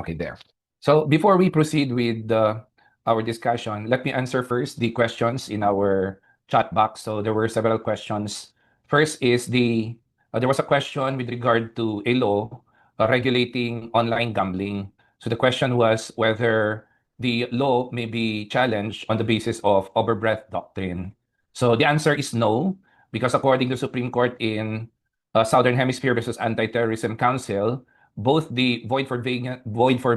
Okay, there. So before we proceed with our discussion, let me answer first the questions in our chat box. So there were several questions. First is there was a question with regard to a law regulating online gambling. So the question was whether the law may be challenged on the basis of overbreadth doctrine. So the answer is no, because according to Supreme Court in Southern Hemisphere versus Anti-Terrorism Council, both the void for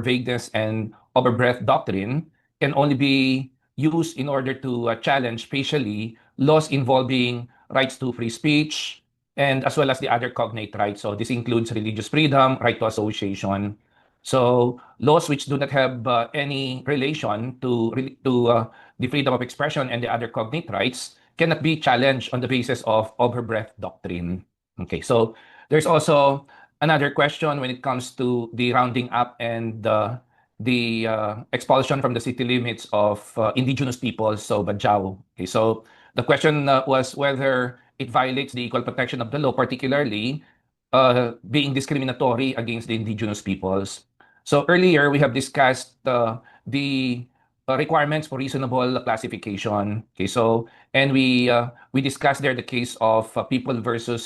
vagueness and overbreadth doctrine can only be used in order to challenge facially laws involving rights to free speech and as well as the other cognate rights. So this includes religious freedom, right to association. So laws which do not have any relation to the freedom of expression and the other cognate rights cannot be challenged on the basis of overbreadth doctrine. Okay, so there's also another question when it comes to the rounding up and the expulsion from the city limits of indigenous peoples, so Bajau. Okay, so the question was whether it violates the equal protection of the law, particularly being discriminatory against the indigenous peoples. So earlier we have discussed the requirements for reasonable classification. Okay, so and we discussed there the case of People versus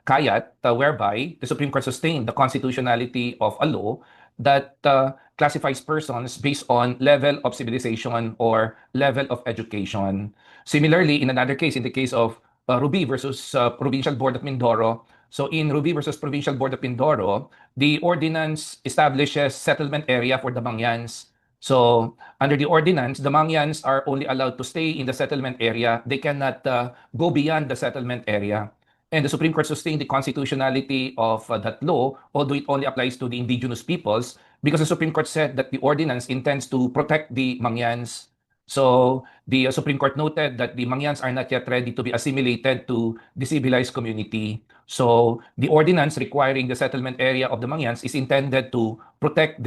Kayat, whereby the Supreme Court sustained the constitutionality of a law that classifies persons based on level of civilization or level of education. Similarly, in another case, in the case of Ruby versus Provincial Board of Mindoro, so in Ruby versus Provincial Board of Mindoro, the ordinance establishes settlement area for the Mangyans. So under the ordinance, the Mangyans are only allowed to stay in the settlement area. They cannot go beyond the settlement area. And the Supreme Court sustained the constitutionality of that law, although it only applies to the indigenous peoples, because the Supreme Court said that the ordinance intends to protect the Mangyans. So the Supreme Court noted that the Mangyans are not yet ready to be assimilated to the civilized community. So the ordinance requiring the settlement area of the Mangyans is intended to protect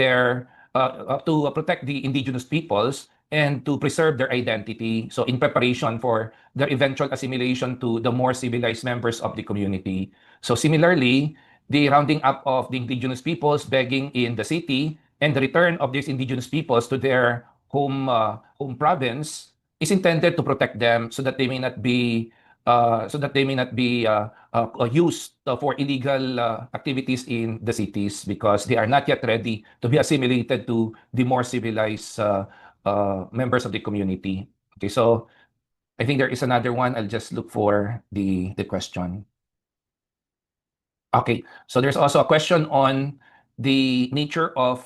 protect the indigenous peoples and to preserve their identity. So in preparation for their eventual assimilation to the more civilized members of the community. So similarly, the rounding up of the indigenous peoples begging in the city and the return of these indigenous peoples to their home province is intended to protect them so that they may not be used for illegal activities in the cities because they are not yet ready to be assimilated to the more civilized members of the community. Okay, so I think there is another one. I'll just look for the question. Okay, so there's also a question on the nature of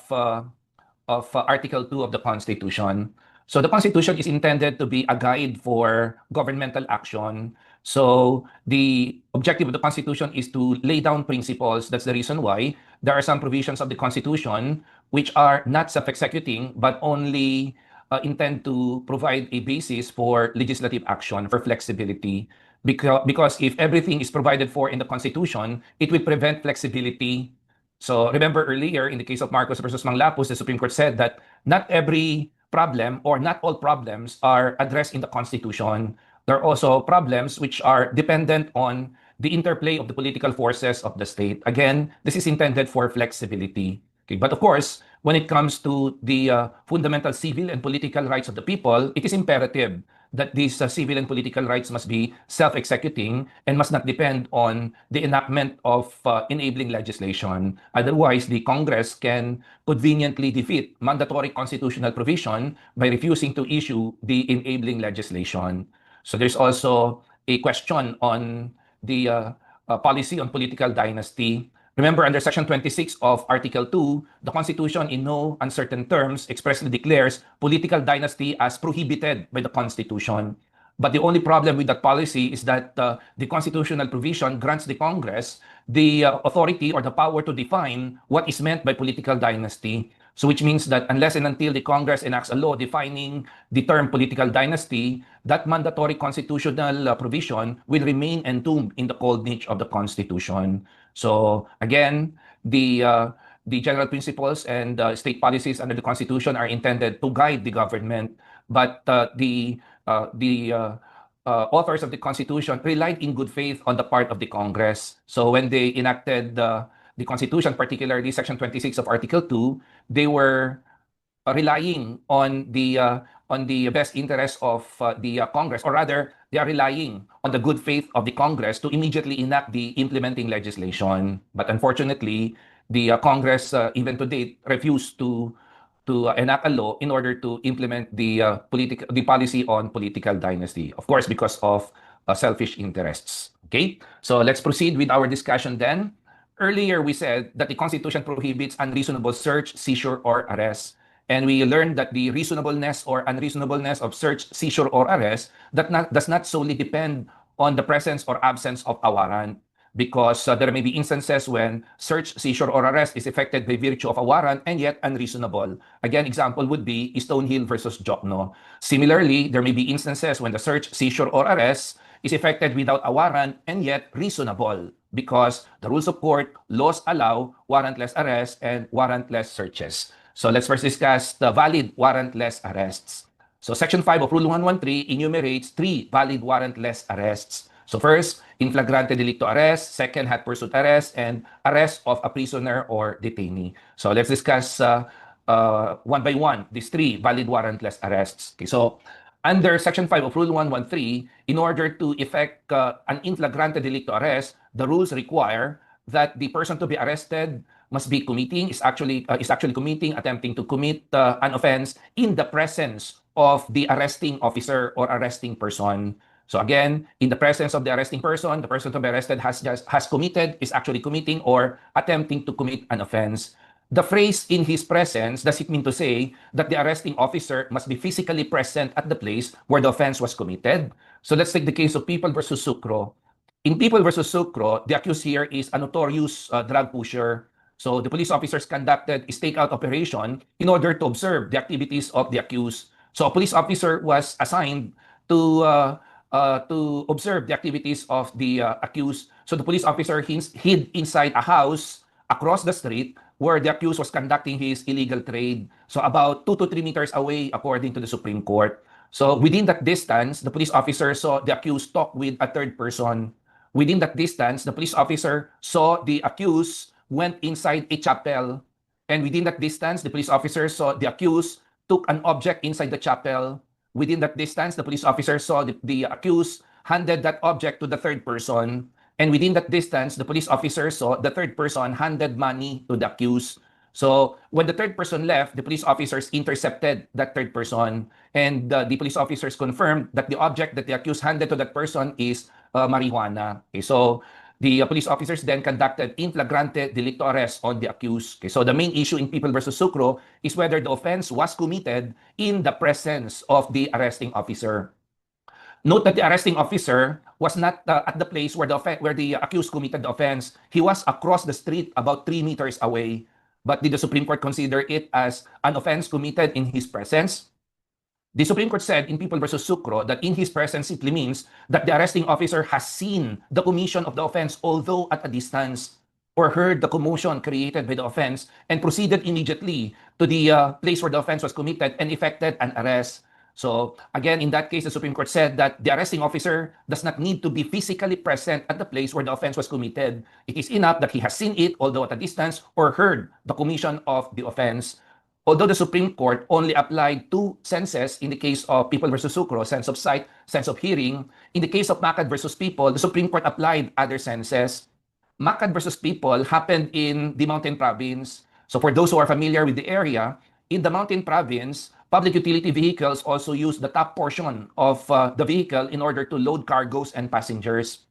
Article 2 of the Constitution. So the Constitution is intended to be a guide for governmental action. So the objective of the Constitution is to lay down principles. That's the reason why there are some provisions of the Constitution which are not self-executing but only intend to provide a basis for legislative action, for flexibility. Because if everything is provided for in the Constitution, it will prevent flexibility. So remember earlier in the case of Marcos versus Manglapus, the Supreme Court said that not every problem or not all problems are addressed in the Constitution. There are also problems which are dependent on the interplay of the political forces of the state. Again, this is intended for flexibility. Okay, but of course, when it comes to the fundamental civil and political rights of the people, it is imperative that these civil and political rights must be self-executing and must not depend on the enactment of enabling legislation. Otherwise, the Congress can conveniently defeat mandatory constitutional provision by refusing to issue the enabling legislation. So there's also a question on the policy on political dynasty. Remember, under Section 26 of Article 2, the Constitution in no uncertain terms expressly declares political dynasty as prohibited by the Constitution. But the only problem with that policy is that the constitutional provision grants the Congress the authority or the power to define what is meant by political dynasty. So which means that unless and until the Congress enacts a law defining the term political dynasty, that mandatory constitutional provision will remain entombed in the cold niche of the Constitution. So again, the general principles and state policies under the Constitution are intended to guide the government, but the authors of the Constitution relied in good faith on the part of the Congress. So when they enacted the Constitution, particularly Section 26 of Article 2, they were relying on the best interest of the Congress, or rather, they are relying on the good faith of the Congress to immediately enact the implementing legislation. But unfortunately, the Congress, even to date, refused to enact a law in order to implement the policy on political dynasty. Of course, because of selfish interests. Okay, so let's proceed with our discussion then. Earlier, we said that the Constitution prohibits unreasonable search, seizure, or arrest. And we learned that the reasonableness or unreasonableness of search, seizure, or arrest does not solely depend on the presence or absence of a warrant, because there may be instances when search, seizure, or arrest is effected by virtue of a warrant and yet unreasonable. Again, example would be Stonehill versus Jokno. Similarly, there may be instances when the search, seizure, or arrest is effected without a warrant and yet reasonable, because the rules of court, laws allow warrantless arrest and warrantless searches. So let's first discuss the valid warrantless arrests. So Section 5 of Rule 113 enumerates 3 valid warrantless arrests. So first, in flagrante delicto arrest, second, hot pursuit arrest, and arrest of a prisoner or detainee. So let's discuss one by one these 3 valid warrantless arrests. Okay, so under Section 5 of Rule 113, in order to effect an in flagrante delicto arrest, the rules require that the person to be arrested must be committing, is actually committing, attempting to commit an offense in the presence of the arresting officer or arresting person. So again, in the presence of the arresting person, the person to be arrested has committed, is actually committing, or attempting to commit an offense. The phrase "in his presence" does it mean to say that the arresting officer must be physically present at the place where the offense was committed? So let's take the case of People versus Sucro. In People versus Sucro, the accused here is a notorious drug pusher. So the police officers conducted a stakeout operation in order to observe the activities of the accused. So a police officer was assigned to observe the activities of the accused. So the police officer hid inside a house across the street where the accused was conducting his illegal trade. So about 2 to 3 meters away, according to the Supreme Court. So within that distance, the police officer saw the accused talk with a third person. Within that distance, the police officer saw the accused went inside a chapel. And within that distance, the police officer saw the accused took an object inside the chapel. Within that distance, the police officer saw the accused handed that object to the third person. And within that distance, the police officer saw the third person handed money to the accused. So when the third person left, the police officers intercepted that third person. And the police officers confirmed that the object that the accused handed to that person is marijuana. Okay, so the police officers then conducted in flagrante delicto arrest on the accused. Okay, so the main issue in People versus Sucro is whether the offense was committed in the presence of the arresting officer. Note that the arresting officer was not at the place where the accused committed the offense. He was across the street about 3 meters away. But did the Supreme Court consider it as an offense committed in his presence? The Supreme Court said in People versus Sucro that in his presence simply means that the arresting officer has seen the commission of the offense, although at a distance, or heard the commotion created by the offense and proceeded immediately to the place where the offense was committed and effected an arrest. So again, in that case, the Supreme Court said that the arresting officer does not need to be physically present at the place where the offense was committed. It is enough that he has seen it, although at a distance, or heard the commission of the offense. Although the Supreme Court only applied 2 senses in the case of People versus Sucro, sense of sight, sense of hearing, in the case of Macad versus People, the Supreme Court applied other senses. Macad versus People happened in the Mountain Province. So for those who are familiar with the area, in the Mountain Province, public utility vehicles also use the top portion of the vehicle in order to load cargoes and passengers.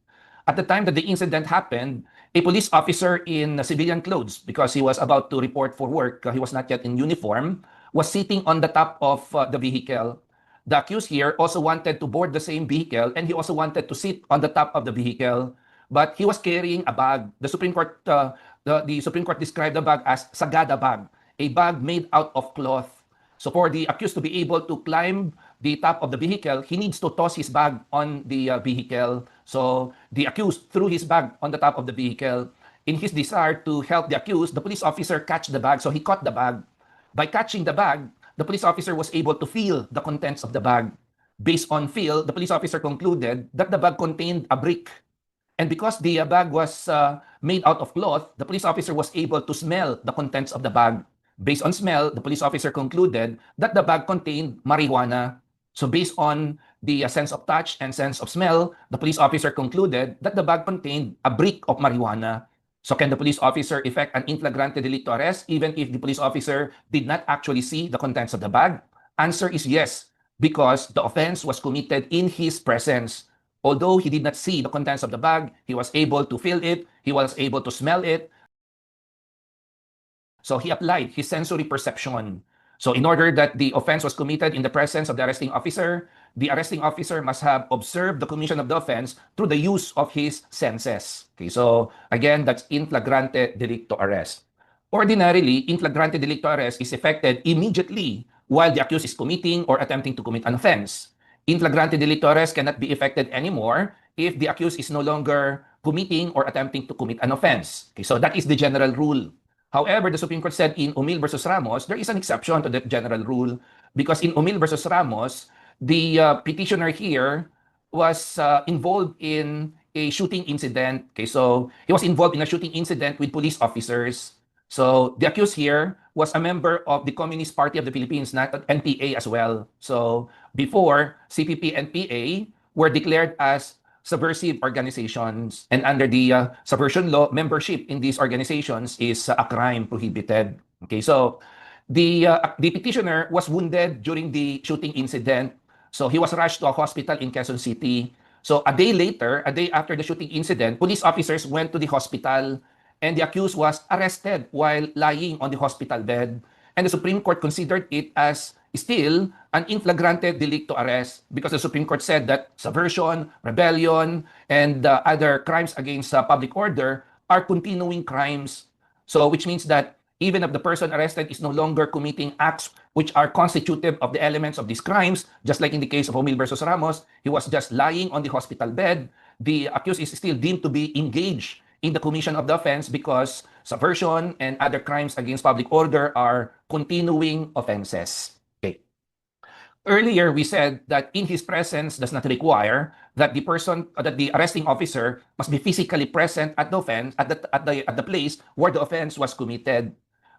At the time that the incident happened, a police officer in civilian clothes, because he was about to report for work, he was not yet in uniform, was sitting on the top of the vehicle. The accused here also wanted to board the same vehicle, and he also wanted to sit on the top of the vehicle. But he was carrying a bag. The Supreme Court described the bag as sagada bag, a bag made out of cloth. So for the accused to be able to climb the top of the vehicle, he needs to toss his bag on the vehicle. So the accused threw his bag on the top of the vehicle. In his desire to help the accused, the police officer catch the bag. So he caught the bag. By catching the bag, the police officer was able to feel the contents of the bag. Based on feel, the police officer concluded that the bag contained a brick. And because the bag was made out of cloth, the police officer was able to smell the contents of the bag. Based on smell, the police officer concluded that the bag contained marijuana. So based on the sense of touch and sense of smell, the police officer concluded that the bag contained a brick of marijuana. So can the police officer effect an in flagrante delicto arrest even if the police officer did not actually see the contents of the bag? Answer is yes, because the offense was committed in his presence. Although he did not see the contents of the bag, he was able to feel it, he was able to smell it. So he applied his sensory perception. So in order that the offense was committed in the presence of the arresting officer must have observed the commission of the offense through the use of his senses. Okay, so again, that's in flagrante delicto arrest. Ordinarily, in flagrante delicto arrest is effected immediately while the accused is committing or attempting to commit an offense. In flagrante delicto arrest cannot be effected anymore if the accused is no longer committing or attempting to commit an offense. Okay, so that is the general rule. However, the Supreme Court said in Umil versus Ramos, there is an exception to that general rule because in Umil versus Ramos, the petitioner here was involved in a shooting incident. Okay, so he was involved in a shooting incident with police officers. So the accused here was a member of the Communist Party of the Philippines, not NPA as well. So before, CPP and PA were declared as subversive organizations, and under the subversion law, membership in these organizations is a crime prohibited. Okay, so the petitioner was wounded during the shooting incident, so he was rushed to a hospital in Quezon City. So a day later, a day after the shooting incident, police officers went to the hospital, and the accused was arrested while lying on the hospital bed. And the Supreme Court considered it as still an in flagrante delicto arrest because the Supreme Court said that subversion, rebellion, and other crimes against public order are continuing crimes. So which means that even if the person arrested is no longer committing acts which are constitutive of the elements of these crimes, just like in the case of Omil versus Ramos, he was just lying on the hospital bed, the accused is still deemed to be engaged in the commission of the offense because subversion and other crimes against public order are continuing offenses. Okay. Earlier, we said that in his presence does not require that the arresting officer must be physically present at the offense, at the place where the offense was committed.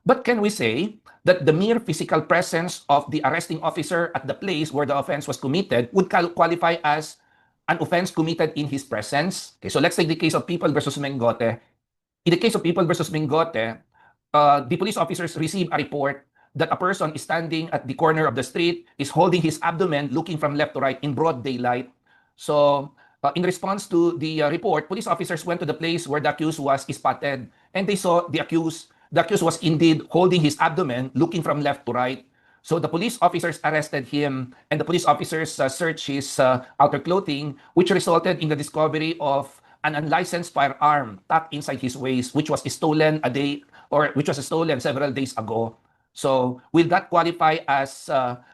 But can we say that the mere physical presence of the arresting officer at the place where the offense was committed would qualify as an offense committed in his presence? Okay, so let's take the case of People versus Mengote. In the case of People versus Mengote, the police officers received a report that a person is standing at the corner of the street, is holding his abdomen, looking from left to right in broad daylight. So, in response to the report, police officers went to the place where the accused was spotted, and they saw the accused. The accused was indeed holding his abdomen, looking from left to right. So the police officers arrested him, and the police officers searched his outer clothing, which resulted in the discovery of an unlicensed firearm tucked inside his waist, which was stolen several days ago. So will that qualify as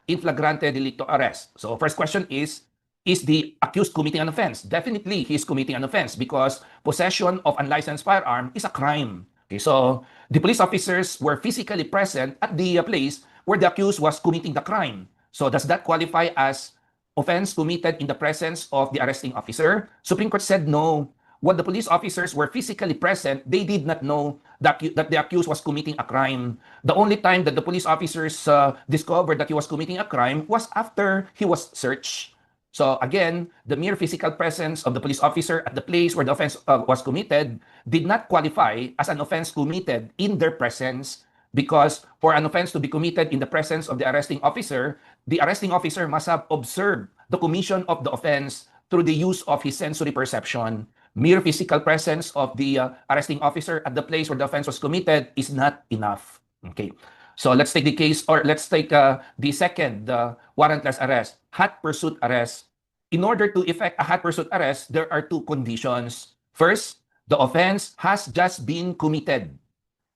in flagrante delicto arrest? So first question is the accused committing an offense? Definitely, he is committing an offense because possession of unlicensed firearm is a crime. Okay, so the police officers were physically present at the place where the accused was committing the crime. So does that qualify as offense committed in the presence of the arresting officer? Supreme Court said no. When the police officers were physically present, they did not know that the accused was committing a crime. The only time that the police officers discovered that he was committing a crime was after he was searched. So again, the mere physical presence of the police officer at the place where the offense was committed did not qualify as an offense committed in their presence, because for an offense to be committed in the presence of the arresting officer must have observed the commission of the offense through the use of his sensory perception. Mere physical presence of the arresting officer at the place where the offense was committed is not enough. Okay. So let's take the case, or let's take the second warrantless arrest, hot pursuit arrest. In order to effect a hot pursuit arrest, there are two conditions. First, the offense has just been committed.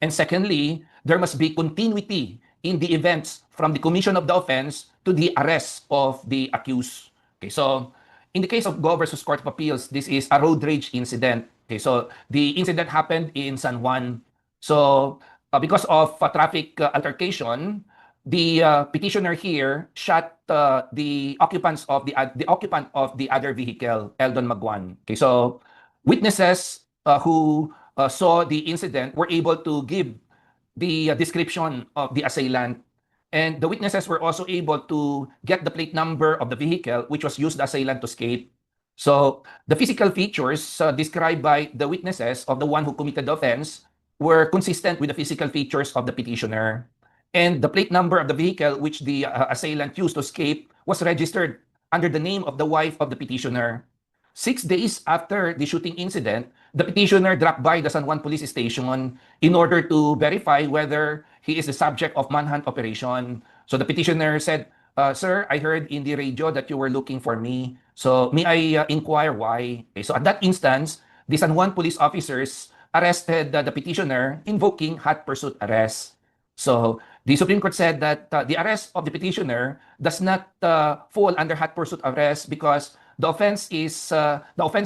And secondly, there must be continuity in the events from the commission of the offense to the arrest of the accused. Okay, so in the case of Go versus Court of Appeals, this is a road rage incident. Okay, so the incident happened in San Juan. So because of traffic altercation, the petitioner here shot the occupant of the other vehicle, Eldon Magwan. Okay, so witnesses who saw the incident were able to give the description of the assailant. And the witnesses were also able to get the plate number of the vehicle which was used the assailant to escape. So the physical features described by the witnesses of the one who committed the offense were consistent with the physical features of the petitioner. And the plate number of the vehicle which the assailant used to escape was registered under the name of the wife of the petitioner. 6 days after the shooting incident, the petitioner dropped by the San Juan Police Station in order to verify whether he is the subject of manhunt operation. So the petitioner said, "Sir, I heard in the radio that you were looking for me. So may I inquire why?" Okay, so at that instance, the San Juan police officers arrested the petitioner, invoking hot pursuit arrest. So the Supreme Court said that the arrest of the petitioner does not fall under hot pursuit arrest because the offense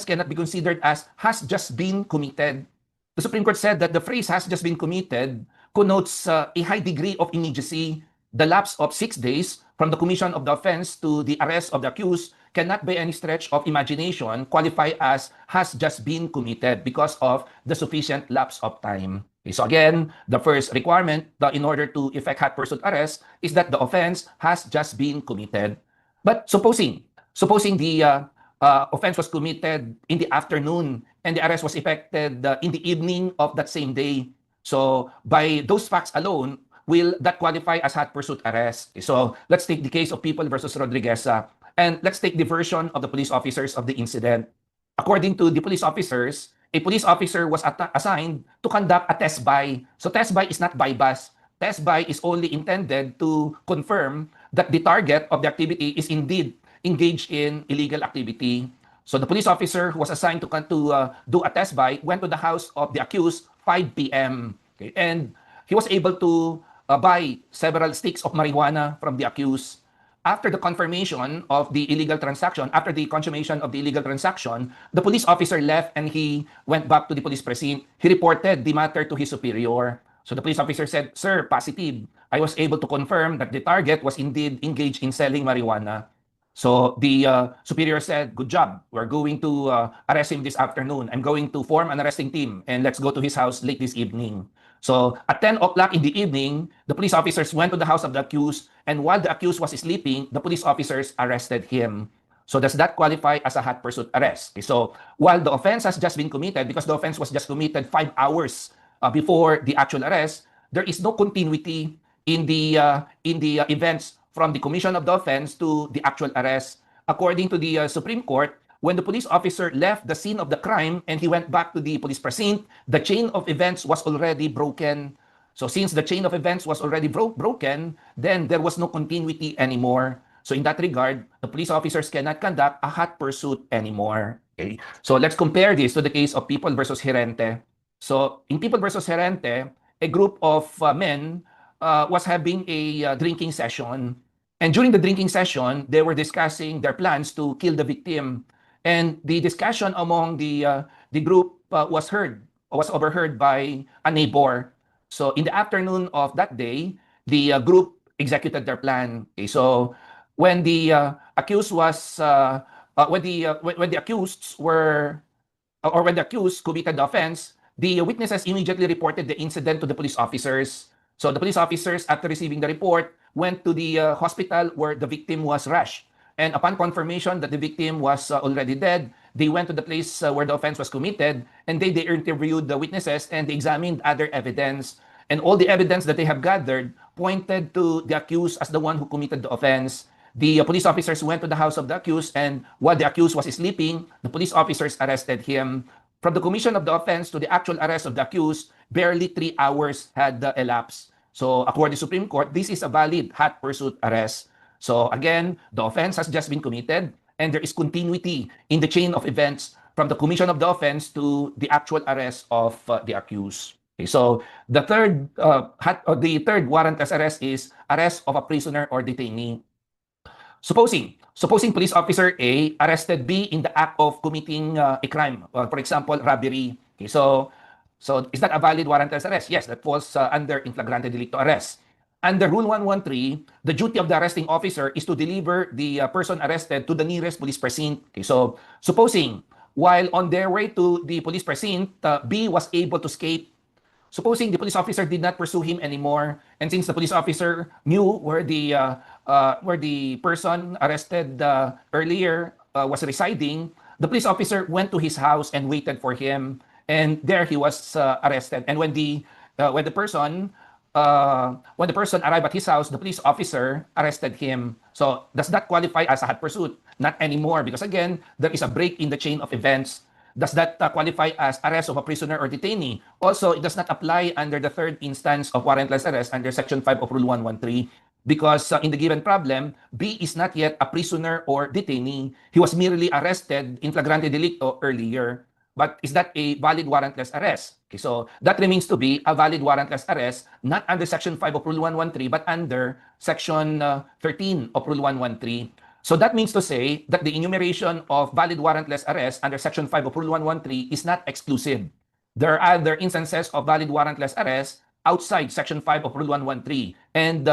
cannot be considered as has just been committed. The Supreme Court said that the phrase has just been committed connotes a high degree of immediacy. The lapse of 6 days from the commission of the offense to the arrest of the accused cannot by any stretch of imagination qualify as has just been committed because of the sufficient lapse of time. Okay, so again, the first requirement in order to effect hot pursuit arrest is that the offense has just been committed. But supposing the offense was committed in the afternoon and the arrest was effected in the evening of that same day. So by those facts alone, will that qualify as hot pursuit arrest? So let's take the case of People versus Rodriguez, and let's take the version of the police officers of the incident. According to the police officers, a police officer was assigned to conduct a test buy. So test buy is not buy bus. Test buy is only intended to confirm that the target of the activity is indeed engaged in illegal activity. So the police officer who was assigned to do a test buy went to the house of the accused 5 p.m. Okay, and he was able to buy several sticks of marijuana from the accused. After the confirmation of the illegal transaction, after the consummation of the illegal transaction, the police officer left and he went back to the police precinct. He reported the matter to his superior. So the police officer said, "Sir, positive. I was able to confirm that the target was indeed engaged in selling marijuana." So the superior said, "Good job. We're going to arrest him this afternoon. I'm going to form an arresting team and let's go to his house late this evening." So at 10 o'clock in the evening, the police officers went to the house of the accused, and while the accused was sleeping, the police officers arrested him. So does that qualify as a hot pursuit arrest? Okay, so while the offense has just been committed, because the offense was just committed 5 hours before the actual arrest, there is no continuity in the events from the commission of the offense to the actual arrest. According to the Supreme Court, when the police officer left the scene of the crime and he went back to the police precinct, the chain of events was already broken. So since the chain of events was already broken, then there was no continuity anymore. So in that regard, the police officers cannot conduct a hot pursuit anymore. Okay? So let's compare this to the case of People versus Herente. So in People versus Herente, a group of men was having a drinking session. And during the drinking session, they were discussing their plans to kill the victim. And the discussion among the group was overheard by a neighbor. So in the afternoon of that day, the group executed their plan. Okay, so when the accused was when the accused were or when the accused committed the offense, the witnesses immediately reported the incident to the police officers. So the police officers, after receiving the report, went to the hospital where the victim was rushed. And upon confirmation that the victim was already dead, they went to the place where the offense was committed, and they interviewed the witnesses and they examined other evidence. And all the evidence that they have gathered pointed to the accused as the one who committed the offense. The police officers went to the house of the accused, and while the accused was sleeping, the police officers arrested him. From the commission of the offense to the actual arrest of the accused, barely 3 hours had elapsed. So according to the Supreme Court, this is a valid hot pursuit arrest. So again, the offense has just been committed, and there is continuity in the chain of events from the commission of the offense to the actual arrest of the accused. Okay, so the third warrantless arrest is arrest of a prisoner or detainee. Supposing police officer A arrested B in the act of committing a crime, for example, robbery. Okay, so is that a valid warrantless arrest? Yes, that falls under in flagrante delicto arrest. Under Rule 113, the duty of the arresting officer is to deliver the person arrested to the nearest police precinct. Okay, so supposing while on their way to the police precinct, B was able to escape. Supposing the police officer did not pursue him anymore, and since the police officer knew where the person arrested earlier was residing, the police officer went to his house and waited for him, and there he was arrested. And when the person arrived at his house, the police officer arrested him. So does that qualify as a hot pursuit? Not anymore, because again, there is a break in the chain of events. Does that qualify as arrest of a prisoner or detainee? Also, it does not apply under the third instance of warrantless arrest under Section 5 of Rule 113, because in the given problem, B is not yet a prisoner or detainee. He was merely arrested in flagrante delicto earlier. But is that a valid warrantless arrest? Okay, so that remains to be a valid warrantless arrest, not under Section 5 of Rule 113, but under Section 13 of Rule 113. So that means to say that the enumeration of valid warrantless arrest under Section 5 of Rule 113 is not exclusive. There are other instances of valid warrantless arrest outside Section 5 of Rule 113. And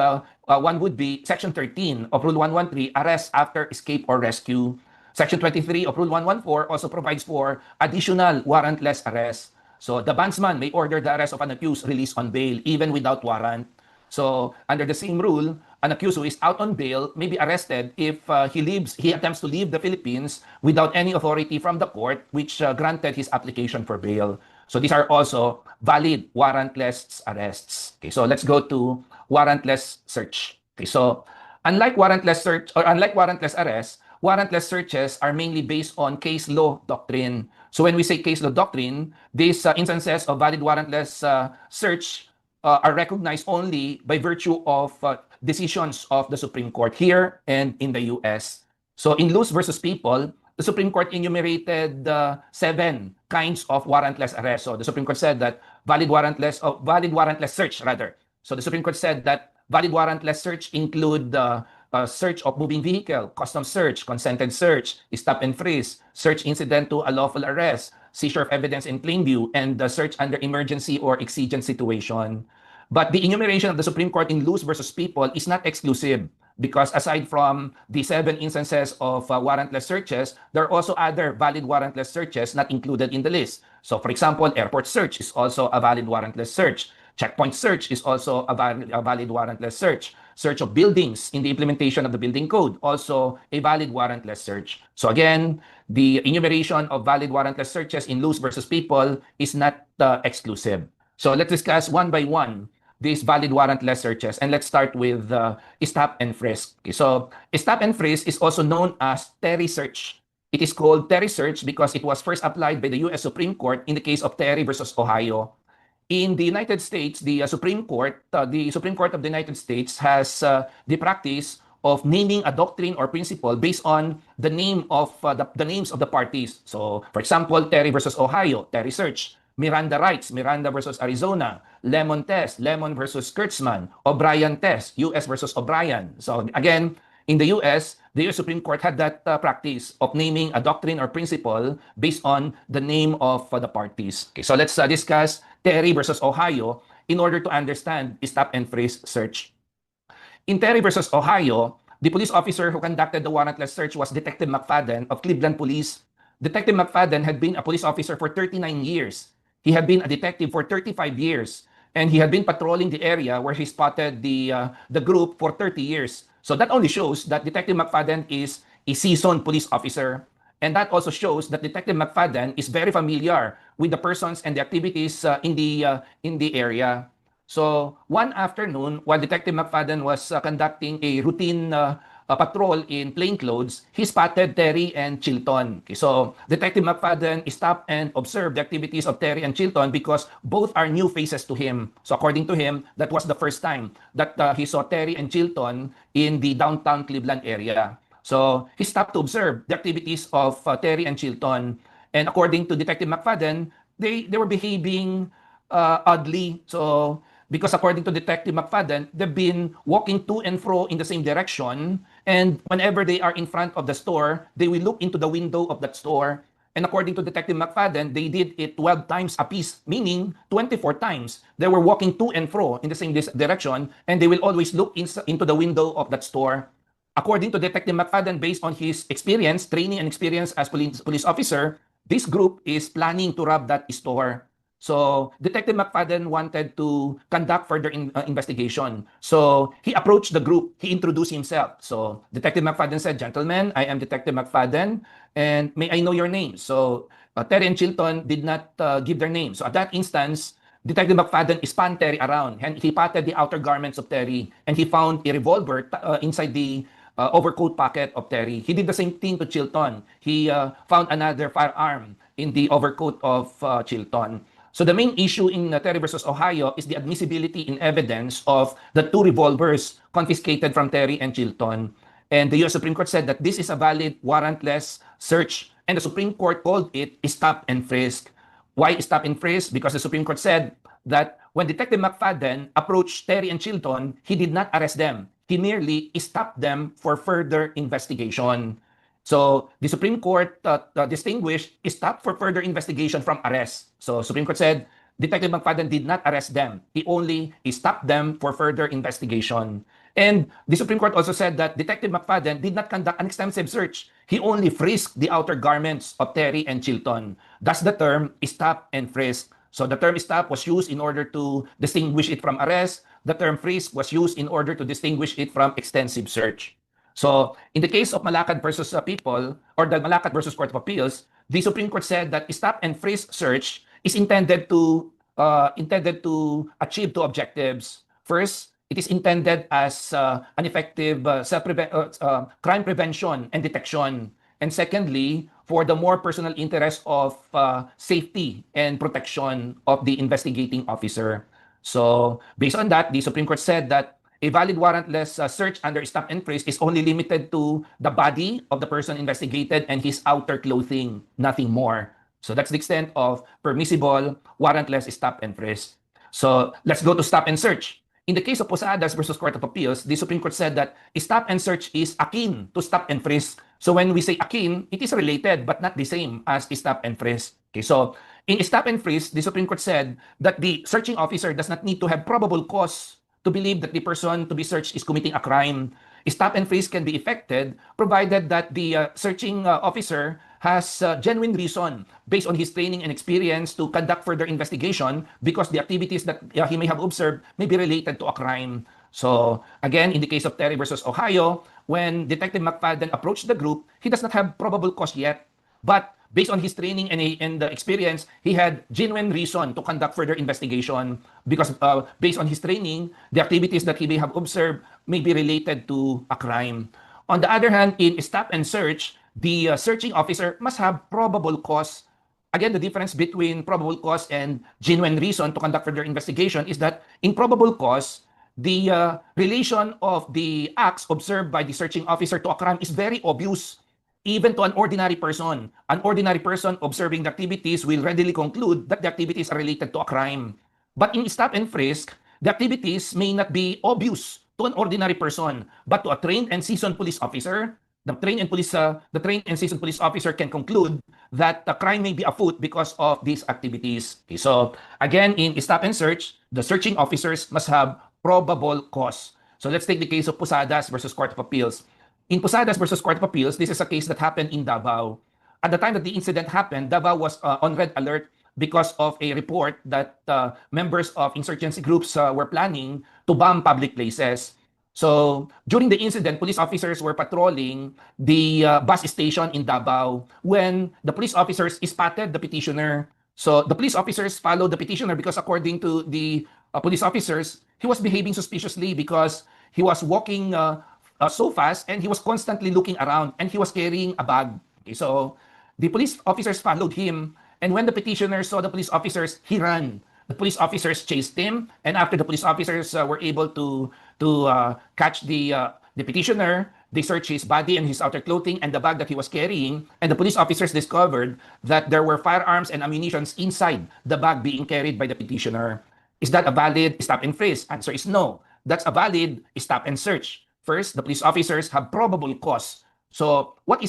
one would be Section 13 of Rule 113, arrest after escape or rescue. Section 23 of Rule 114 also provides for additional warrantless arrest. So the bondsman may order the arrest of an accused released on bail even without warrant. So under the same rule, an accused who is out on bail may be arrested if he attempts to leave the Philippines without any authority from the court which granted his application for bail. So these are also valid warrantless arrests. Okay, so let's go to warrantless search. Okay, so unlike warrantless search or unlike warrantless arrest, warrantless searches are mainly based on case law doctrine. So when we say case law doctrine, these instances of valid warrantless search are recognized only by virtue of decisions of the Supreme Court here and in the US. So in Luz versus People, the Supreme Court enumerated 7 kinds of warrantless arrest. So the Supreme Court said that valid warrantless search rather. So the Supreme Court said that valid warrantless search include search of moving vehicle, custom search, consented search, stop and freeze, search incident to a lawful arrest, seizure of evidence in plain view, and the search under emergency or exigent situation. But the enumeration of the Supreme Court in Luz versus People is not exclusive, because aside from the 7 instances of warrantless searches, there are also other valid warrantless searches not included in the list. So for example, airport search is also a valid warrantless search. Checkpoint search is also a valid warrantless search. Search of buildings in the implementation of the building code, also a valid warrantless search. So again, the enumeration of valid warrantless searches in Luz versus People is not exclusive. So let's discuss one by one these valid warrantless searches, and let's start with stop and frisk. Okay, so stop and frisk is also known as Terry search. It is called Terry search because it was first applied by the U.S. Supreme Court in the case of Terry versus Ohio. In the United States, the Supreme Court of the United States has the practice of naming a doctrine or principle based on the name of the names of the parties. So, for example, Terry versus Ohio, Terry search. Miranda rights, Miranda versus Arizona. Lemon test, Lemon versus Kurtzman. O'Brien test, U.S. versus O'Brien. So again, in the U.S. Supreme Court had that practice of naming a doctrine or principle based on the name of the parties. Okay, so let's discuss Terry versus Ohio in order to understand stop and frisk search. In Terry versus Ohio, the police officer who conducted the warrantless search was Detective McFadden of Cleveland Police. Detective McFadden had been a police officer for 39 years. He had been a detective for 35 years, and he had been patrolling the area where he spotted the group for 30 years. So that only shows that Detective McFadden is a seasoned police officer. And that also shows that Detective McFadden is very familiar with the persons and the activities in the area. So one afternoon, while Detective McFadden was conducting a routine patrol in plainclothes, he spotted Terry and Chilton. Okay, so Detective McFadden stopped and observed the activities of Terry and Chilton because both are new faces to him. So according to him, that was the first time that he saw Terry and Chilton in the downtown Cleveland area. So he stopped to observe the activities of Terry and Chilton. And according to Detective McFadden, they were behaving oddly. So because according to Detective McFadden, they've been walking to and fro in the same direction. And whenever they are in front of the store, they will look into the window of that store. And according to Detective McFadden, they did it 12 times apiece, meaning 24 times. They were walking to and fro in the same direction, and they will always look into the window of that store. According to Detective McFadden, based on his experience, training and experience as police officer, this group is planning to rob that store. So Detective McFadden wanted to conduct further investigation. So he approached the group. He introduced himself. So Detective McFadden said, "Gentlemen, I am Detective McFadden, and may I know your name?" So Terry and Chilton did not give their name. So at that instance, Detective McFadden spun Terry around, and he patted the outer garments of Terry, and he found a revolver inside the overcoat pocket of Terry. He did the same thing to Chilton. He found another firearm in the overcoat of Chilton. So the main issue in Terry versus Ohio is the admissibility in evidence of the two revolvers confiscated from Terry and Chilton. And the US Supreme Court said that this is a valid warrantless search. And the Supreme Court called it stop and frisk. Why stop and frisk? Because the Supreme Court said that when Detective McFadden approached Terry and Chilton, he did not arrest them. He merely stopped them for further investigation. So the Supreme Court distinguished stop for further investigation from arrest. So Supreme Court said Detective McFadden did not arrest them. He only stopped them for further investigation. And the Supreme Court also said that Detective McFadden did not conduct an extensive search. He only frisked the outer garments of Terry and Chilton. Thus the term stop and frisk. So the term stop was used in order to distinguish it from arrest. The term frisk was used in order to distinguish it from extensive search. So in the case of Malacad versus People, or the Malacad versus Court of Appeals, the Supreme Court said that stop and frisk search is intended to achieve two objectives. First, it is intended as an effective crime prevention and detection. And secondly, for the more personal interest of safety and protection of the investigating officer. So based on that, the Supreme Court said that a valid warrantless search under stop and frisk is only limited to the body of the person investigated and his outer clothing, nothing more. So that's the extent of permissible warrantless stop and frisk. So let's go to stop and search. In the case of Posadas versus Court of Appeals, the Supreme Court said that stop and search is akin to stop and frisk. So when we say akin, it is related but not the same as stop and frisk. Okay, so in stop and frisk, the Supreme Court said that the searching officer does not need to have probable cause to believe that the person to be searched is committing a crime. Stop and frisk can be effected provided that the searching officer has genuine reason based on his training and experience to conduct further investigation because the activities that he may have observed may be related to a crime. So again, in the case of Terry versus Ohio, when Detective McFadden approached the group, he does not have probable cause yet. But based on his training and the experience, he had genuine reason to conduct further investigation because based on his training, the activities that he may have observed may be related to a crime. On the other hand, in stop and search, the searching officer must have probable cause. Again, the difference between probable cause and genuine reason to conduct further investigation is that in probable cause, the relation of the acts observed by the searching officer to a crime is very obvious, even to an ordinary person. An ordinary person observing the activities will readily conclude that the activities are related to a crime. But in stop and frisk, the activities may not be obvious to an ordinary person, but to a trained and seasoned police officer, the trained and seasoned police officer can conclude that the crime may be afoot because of these activities. Okay, so again, in stop and search, the searching officers must have probable cause. So let's take the case of Posadas versus Court of Appeals. In Posadas versus Court of Appeals, this is a case that happened in Davao. At the time that the incident happened, Davao was on red alert because of a report that members of insurgency groups were planning to bomb public places. So during the incident, police officers were patrolling the bus station in Davao when the police officers spotted the petitioner. So the police officers followed the petitioner because according to the police officers, he was behaving suspiciously because he was walking so fast and he was constantly looking around and he was carrying a bag. Okay, so the police officers followed him, and when the petitioner saw the police officers, he ran. The police officers chased him, and after the police officers were able to catch the petitioner, they searched his body and his outer clothing and the bag that he was carrying, and the police officers discovered that there were firearms and ammunition inside the bag being carried by the petitioner. Is that a valid stop and frisk? Answer is no. That's a valid stop and search. First, the police officers have probable cause. So what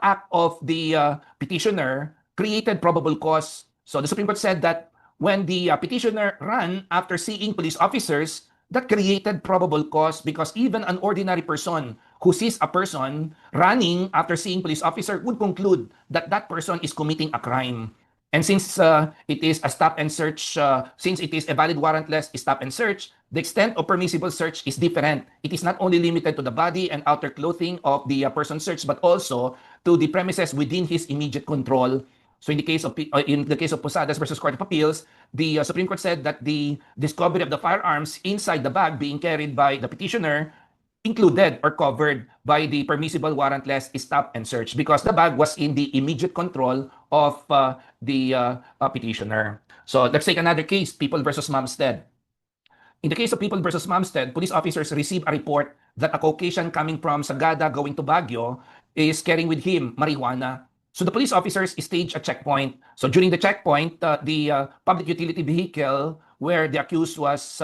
act of the petitioner created probable cause? So the Supreme Court said that when the petitioner ran after seeing police officers, that created probable cause because even an ordinary person who sees a person running after seeing police officer would conclude that that person is committing a crime. And since it is a stop and search, since it is a valid warrantless stop and search, the extent of permissible search is different. It is not only limited to the body and outer clothing of the person searched, but also to the premises within his immediate control. So in the case of Posadas versus Court of Appeals, the Supreme Court said that the discovery of the firearms inside the bag being carried by the petitioner included or covered by the permissible warrantless stop and search because the bag was in the immediate control of the petitioner. So let's take another case, People versus Mamstead. In the case of People versus Mamstead, police officers received a report that a Caucasian coming from Sagada going to Baguio is carrying with him marijuana. So the police officers staged a checkpoint. So during the checkpoint, the public utility vehicle where the accused was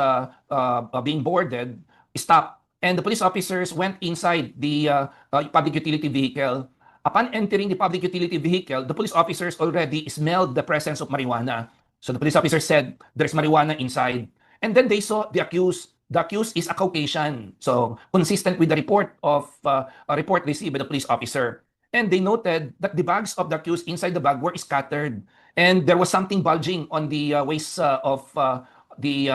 being boarded stopped. And the police officers went inside the public utility vehicle. Upon entering the public utility vehicle, the police officers already smelled the presence of marijuana. So the police officer said, there's marijuana inside. And then they saw the accused. The accused is a Caucasian. So consistent with the report of a report received by the police officer. And they noted that the bags of the accused inside the bag were scattered. And there was something bulging on the waist of the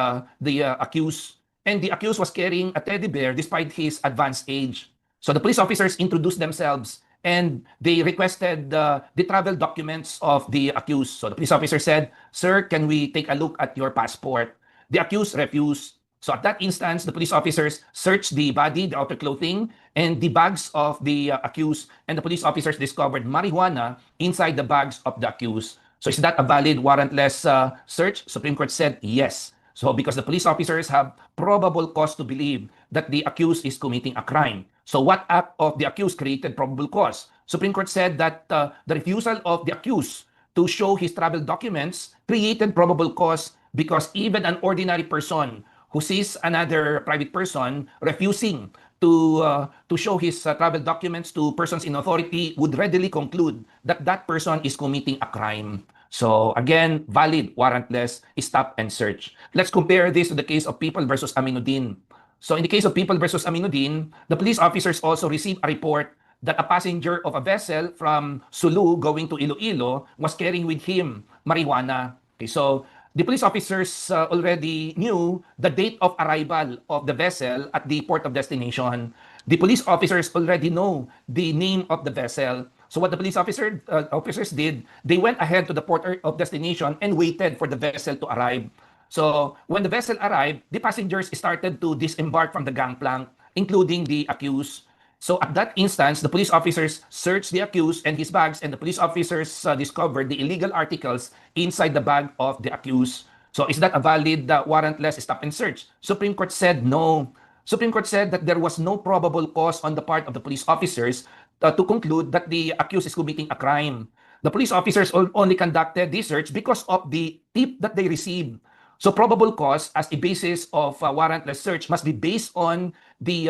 accused. And the accused was carrying a teddy bear despite his advanced age. So the police officers introduced themselves and they requested the travel documents of the accused. So the police officer said, "Sir, can we take a look at your passport?" The accused refused. So at that instance, the police officers searched the body, the outer clothing, and the bags of the accused, and the police officers discovered marijuana inside the bags of the accused. So is that a valid warrantless search? Supreme Court said yes. So because the police officers have probable cause to believe that the accused is committing a crime. So what act of the accused created probable cause? Supreme Court said that the refusal of the accused to show his travel documents created probable cause because even an ordinary person who sees another private person refusing to show his travel documents to persons in authority would readily conclude that that person is committing a crime. So again, valid warrantless stop and search. Let's compare this to the case of People versus Aminuddin. So in the case of People versus Aminuddin, the police officers also received a report that a passenger of a vessel from Sulu going to Iloilo was carrying with him marijuana. Okay, so the police officers already knew the date of arrival of the vessel at the port of destination. The police officers already know the name of the vessel. So what the police officers did, they went ahead to the port of destination and waited for the vessel to arrive. So when the vessel arrived, the passengers started to disembark from the gangplank, including the accused. So at that instance, the police officers searched the accused and his bags, and the police officers discovered the illegal articles inside the bag of the accused. So is that a valid warrantless stop and search? Supreme Court said no. Supreme Court said that there was no probable cause on the part of the police officers to conclude that the accused is committing a crime. The police officers only conducted this search because of the tip that they received. So probable cause as a basis of warrantless search must be based on the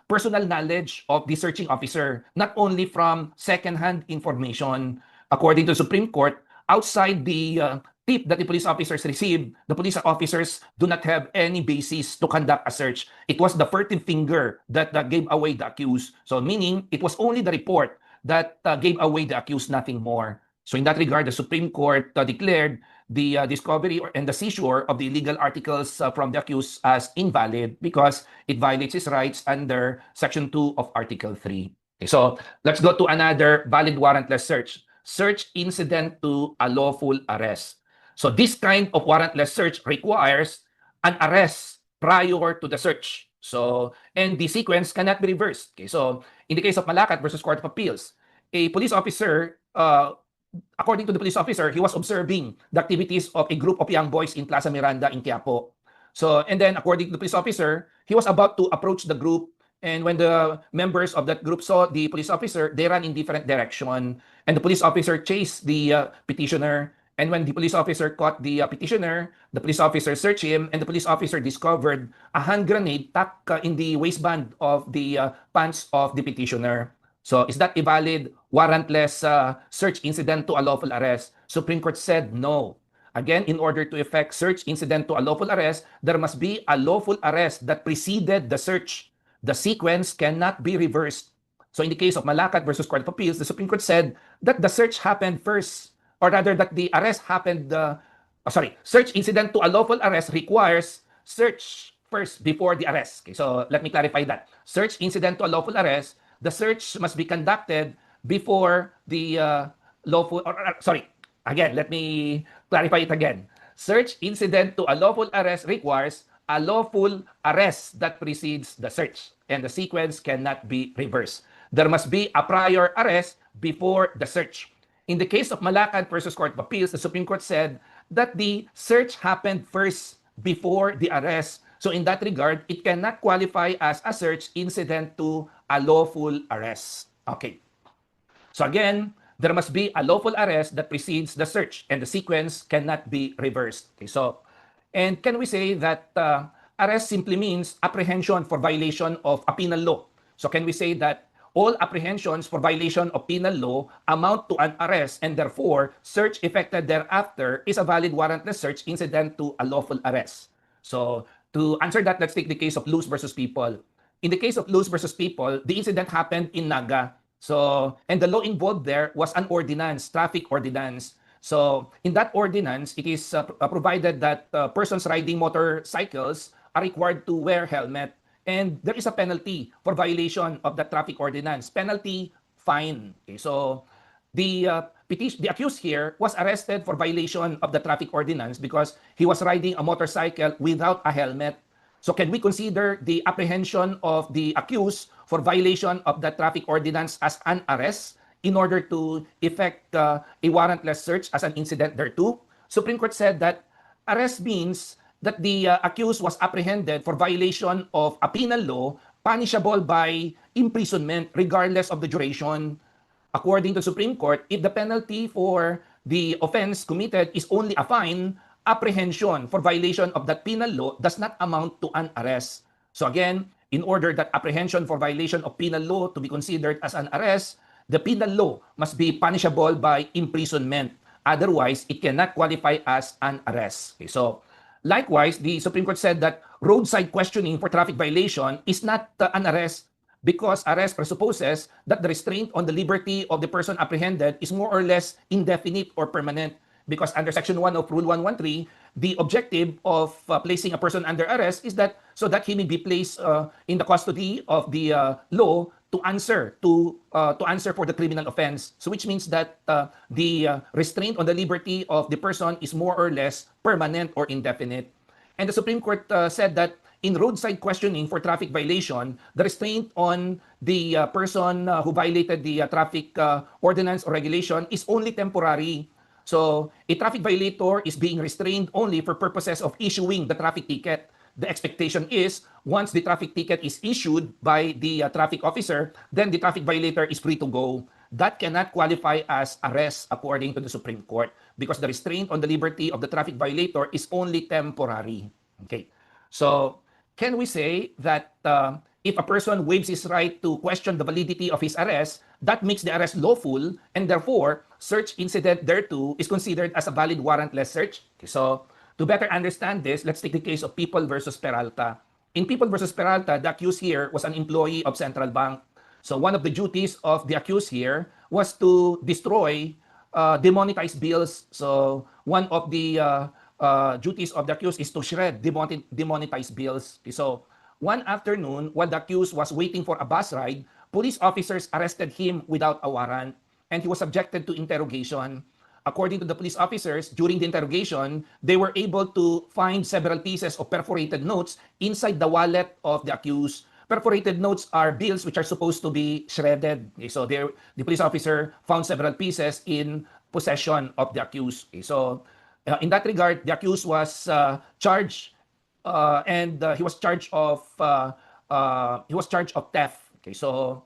personal knowledge of the searching officer, not only from second-hand information. According to the Supreme Court, outside the tip that the police officers received, the police officers do not have any basis to conduct a search. It was the furtive finger that gave away the accused. So meaning it was only the report that gave away the accused, nothing more. So in that regard, the Supreme Court declared the discovery and the seizure of the illegal articles from the accused as invalid because it violates his rights under Section 2 of Article 3. Okay, so let's go to another valid warrantless search. Search incident to a lawful arrest. So this kind of warrantless search requires an arrest prior to the search. So, and the sequence cannot be reversed. Okay, so in the case of Malacat versus Court of Appeals, a police officer according to the police officer, he was observing the activities of a group of young boys in Plaza Miranda in Quiapo. So, and then according to the police officer, he was about to approach the group. And when the members of that group saw the police officer, they ran in different direction. And the police officer chased the petitioner. And when the police officer caught the petitioner, the police officer searched him, and the police officer discovered a hand grenade tucked in the waistband of the pants of the petitioner. So is that a valid warrantless search incident to a lawful arrest? Supreme Court said no. Again, in order to effect search incident to a lawful arrest, there must be a lawful arrest that preceded the search. the sequence cannot be reversed. So in the case of Malacad versus Court of Appeals, the Supreme Court said that the search happened first, or rather that the arrest happened, search incident to a lawful arrest requires search first before the arrest. Okay, so let me clarify that. Search incident to a lawful arrest, the search must be conducted before the again, let me clarify it again. Search incident to a lawful arrest requires a lawful arrest that precedes the search, and the sequence cannot be reversed. There must be a prior arrest before the search. In the case of Malacad versus Court of Appeals, the Supreme Court said that the search happened first before the arrest. So in that regard, it cannot qualify as a search incident to a lawful arrest. Okay. So again, there must be a lawful arrest that precedes the search, and the sequence cannot be reversed. Okay, so, and can we say that arrest simply means apprehension for violation of a penal law? So can we say that all apprehensions for violation of penal law amount to an arrest, and therefore search effected thereafter is a valid warrantless search incident to a lawful arrest? So to answer that, let's take the case of Luz versus People. In the case of Luz versus People, the incident happened in Naga. So, and the law involved there was an ordinance, traffic ordinance. So, in that ordinance, it is provided that persons riding motorcycles are required to wear helmet. And there is a penalty for violation of the traffic ordinance. Penalty, fine. Okay, so, the accused here was arrested for violation of the traffic ordinance because he was riding a motorcycle without a helmet. So can we consider the apprehension of the accused for violation of the traffic ordinance as an arrest in order to effect a warrantless search as an incident thereto? Supreme Court said that arrest means that the accused was apprehended for violation of a penal law punishable by imprisonment regardless of the duration. According to the Supreme Court, if the penalty for the offense committed is only a fine, apprehension for violation of that penal law does not amount to an arrest. So again, in order that apprehension for violation of penal law to be considered as an arrest, the penal law must be punishable by imprisonment. Otherwise, it cannot qualify as an arrest. Okay, so likewise, the Supreme Court said that roadside questioning for traffic violation is not an arrest, because arrest presupposes that the restraint on the liberty of the person apprehended is more or less indefinite or permanent. Because under Section 1 of Rule 113, the objective of placing a person under arrest is that so that he may be placed in the custody of the law to answer for the criminal offense. So which means that the restraint on the liberty of the person is more or less permanent or indefinite. And the Supreme Court said that in roadside questioning for traffic violation, the restraint on the person who violated the traffic ordinance or regulation is only temporary. So a traffic violator is being restrained only for purposes of issuing the traffic ticket. The expectation is once the traffic ticket is issued by the traffic officer, then the traffic violator is free to go. That cannot qualify as arrest according to the Supreme Court because the restraint on the liberty of the traffic violator is only temporary. Okay. So can we say that if a person waives his right to question the validity of his arrest, that makes the arrest lawful, and therefore, search incident thereto is considered as a valid warrantless search? Okay, so, to better understand this, let's take the case of People versus Peralta. In People versus Peralta, the accused here was an employee of Central Bank. So, one of the duties of the accused here was to destroy demonetized bills. So, one of the duties of the accused is to shred demonetized bills. Okay, so, one afternoon, while the accused was waiting for a bus ride, police officers arrested him without a warrant, and he was subjected to interrogation. According to the police officers, during the interrogation, they were able to find several pieces of perforated notes inside the wallet of the accused. Perforated notes are bills which are supposed to be shredded. Okay, so the police officer found several pieces in possession of the accused. Okay, so in that regard, the accused was charged and he was charged of theft. Okay, so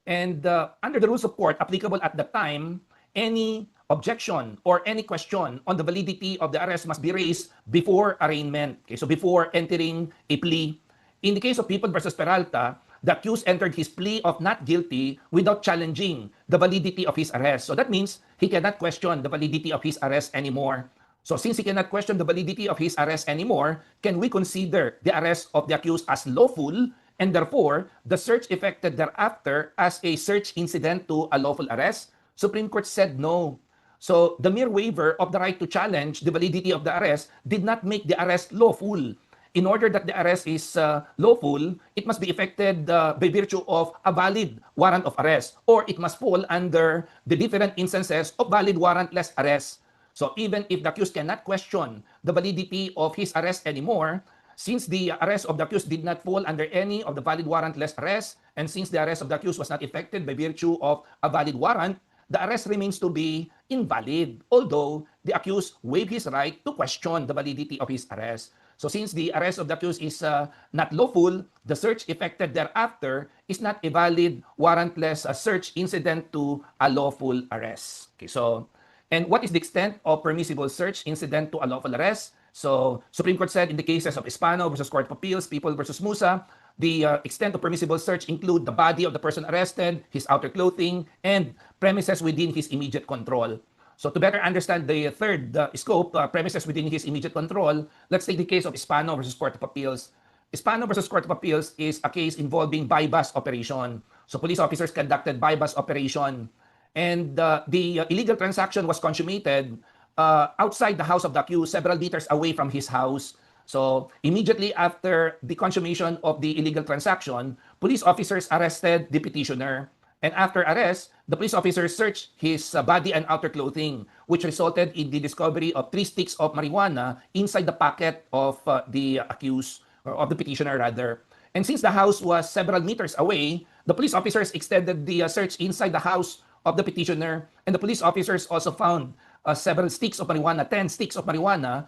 and under the rules of court applicable at the time, any objection or any question on the validity of the arrest must be raised before arraignment. Okay, so before entering a plea. In the case of People versus Peralta, the accused entered his plea of not guilty without challenging the validity of his arrest. So that means he cannot question the validity of his arrest anymore. So since he cannot question the validity of his arrest anymore, can we consider the arrest of the accused as lawful and therefore the search effected thereafter as a search incident to a lawful arrest? Supreme Court said no. So the mere waiver of the right to challenge the validity of the arrest did not make the arrest lawful. In order that the arrest is lawful, it must be effected by virtue of a valid warrant of arrest, or it must fall under the different instances of valid warrantless arrest. So even if the accused cannot question the validity of his arrest anymore, since the arrest of the accused did not fall under any of the valid warrantless arrest, and since the arrest of the accused was not effected by virtue of a valid warrant, the arrest remains to be invalid, although the accused waived his right to question the validity of his arrest. So since the arrest of the accused is not lawful, the search effected thereafter is not a valid warrantless search incident to a lawful arrest. Okay, so, and what is the extent of permissible search incident to a lawful arrest? So Supreme Court said in the cases of Espano versus Court of Appeals, People versus Musa, the extent of permissible search include the body of the person arrested, his outer clothing, and premises within his immediate control. So to better understand the third scope, premises within his immediate control, let's take the case of Espano versus Court of Appeals. Espano versus Court of Appeals is a case involving buy-bust operation. So police officers conducted buy-bust operation, and the illegal transaction was consummated outside the house of the accused, several meters away from his house. So immediately after the consummation of the illegal transaction, police officers arrested the petitioner. And after arrest, the police officers searched his body and outer clothing, which resulted in the discovery of 3 sticks of marijuana inside the pocket of the accused, or of the petitioner rather. And since the house was several meters away, the police officers extended the search inside the house of the petitioner, and the police officers also found several sticks of marijuana, 10 sticks of marijuana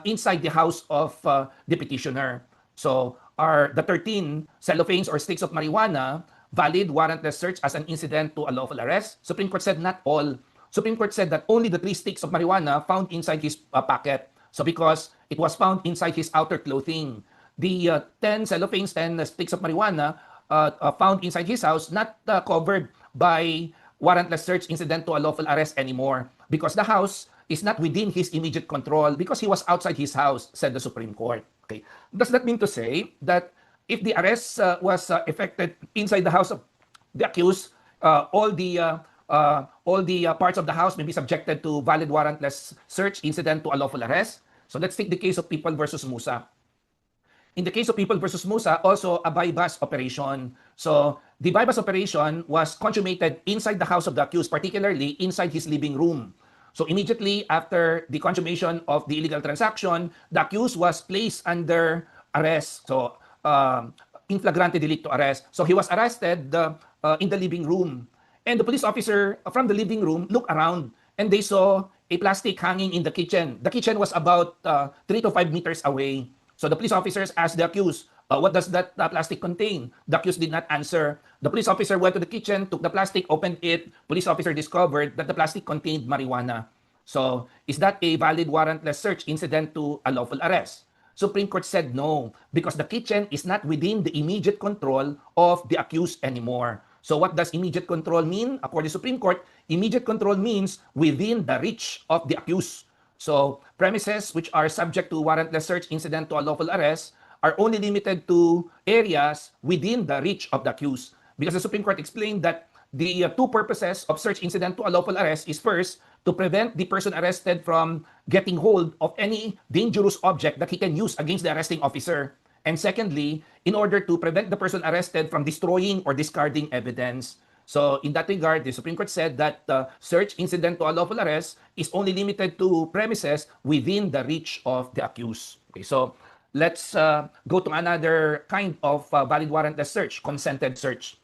inside the house of the petitioner. So are the 13 cellophanes or sticks of marijuana valid warrantless search as an incident to a lawful arrest? Supreme Court said not all. Supreme Court said that only the 3 sticks of marijuana found inside his pocket. So because it was found inside his outer clothing, the 10 cellophanes, 10 sticks of marijuana found inside his house not covered by warrantless search incident to a lawful arrest anymore, because the house is not within his immediate control because he was outside his house, said the Supreme Court. Okay. Does that mean to say that if the arrest was effected inside the house of the accused, all the parts of the house may be subjected to valid warrantless search incident to a lawful arrest? So let's take the case of People versus Musa. In the case of People versus Musa, also a buy-bust operation. So the buy-bust operation was consummated inside the house of the accused, particularly inside his living room. So immediately after the consummation of the illegal transaction, the accused was placed under arrest. So in flagrante delicto arrest. So he was arrested in the living room. And the police officer from the living room looked around, and they saw a plastic hanging in the kitchen. The kitchen was about 3 to 5 meters away. So the police officers asked the accused, what does that plastic contain? The accused did not answer. The police officer went to the kitchen, took the plastic, opened it. Police officer discovered that the plastic contained marijuana. So is that a valid warrantless search incident to a lawful arrest? Supreme Court said no, because the kitchen is not within the immediate control of the accused anymore. So what does immediate control mean? According to Supreme Court, immediate control means within the reach of the accused. So premises which are subject to warrantless search incident to a lawful arrest are only limited to areas within the reach of the accused. Because the Supreme Court explained that the 2 purposes of search incident to a lawful arrest is first, to prevent the person arrested from getting hold of any dangerous object that he can use against the arresting officer. And secondly, in order to prevent the person arrested from destroying or discarding evidence. So in that regard, the Supreme Court said that search incident to a lawful arrest is only limited to premises within the reach of the accused. Okay, so let's go to another kind of valid warrantless search, consented search.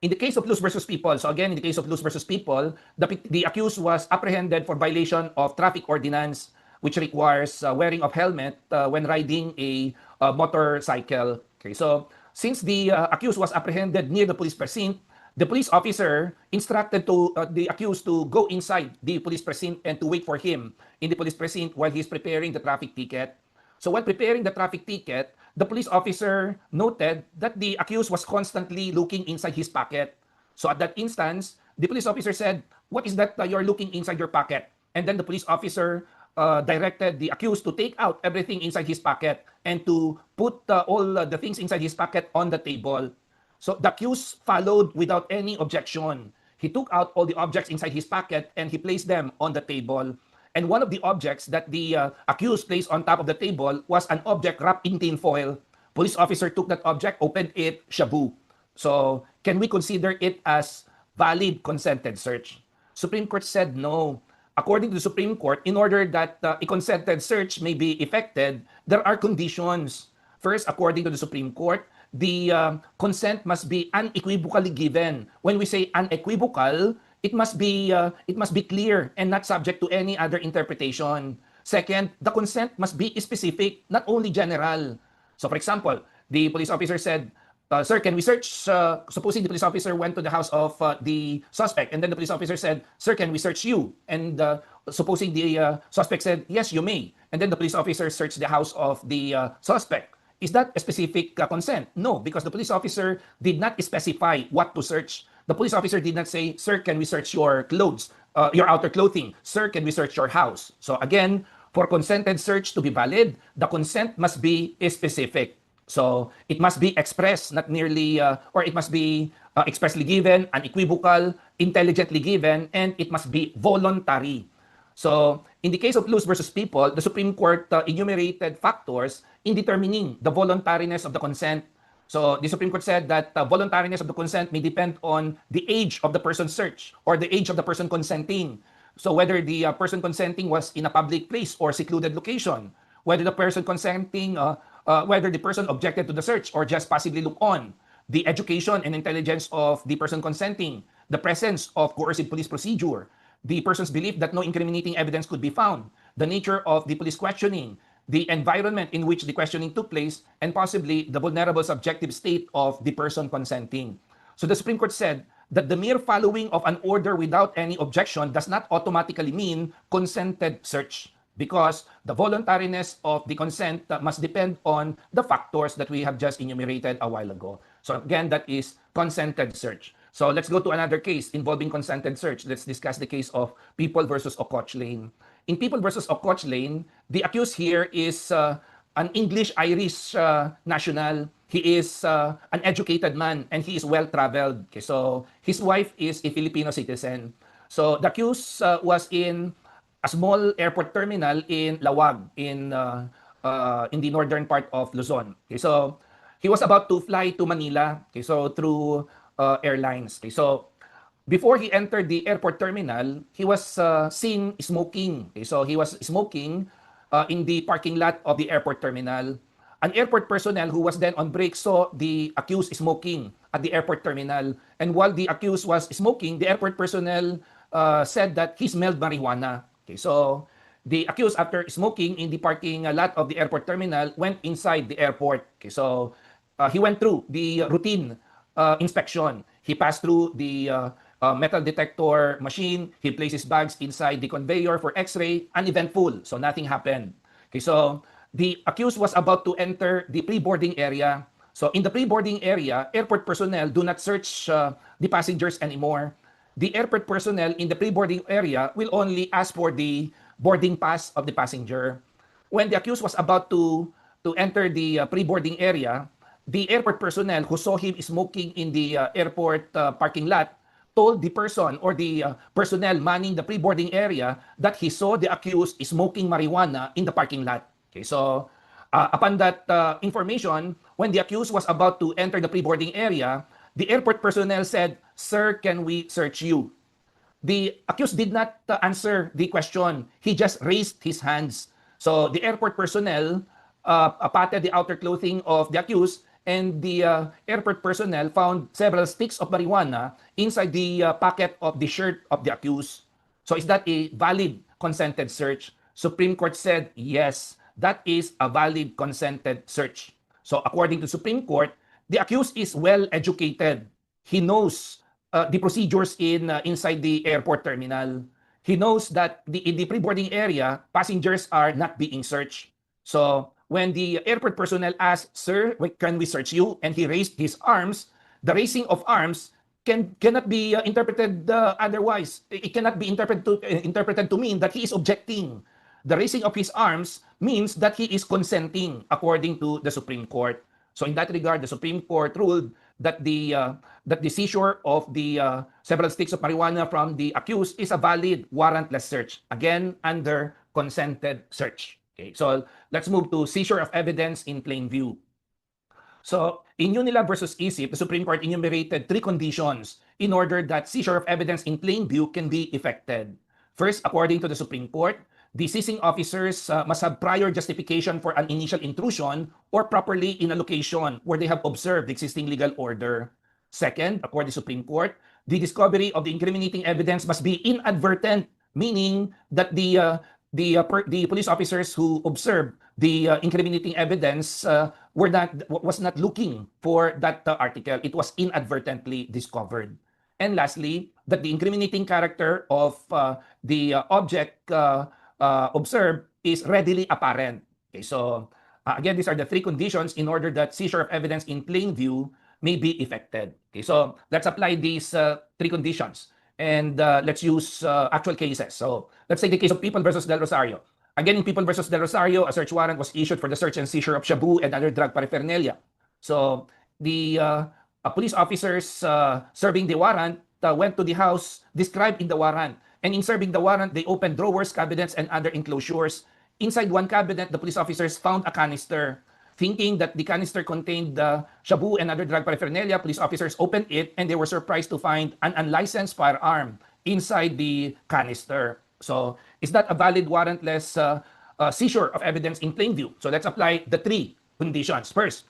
In the case of Luz versus People, so again, in the case of Luz versus People, the accused was apprehended for violation of traffic ordinance, which requires wearing of helmet when riding a motorcycle. Okay, so since the accused was apprehended near the police precinct, the police officer instructed the accused to go inside the police precinct and to wait for him in the police precinct while he's preparing the traffic ticket. So while preparing the traffic ticket, the police officer noted that the accused was constantly looking inside his pocket. So at that instance, the police officer said, "What is that you're looking inside your pocket?" And then the police officer directed the accused to take out everything inside his pocket and to put all the things inside his pocket on the table. So the accused followed without any objection. He took out all the objects inside his pocket and he placed them on the table. And one of the objects that the accused placed on top of the table was an object wrapped in tin foil. Police officer took that object, opened it, shabu. So can we consider it as valid consented search? Supreme Court said no. According to the Supreme Court, in order that a consented search may be effected, there are conditions. First, according to the Supreme Court, the consent must be unequivocally given. When we say unequivocal, it must be clear and not subject to any other interpretation. Second, the consent must be specific, not only general. So, for example, the police officer said, "Sir, can we search?" Supposing the police officer went to the house of the suspect, and then the police officer said, "Sir, can we search you?" And supposing the suspect said, "Yes, you may," and then the police officer searched the house of the suspect. Is that a specific consent? No, because the police officer did not specify what to search. The police officer did not say, "Sir, can we search your clothes, your outer clothing? Sir, can we search your house?" So again, for consented search to be valid, the consent must be specific. So it must be expressed, not merely, or it must be expressly given, unequivocal, intelligently given, and it must be voluntary. So in the case of Luz versus People, the Supreme Court enumerated factors in determining the voluntariness of the consent. So the Supreme Court said that voluntariness of the consent may depend on the age of the person searched or the age of the person consenting. So whether the person consenting was in a public place or secluded location, whether the person consenting, whether the person objected to the search or just passively looked on, the education and intelligence of the person consenting, the presence of coercive police procedure, the person's belief that no incriminating evidence could be found, the nature of the police questioning, the environment in which the questioning took place, and possibly the vulnerable subjective state of the person consenting. So the Supreme Court said that the mere following of an order without any objection does not automatically mean consented search, because the voluntariness of the consent must depend on the factors that we have just enumerated a while ago. So again, that is consented search. So let's go to another case involving consented search. Let's discuss the case of People versus Ocochlane. In People versus Ocochlane, the accused here is an English-Irish national. He is an educated man and he is well-traveled. Okay, so his wife is a Filipino citizen. So the accused was in a small airport terminal in Lawag in the northern part of Luzon. Okay, so he was about to fly to Manila. Okay, so through airlines. Okay, so before he entered the airport terminal, he was seen smoking. Okay, so he was smoking in the parking lot of the airport terminal. An airport personnel who was then on break saw the accused smoking at the airport terminal. And while the accused was smoking, the airport personnel said that he smelled marijuana. Okay, so the accused, after smoking in the parking lot of the airport terminal, went inside the airport. Okay, so he went through the routine inspection. He passed through the metal detector machine. He placed his bags inside the conveyor for x-ray, uneventful. So nothing happened. Okay, so the accused was about to enter the pre-boarding area. So in the pre-boarding area, airport personnel do not search the passengers anymore. The airport personnel in the pre-boarding area will only ask for the boarding pass of the passenger. When the accused was about to enter the pre-boarding area, the airport personnel who saw him smoking in the airport parking lot told the person or the personnel manning the pre-boarding area that he saw the accused smoking marijuana in the parking lot. Okay, so upon that information, when the accused was about to enter the pre-boarding area, the airport personnel said, "Sir, can we search you?" The accused did not answer the question. He just raised his hands. So the airport personnel patted the outer clothing of the accused, and the airport personnel found several sticks of marijuana inside the pocket of the shirt of the accused. So is that a valid consented search? Supreme Court said, yes, that is a valid consented search. So according to Supreme Court, the accused is well educated. He knows the procedures inside the airport terminal. He knows that in the pre-boarding area, passengers are not being searched. So when the airport personnel asked, "Sir, can we search you?" and he raised his arms, the raising of arms cannot be interpreted otherwise. It cannot be interpreted to mean that he is objecting. the raising of his arms means that he is consenting according to the Supreme Court. So in that regard, the Supreme Court ruled that the seizure of the several sticks of marijuana from the accused is a valid warrantless search, again under consented search. Okay, so let's move to seizure of evidence in plain view. So in Unila versus ESIP, the Supreme Court enumerated three conditions in order that seizure of evidence in plain view can be effected. First, according to the Supreme Court, the seizing officers must have prior justification for an initial intrusion or properly in a location where they have observed the existing legal order. Second, according to the Supreme Court, the discovery of the incriminating evidence must be inadvertent, meaning that the police officers who observed the incriminating evidence was not looking for that article. It was inadvertently discovered. And lastly, that the incriminating character of the object observed is readily apparent. Okay, so again, these are the three conditions in order that seizure of evidence in plain view may be effected. Okay, so let's apply these three conditions and let's use actual cases. So let's take the case of People versus Del Rosario. Again, in People versus Del Rosario, a search warrant was issued for the search and seizure of shabu and other drug paraphernalia. So the police officers serving the warrant went to the house described in the warrant. And in serving the warrant, they opened drawers, cabinets, and other enclosures. Inside one cabinet, the police officers found a canister. Thinking that the canister contained shabu and other drug paraphernalia, police officers opened it and they were surprised to find an unlicensed firearm inside the canister. So is that a valid warrantless seizure of evidence in plain view? So let's apply the three conditions. First,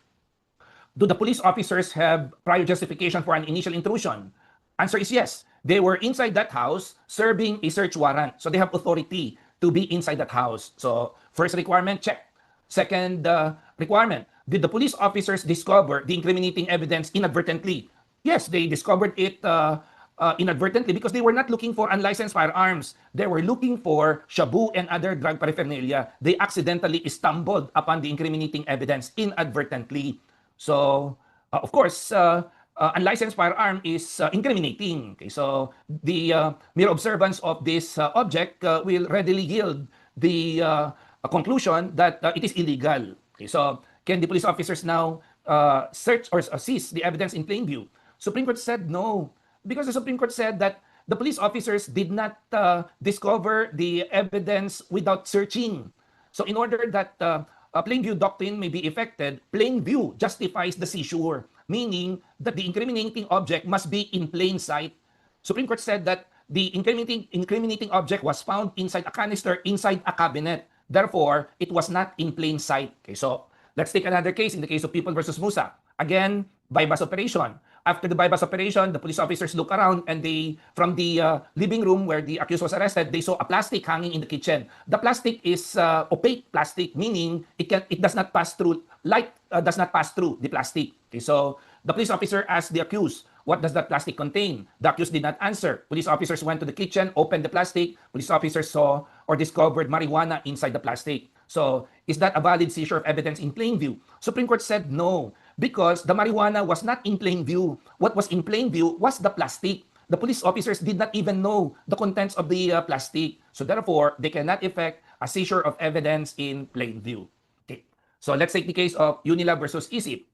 do the police officers have prior justification for an initial intrusion? Answer is yes. They were inside that house serving a search warrant. So they have authority to be inside that house. So first requirement, check. Second requirement, did the police officers discover the incriminating evidence inadvertently? Yes, they discovered it inadvertently because they were not looking for unlicensed firearms. They were looking for shabu and other drug paraphernalia. They accidentally stumbled upon the incriminating evidence inadvertently. So, of course, unlicensed firearm is incriminating. Okay, so the mere observance of this object will readily yield the a conclusion that it is illegal. Okay, so can the police officers now search or seize the evidence in plain view? Supreme Court said no, because the Supreme Court said that the police officers did not discover the evidence without searching. So in order that a plain view doctrine may be effected, plain view justifies the seizure, meaning that the incriminating object must be in plain sight. Supreme Court said that the incriminating object was found inside a canister, inside a cabinet. Therefore, it was not in plain sight. Okay, so let's take another case in the case of People versus Musa. Again, bypass operation. After the bypass operation, the police officers look around and they, from the living room where the accused was arrested, they saw a plastic hanging in the kitchen. The plastic is opaque plastic, meaning it does not pass through, light does not pass through the plastic. Okay, so the police officer asked the accused, what does that plastic contain? The accused did not answer. Police officers went to the kitchen, opened the plastic. Police officers saw or discovered marijuana inside the plastic. So, is that a valid seizure of evidence in plain view? Supreme Court said no, because the marijuana was not in plain view. What was in plain view was the plastic. The police officers did not even know the contents of the plastic. So, therefore, they cannot effect a seizure of evidence in plain view. Okay. So, let's take the case of Unila versus ESIP.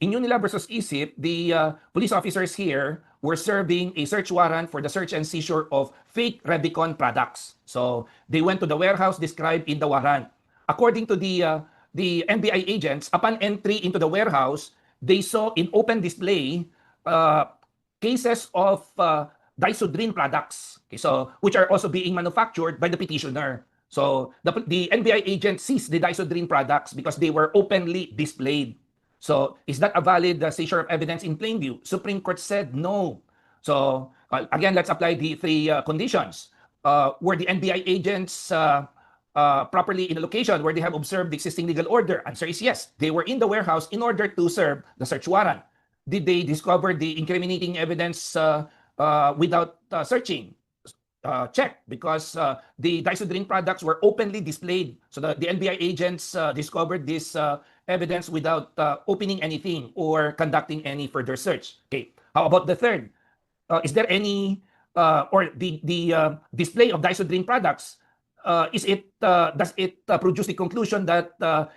In Unila versus ESIP, the police officers here were serving a search warrant for the search and seizure of fake Rebicon products. So they went to the warehouse described in the warrant. According to the NBI agents, upon entry into the warehouse, they saw in open display cases of disodrine products, okay, so which are also being manufactured by the petitioner. So the NBI agent seized the disodrine products because they were openly displayed. So, is that a valid seizure of evidence in plain view? Supreme Court said no. So, again, let's apply the three conditions. Were the NBI agents properly in a location where they have observed the existing legal order? Answer is yes. They were in the warehouse in order to serve the search warrant. Did they discover the incriminating evidence without searching? Check, because the disodrine products were openly displayed. So the NBI agents discovered this evidence without opening anything or conducting any further search. Okay. How about the third? Is there any or the display of disodrine products? does it produce the conclusion that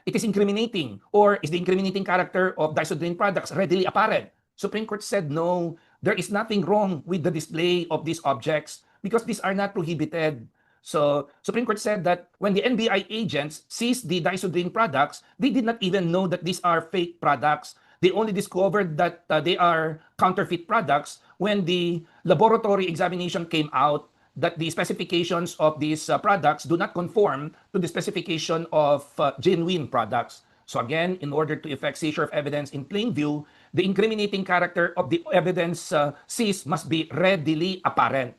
it is incriminating, or is the incriminating character of disodorant products readily apparent? Supreme Court said no, there is nothing wrong with the display of these objects because these are not prohibited. So Supreme Court said that when the NBI agents seized the disodorant products, they did not even know that these are fake products. They only discovered that they are counterfeit products when the laboratory examination came out that the specifications of these products do not conform to the specification of genuine products. So again, in order to effect seizure of evidence in plain view, the incriminating character of the evidence seized must be readily apparent.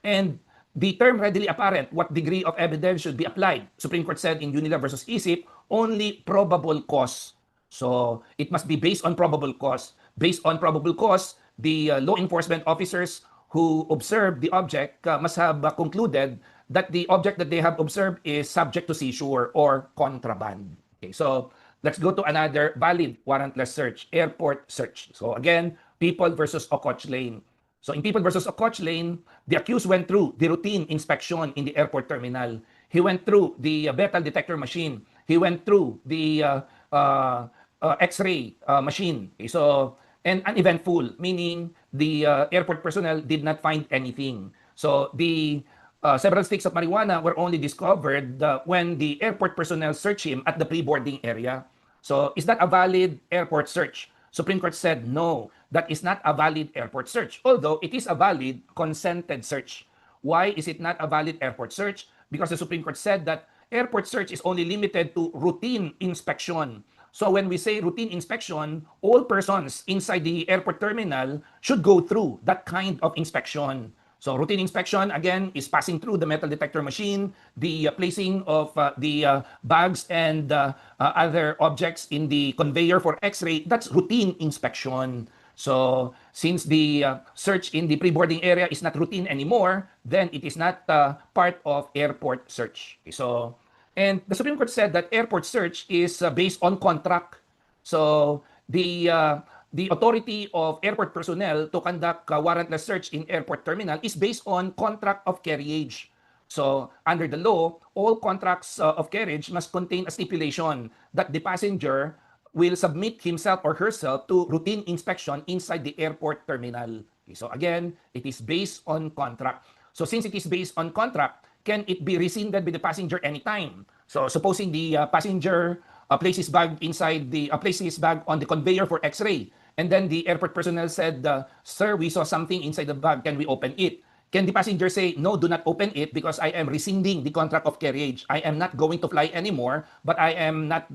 And the term readily apparent, what degree of evidence should be applied? Supreme Court said in Unila versus Isip, only probable cause. So it must be based on probable cause. Based on probable cause, the law enforcement officers who observed the object must have concluded that the object that they have observed is subject to seizure or contraband. Okay, so let's go to another valid warrantless search, airport search. So again, People versus Ococh Lane. So in People versus Ococh Lane, the accused went through the routine inspection in the airport terminal. He went through the metal detector machine. He went through the X-ray machine. Okay, so, and uneventful, meaning the airport personnel did not find anything. So the several sticks of marijuana were only discovered when the airport personnel searched him at the pre-boarding area. So is that a valid airport search? Supreme Court said no, that is not a valid airport search, although it is a valid consented search. Why is it not a valid airport search? Because the Supreme Court said that airport search is only limited to routine inspection. So when we say routine inspection, all persons inside the airport terminal should go through that kind of inspection. So routine inspection, again, is passing through the metal detector machine, the placing of the bags and other objects in the conveyor for X-ray. That's routine inspection. So since the search in the pre-boarding area is not routine anymore, then it is not part of airport search. Okay, so, and the Supreme Court said that airport search is based on contract. So the authority of airport personnel to conduct warrantless search in airport terminal is based on contract of carriage. So under the law, all contracts of carriage must contain a stipulation that the passenger will submit himself or herself to routine inspection inside the airport terminal. Okay, so again, it is based on contract. So since it is based on contract, can it be rescinded by the passenger anytime? So supposing the passenger places his bag inside the places his bag on the conveyor for X-ray, and then the airport personnel said, "Sir, we saw something inside the bag. Can we open it?" Can the passenger say, "No, do not open it because I am rescinding the contract of carriage. I am not going to fly anymore, but I am not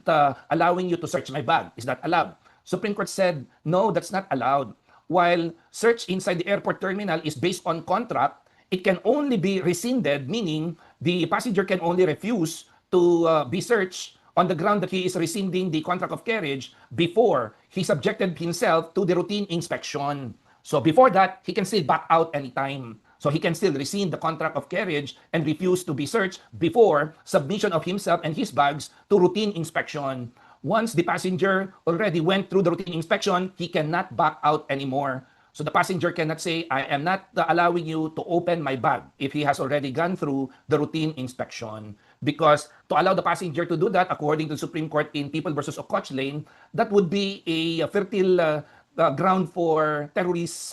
allowing you to search my bag." Is that allowed? Supreme Court said, no, that's not allowed. While search inside the airport terminal is based on contract, it can only be rescinded, meaning the passenger can only refuse to be searched on the ground that he is rescinding the contract of carriage before he subjected himself to the routine inspection. So before that, he can still back out anytime. So he can still rescind the contract of carriage and refuse to be searched before submission of himself and his bags to routine inspection. Once the passenger already went through the routine inspection, he cannot back out anymore. So the passenger cannot say, "I am not allowing you to open my bag," if he has already gone through the routine inspection. Because to allow the passenger to do that, according to the Supreme Court in People versus Ococh Lane, that would be a fertile ground for terrorist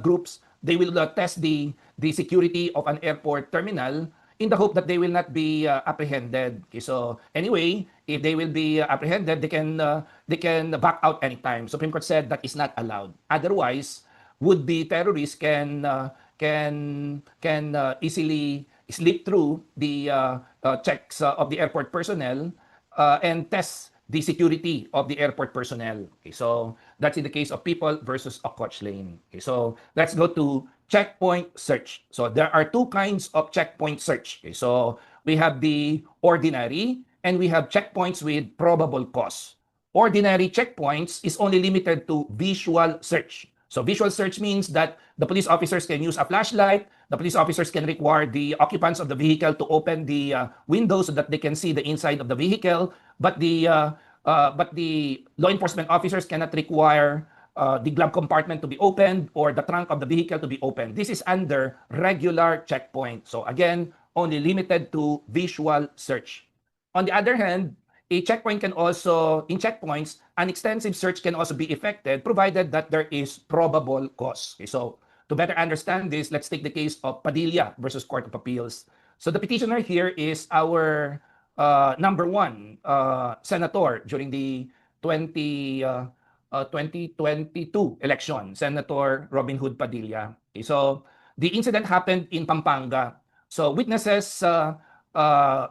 groups. They will test the security of an airport terminal in the hope that they will not be apprehended. Okay, so anyway, if they will be apprehended, they can back out anytime. Supreme Court said that is not allowed. Otherwise, would-be terrorists can easily slip through the checks of the airport personnel and test the security of the airport personnel. Okay, so that's in the case of People versus Ococh Lane. Okay, so let's go to checkpoint search. So there are two kinds of checkpoint search. Okay, so we have the ordinary and we have checkpoints with probable cause. Ordinary checkpoints is only limited to visual search. So visual search means that the police officers can use a flashlight. The police officers can require the occupants of the vehicle to open the window so that they can see the inside of the vehicle. But the law enforcement officers cannot require the glove compartment to be opened or the trunk of the vehicle to be opened. This is under regular checkpoint. So again, only limited to visual search. On the other hand, a checkpoint can also, in checkpoints, an extensive search can also be effected provided that there is probable cause. Okay, so to better understand this, let's take the case of Padilla versus Court of Appeals. So the petitioner here is our number one senator during the 2022 election, Senator Robin Hood Padilla. Okay, so the incident happened in Pampanga. So witnesses observed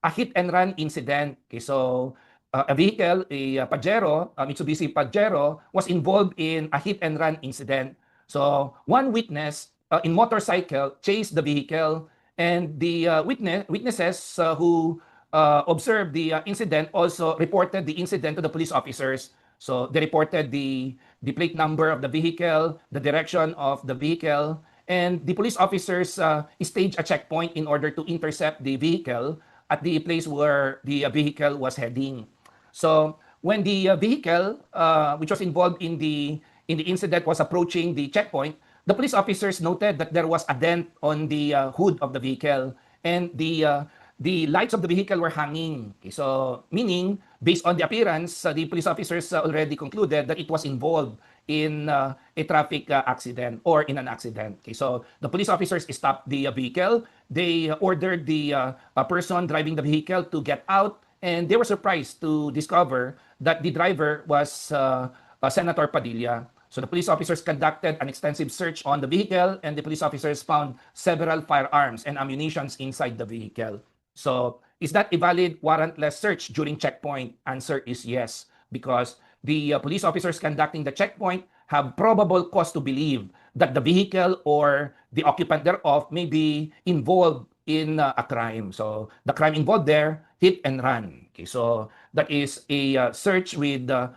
a hit and run incident. Okay, so a vehicle, a Pajero, a Mitsubishi Pajero, was involved in a hit and run incident. So one witness in motorcycle chased the vehicle, and the witnesses who observed the incident also reported the incident to the police officers. So they reported the plate number of the vehicle, the direction of the vehicle, and the police officers staged a checkpoint in order to intercept the vehicle at the place where the vehicle was heading. So when the vehicle, which was involved in the incident, was approaching the checkpoint, the police officers noted that there was a dent on the hood of the vehicle, and the lights of the vehicle were hanging. Okay, so meaning, based on the appearance, the police officers already concluded that it was involved in a traffic accident or in an accident. Okay, so the police officers stopped the vehicle. They ordered the person driving the vehicle to get out, and they were surprised to discover that the driver was Senator Padilla. So the police officers conducted an extensive search on the vehicle, and the police officers found several firearms and ammunitions inside the vehicle. So is that a valid warrantless search during checkpoint? Answer is yes, because the police officers conducting the checkpoint have probable cause to believe that the vehicle or the occupant thereof may be involved in a crime. So the crime involved there, hit and run. Okay, so that is a search with a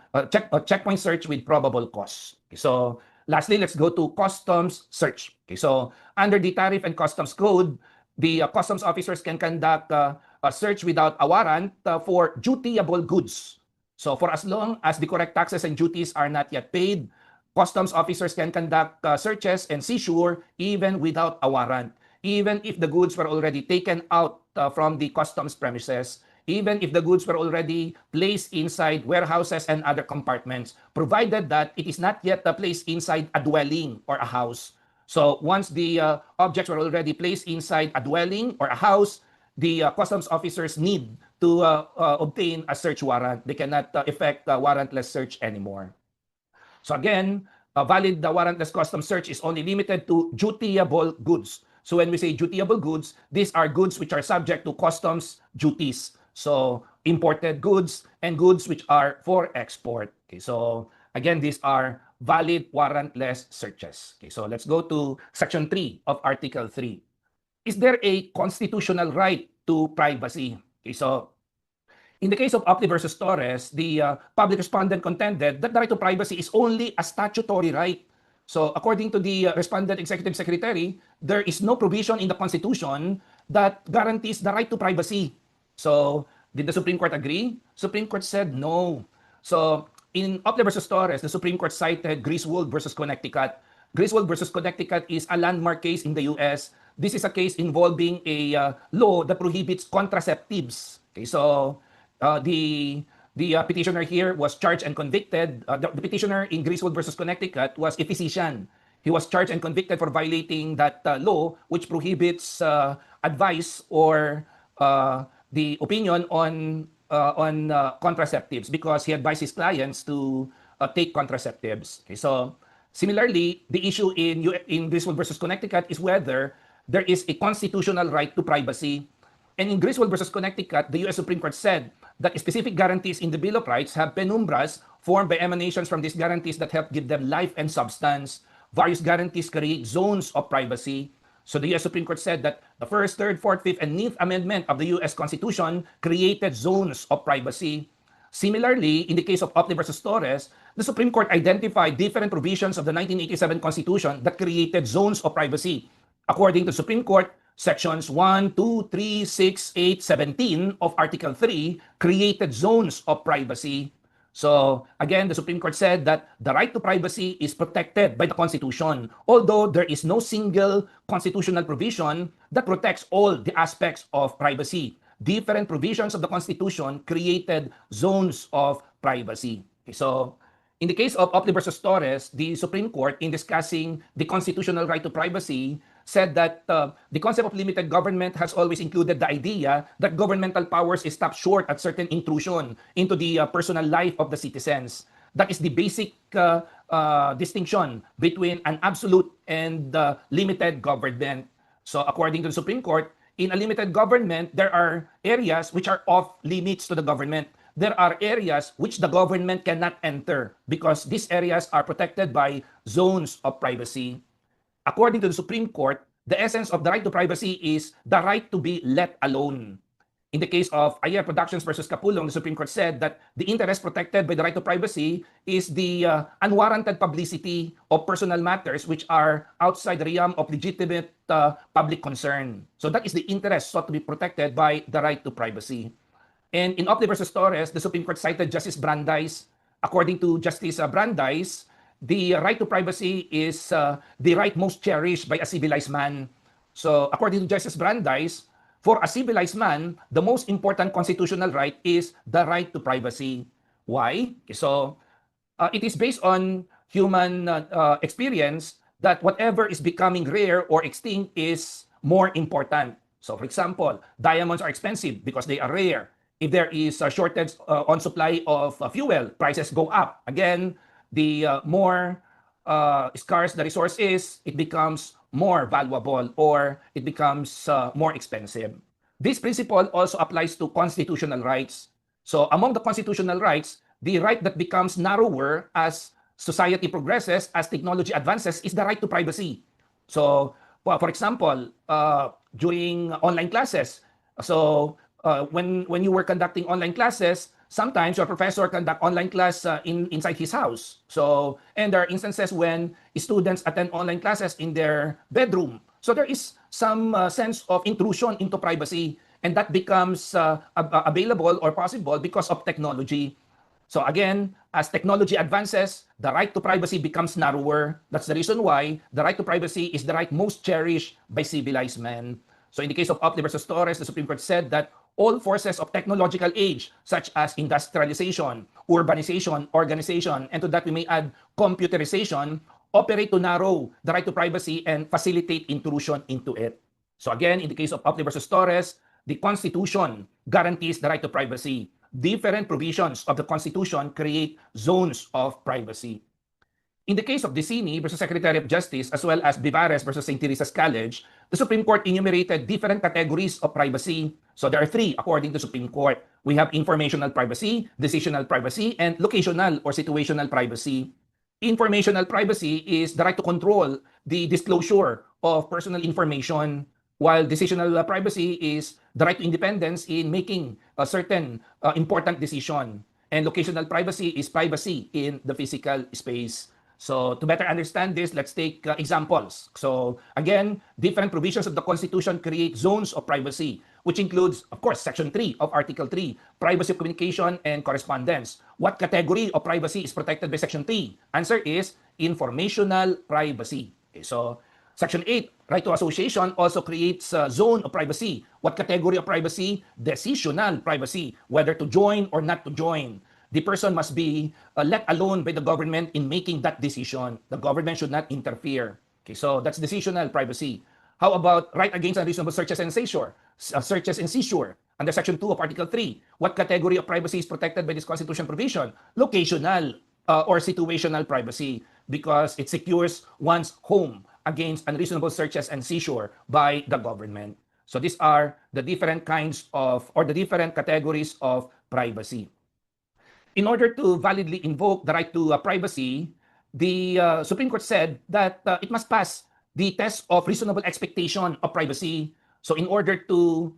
checkpoint search with probable cause. Okay, so lastly, let's go to customs search. Okay, so under the Tariff and Customs Code, the customs officers can conduct a search without a warrant for dutiable goods. So for as long as the correct taxes and duties are not yet paid, customs officers can conduct searches and seizure even without a warrant, even if the goods were already taken out from the customs premises, even if the goods were already placed inside warehouses and other compartments, provided that it is not yet placed inside a dwelling or a house. So once the objects were already placed inside a dwelling or a house, the customs officers need to obtain a search warrant. They cannot effect a warrantless search anymore. So again, a valid warrantless customs search is only limited to dutiable goods. So when we say dutiable goods, these are goods which are subject to customs duties. So imported goods and goods which are for export. Okay, so again, these are valid warrantless searches. Okay, so let's go to Section 3 of Article 3. Is there a constitutional right to privacy? Okay, so in the case of Opley versus Torres, the public respondent contended that the right to privacy is only a statutory right. So according to the respondent executive secretary, there is no provision in the Constitution that guarantees the right to privacy. So did the Supreme Court agree? Supreme Court said no. So in Opley versus Torres, the Supreme Court cited Griswold versus Connecticut. Griswold versus Connecticut is a landmark case in the US. This is a case involving a law that prohibits contraceptives. Okay, so the petitioner here was charged and convicted. The petitioner in Griswold versus Connecticut was a physician. He was charged and convicted for violating that law, which prohibits advice or the opinion on contraceptives, because he advised his clients to take contraceptives. Okay, so similarly, the issue in Griswold versus Connecticut is whether there is a constitutional right to privacy. And in Griswold versus Connecticut, the US Supreme Court said that specific guarantees in the Bill of Rights have penumbras formed by emanations from these guarantees that help give them life and substance. Various guarantees create zones of privacy. So the US Supreme Court said that the First, Third, Fourth, Fifth, and Ninth Amendment of the US Constitution created zones of privacy. Similarly, in the case of Opley versus Torres, the Supreme Court identified different provisions of the 1987 Constitution that created zones of privacy. According to the Supreme Court, Sections 1, 2, 3, 6, 8, 17 of Article 3 created zones of privacy. So again, the Supreme Court said that the right to privacy is protected by the Constitution, although there is no single constitutional provision that protects all the aspects of privacy. Different provisions of the Constitution created zones of privacy. Okay, so in the case of Opti versus Torres, the Supreme Court, in discussing the constitutional right to privacy, said that the concept of limited government has always included the idea that governmental powers stop short at certain intrusion into the personal life of the citizens. That is the basic distinction between an absolute and limited government. So according to the Supreme Court, in a limited government, there are areas which are off limits to the government. There are areas which the government cannot enter because these areas are protected by zones of privacy. According to the Supreme Court, the essence of the right to privacy is the right to be let alone. In the case of Ayer Productions versus Capulong, the Supreme Court said that the interest protected by the right to privacy is the unwarranted publicity of personal matters which are outside the realm of legitimate public concern. So that is the interest sought to be protected by the right to privacy. And in Opti versus Torres, the Supreme Court cited Justice Brandeis. According to Justice Brandeis, the right to privacy is the right most cherished by a civilized man. So according to Justice Brandeis, for a civilized man, the most important constitutional right is the right to privacy. Why? So it is based on human experience that whatever is becoming rare or extinct is more important. So for example, diamonds are expensive because they are rare. If there is a shortage on supply of fuel, prices go up. Again, the more scarce the resource is, it becomes more valuable or it becomes more expensive. This principle also applies to constitutional rights. So among the constitutional rights, the right that becomes narrower as society progresses, as technology advances, is the right to privacy. So, for example, during online classes, so when you were conducting online classes, sometimes your professor conduct online class inside his house. So, and there are instances when students attend online classes in their bedroom. So there is some sense of intrusion into privacy, and that becomes available or possible because of technology. So again, as technology advances, the right to privacy becomes narrower. That's the reason why the right to privacy is the right most cherished by civilized men. So in the case of Opti versus Torres, the Supreme Court said that all forces of technological age, such as industrialization, urbanization, organization, and to that we may add computerization, operate to narrow the right to privacy and facilitate intrusion into it. So again, in the case of Opti versus Torres, the Constitution guarantees the right to privacy. Different provisions of the Constitution create zones of privacy. In the case of Decini versus Secretary of Justice, as well as Vivares versus St. Teresa's College, the Supreme Court enumerated different categories of privacy. So there are three according to Supreme Court. We have informational privacy, decisional privacy, and locational or situational privacy. Informational privacy is the right to control the disclosure of personal information, while decisional privacy is the right to independence in making a certain important decision. And locational privacy is privacy in the physical space. So to better understand this, let's take examples. So again, different provisions of the Constitution create zones of privacy, which includes, of course, Section 3 of Article 3, privacy of communication and correspondence. What category of privacy is protected by Section 3? Answer is informational privacy. Okay, so Section 8, right to association, also creates a zone of privacy. What category of privacy? Decisional privacy, whether to join or not to join. The person must be let alone by the government in making that decision. The government should not interfere. Okay, so that's decisional privacy. How about right against unreasonable searches and seizure? Under Section 2 of Article 3. What category of privacy is protected by this Constitution provision? Locational or situational privacy, because it secures one's home against unreasonable searches and seizure by the government. So these are the different kinds of, or the different categories of privacy. In order to validly invoke the right to privacy, the Supreme Court said that it must pass the test of reasonable expectation of privacy. So in order to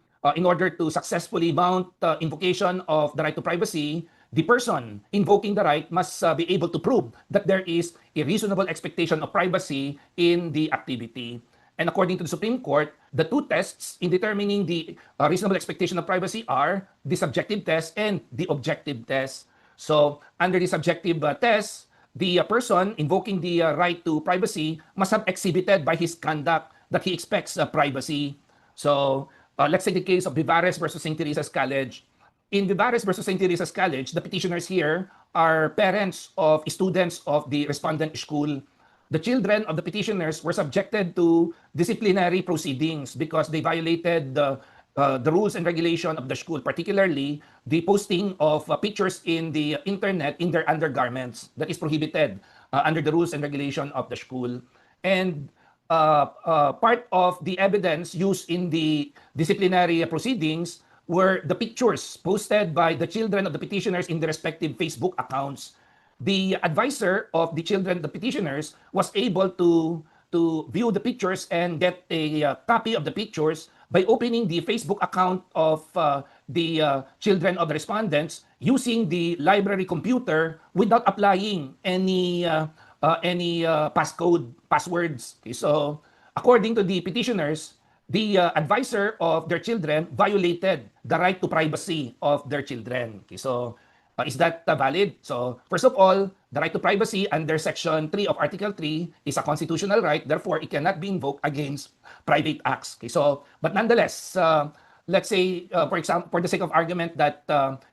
successfully mount invocation of the right to privacy, the person invoking the right must be able to prove that there is a reasonable expectation of privacy in the activity. And according to the Supreme Court, the two tests in determining the reasonable expectation of privacy are the subjective test and the objective test. So under the subjective test, the person invoking the right to privacy must have exhibited by his conduct that he expects privacy. So let's take the case of Vivares versus St. Teresa's College. In Vivares versus St. Teresa's College, the petitioners here are parents of students of the respondent school. The children of the petitioners were subjected to disciplinary proceedings because they violated the rules and regulation of the school, particularly the posting of pictures in the internet in their undergarments. That is prohibited under the rules and regulation of the school. And part of the evidence used in the disciplinary proceedings were the pictures posted by the children of the petitioners in their respective Facebook accounts. The advisor of the children, the petitioners, was able to view the pictures and get a copy of the pictures by opening the Facebook account of the children of the respondents using the library computer without applying any passwords. Okay, so according to the petitioners, the advisor of their children violated the right to privacy of their children. Okay, so is that valid? So first of all, the right to privacy under Section 3 of Article 3 is a constitutional right. Therefore, it cannot be invoked against private acts. Okay, so but nonetheless, let's say, for example, for the sake of argument that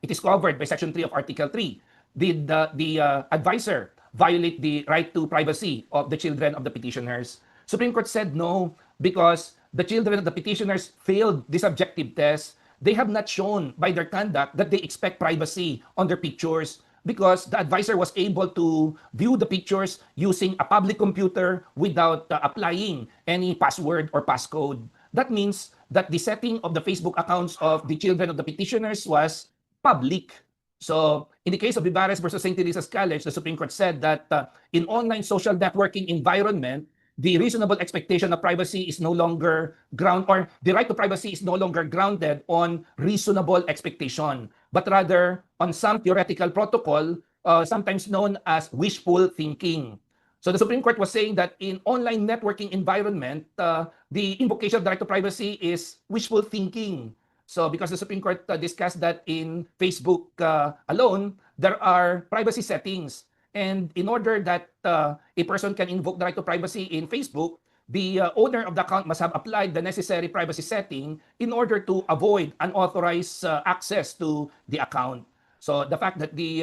it is covered by Section 3 of Article 3, did the advisor violate the right to privacy of the children of the petitioners? Supreme Court said no, because the children of the petitioners failed the subjective test. They have not shown by their conduct that they expect privacy on their pictures, because the advisor was able to view the pictures using a public computer without applying any password or passcode. That means that the setting of the Facebook accounts of the children of the petitioners was public. So in the case of Vivares versus St. Teresa's College, the Supreme Court said that in online social networking environment, the reasonable expectation of privacy is no longer or the right to privacy is no longer grounded on reasonable expectation, but rather on some theoretical protocol, sometimes known as wishful thinking. So the Supreme Court was saying that in online networking environment, the invocation of the right to privacy is wishful thinking. So because the Supreme Court discussed that in Facebook alone, there are privacy settings. And in order that a person can invoke the right to privacy in Facebook, the owner of the account must have applied the necessary privacy setting in order to avoid unauthorized access to the account. So the fact that the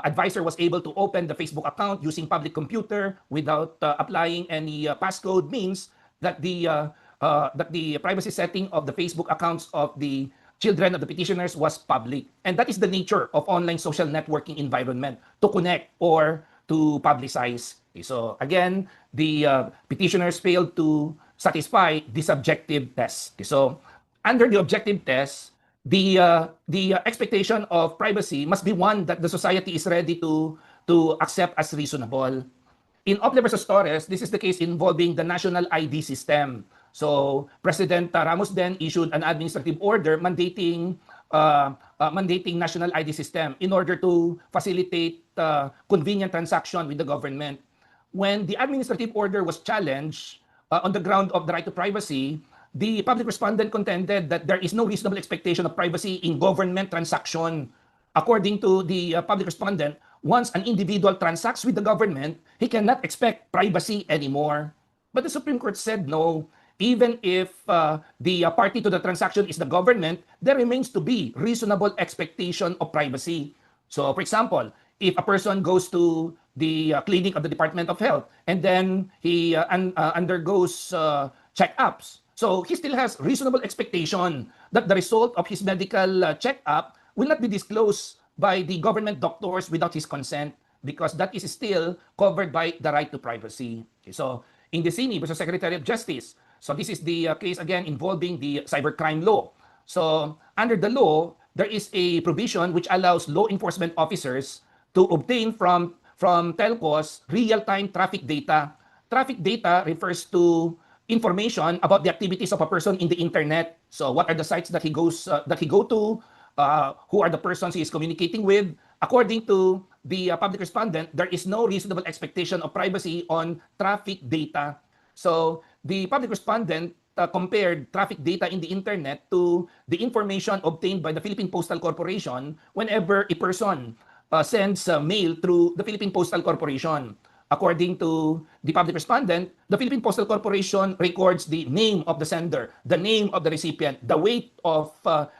advisor was able to open the Facebook account using public computer without applying any passcode means that the privacy setting of the Facebook accounts of the children of the petitioners was public. And that is the nature of online social networking environment, to connect or to publicize. Okay, so again, the petitioners failed to satisfy the subjective test. Okay, so under the objective test, the expectation of privacy must be one that the society is ready to accept as reasonable. In Ople versus Torres, this is the case involving the national ID system. So President Ramos then issued an administrative order mandating national ID system in order to facilitate convenient transaction with the government. When the administrative order was challenged on the ground of the right to privacy, the public respondent contended that there is no reasonable expectation of privacy in government transaction. According to the public respondent, once an individual transacts with the government, he cannot expect privacy anymore. But the Supreme Court said no. Even if the party to the transaction is the government, there remains to be reasonable expectation of privacy. So, for example, if a person goes to the clinic of the Department of Health and then he undergoes checkups, so he still has reasonable expectation that the result of his medical checkup will not be disclosed by the government doctors without his consent, because that is still covered by the right to privacy. Okay, so in the Sini versus Secretary of Justice, so this is the case again involving the cybercrime law. So under the law, there is a provision which allows law enforcement officers to obtain from telcos real-time traffic data. Traffic data refers to information about the activities of a person in the internet. So what are the sites that he go to, who are the persons he is communicating with. According to the public respondent, there is no reasonable expectation of privacy on traffic data. So the public respondent compared traffic data in the internet to the information obtained by the Philippine Postal Corporation whenever a person sends mail through the Philippine Postal Corporation. According to the public respondent, the Philippine Postal Corporation records the name of the sender, the name of the recipient, the weight of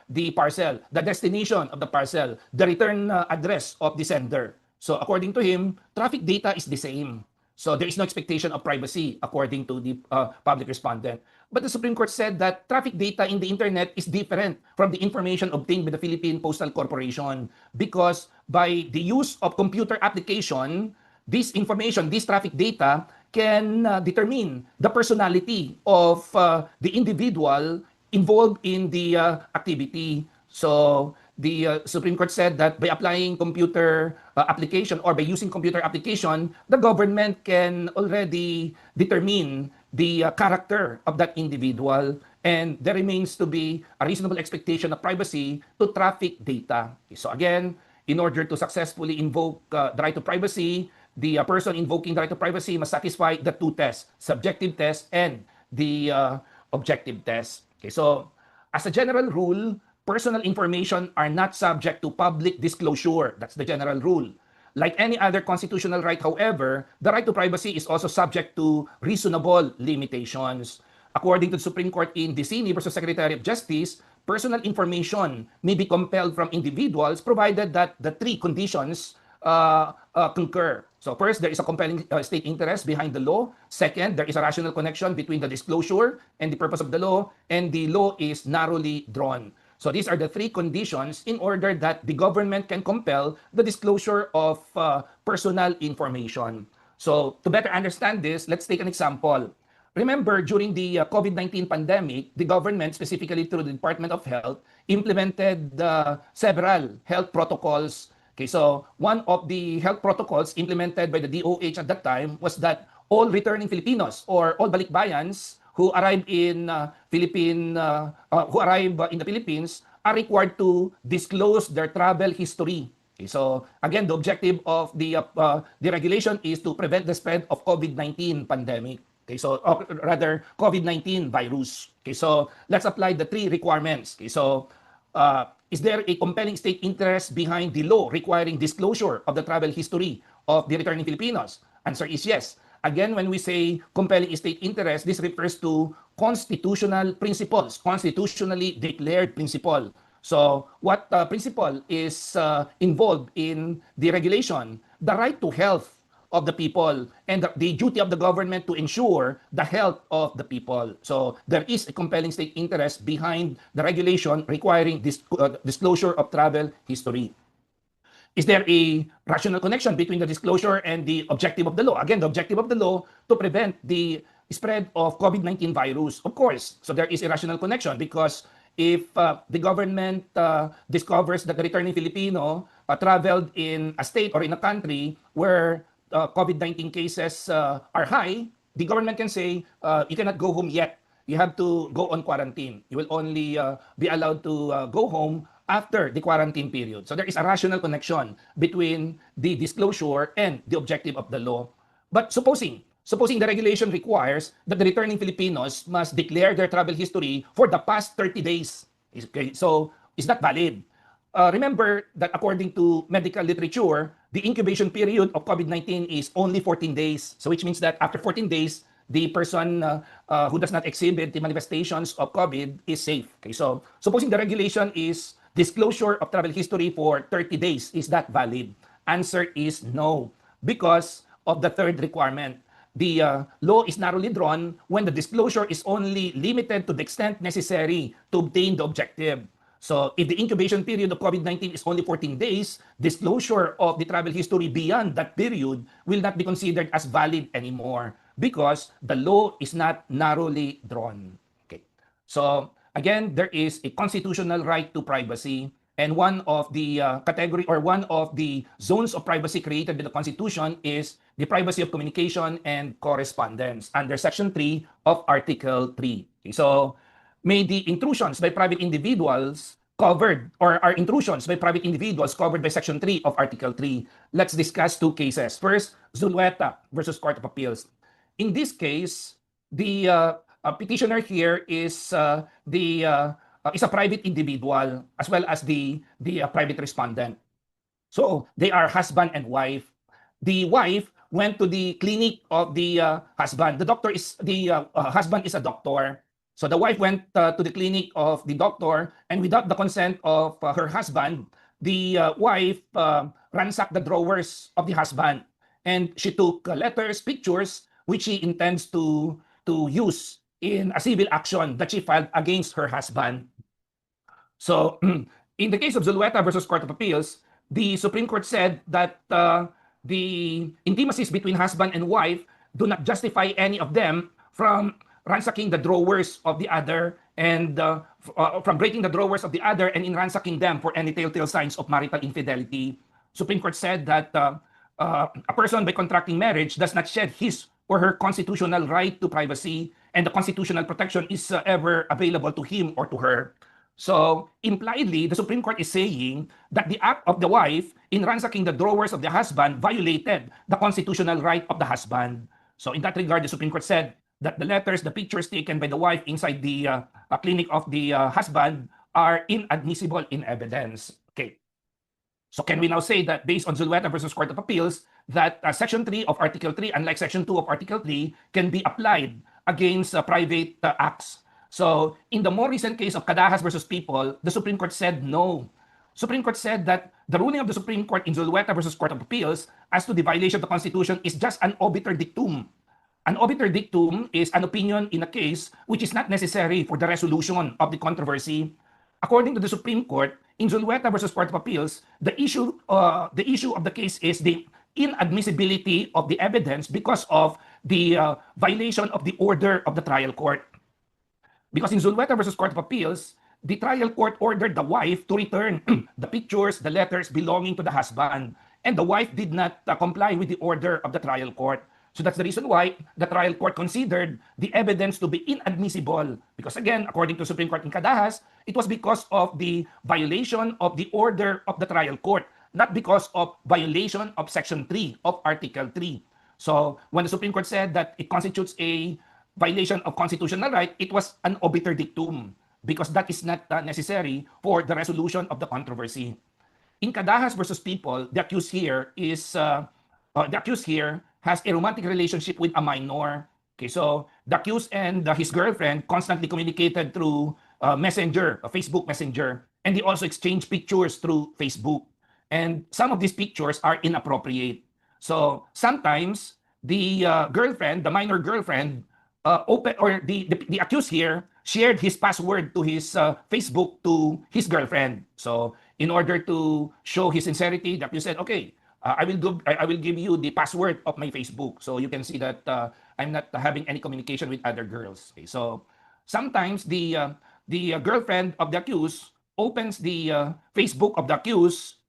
the parcel, the destination of the parcel, the return address of the sender. So according to him, traffic data is the same. So there is no expectation of privacy according to the public respondent. But the Supreme Court said that traffic data in the internet is different from the information obtained by the Philippine Postal Corporation because by the use of computer application, this information, this traffic data can determine the personality of the individual involved in the activity. So the Supreme Court said that by applying computer application or by using computer application, the government can already determine the character of that individual, and there remains to be a reasonable expectation of privacy to traffic data. So again, in order to successfully invoke the right to privacy, the person invoking the right to privacy must satisfy the two tests, subjective test and the objective test. Okay, so as a general rule, personal information are not subject to public disclosure. That's the general rule. Like any other constitutional right, however, the right to privacy is also subject to reasonable limitations. According to the Supreme Court in Dicini versus Secretary of Justice, personal information may be compelled from individuals provided that the three conditions concur. So first, there is a compelling state interest behind the law. Second, there is a rational connection between the disclosure and the purpose of the law, and the law is narrowly drawn. So these are the three conditions in order that the government can compel the disclosure of personal information. So to better understand this, let's take an example. Remember, during the COVID-19 pandemic, the government, specifically through the Department of Health, implemented several health protocols. Okay, so one of the health protocols implemented by the DOH at that time was that all returning Filipinos or all balikbayans who arrive in in the Philippines are required to disclose their travel history. Okay, so again, the objective of the regulation is to prevent the spread of COVID-19 pandemic. Okay, so rather COVID-19 virus. Okay, so let's apply the three requirements. Okay, so is there a compelling state interest behind the law requiring disclosure of the travel history of the returning Filipinos? Answer is yes. Again, when we say compelling state interest, this refers to constitutional principles, constitutionally declared principle. So what principle is involved in the regulation? The right to health of the people and the duty of the government to ensure the health of the people. So there is a compelling state interest behind the regulation requiring disclosure of travel history. Is there a rational connection between the disclosure and the objective of the law? Again, the objective of the law to prevent the spread of COVID-19 virus, of course. So there is a rational connection because if the government discovers that the returning Filipino traveled in a state or in a country where COVID-19 cases are high, the government can say, you cannot go home yet. You have to go on quarantine. You will only be allowed to go home after the quarantine period. So there is a rational connection between the disclosure and the objective of the law. But supposing the regulation requires that the returning Filipinos must declare their travel history for the past 30 days. Okay, so is that valid? Remember that according to medical literature, the incubation period of COVID-19 is only 14 days. So which means that after 14 days, the person who does not exhibit the manifestations of COVID is safe. Okay, so supposing the regulation is disclosure of travel history for 30 days, is that valid? Answer is no, because of the third requirement. The law is narrowly drawn when the disclosure is only limited to the extent necessary to obtain the objective. So if the incubation period of COVID-19 is only 14 days, disclosure of the travel history beyond that period will not be considered as valid anymore because the law is not narrowly drawn. Okay. So again, there is a constitutional right to privacy, and one of the category or one of the zones of privacy created by the Constitution is the privacy of communication and correspondence under Section 3 of Article 3. Okay, so may the intrusions by private individuals covered or are intrusions by private individuals covered by Section 3 of Article 3. Let's discuss two cases. First, Zulueta versus Court of Appeals. In this case, the petitioner here is is a private individual as well as the private respondent. So they are husband and wife. The wife went to the clinic of the husband. The husband is a doctor. So the wife went to the clinic of the doctor, and without the consent of her husband, the wife ransacked the drawers of the husband, and she took letters, pictures, which she intends to use in a civil action that she filed against her husband. So, in the case of Zulueta versus Court of Appeals, the Supreme Court said that the intimacies between husband and wife do not justify any of them from ransacking the drawers of the other and from breaking the drawers of the other and in ransacking them for any telltale signs of marital infidelity. Supreme Court said that a person by contracting marriage does not shed his or her constitutional right to privacy, and the constitutional protection is ever available to him or to her. So, impliedly, the Supreme Court is saying that the act of the wife in ransacking the drawers of the husband violated the constitutional right of the husband. So, in that regard, the Supreme Court said that the letters, the pictures taken by the wife inside the clinic of the husband are inadmissible in evidence. Okay. So, can we now say that based on Zulueta versus Court of Appeals, that Section 3 of Article 3, unlike Section 2 of Article 3, can be applied against private acts? So, in the more recent case of Cadahas versus People, the Supreme Court said no. Supreme Court said that the ruling of the Supreme Court in Zulueta versus Court of Appeals as to the violation of the Constitution is just an obiter dictum. An obiter dictum is an opinion in a case which is not necessary for the resolution of the controversy. According to the Supreme Court, in Zulueta versus Court of Appeals, the issue of the case is the inadmissibility of the evidence because of the violation of the order of the trial court. Because in Zulueta versus Court of Appeals, the trial court ordered the wife to return the pictures, the letters belonging to the husband. And the wife did not comply with the order of the trial court. So that's the reason why the trial court considered the evidence to be inadmissible. Because again, according to Supreme Court in Cadahas, it was because of the violation of the order of the trial court, not because of violation of Section 3 of Article 3. So when the Supreme Court said that it constitutes a violation of constitutional right, it was an obiter dictum because that is not necessary for the resolution of the controversy. In Cadahas versus People, the accused here has a romantic relationship with a minor. Okay, so the accused and his girlfriend constantly communicated through Messenger, a Facebook Messenger, and they also exchanged pictures through Facebook. And some of these pictures are inappropriate. So sometimes the girlfriend, the minor girlfriend, the accused here shared his password to his Facebook to his girlfriend. So in order to show his sincerity, the accused said, "Okay, I will give you the password of my Facebook, so you can see that I'm not having any communication with other girls." Okay, so sometimes the girlfriend of the accused opens the Facebook of the accused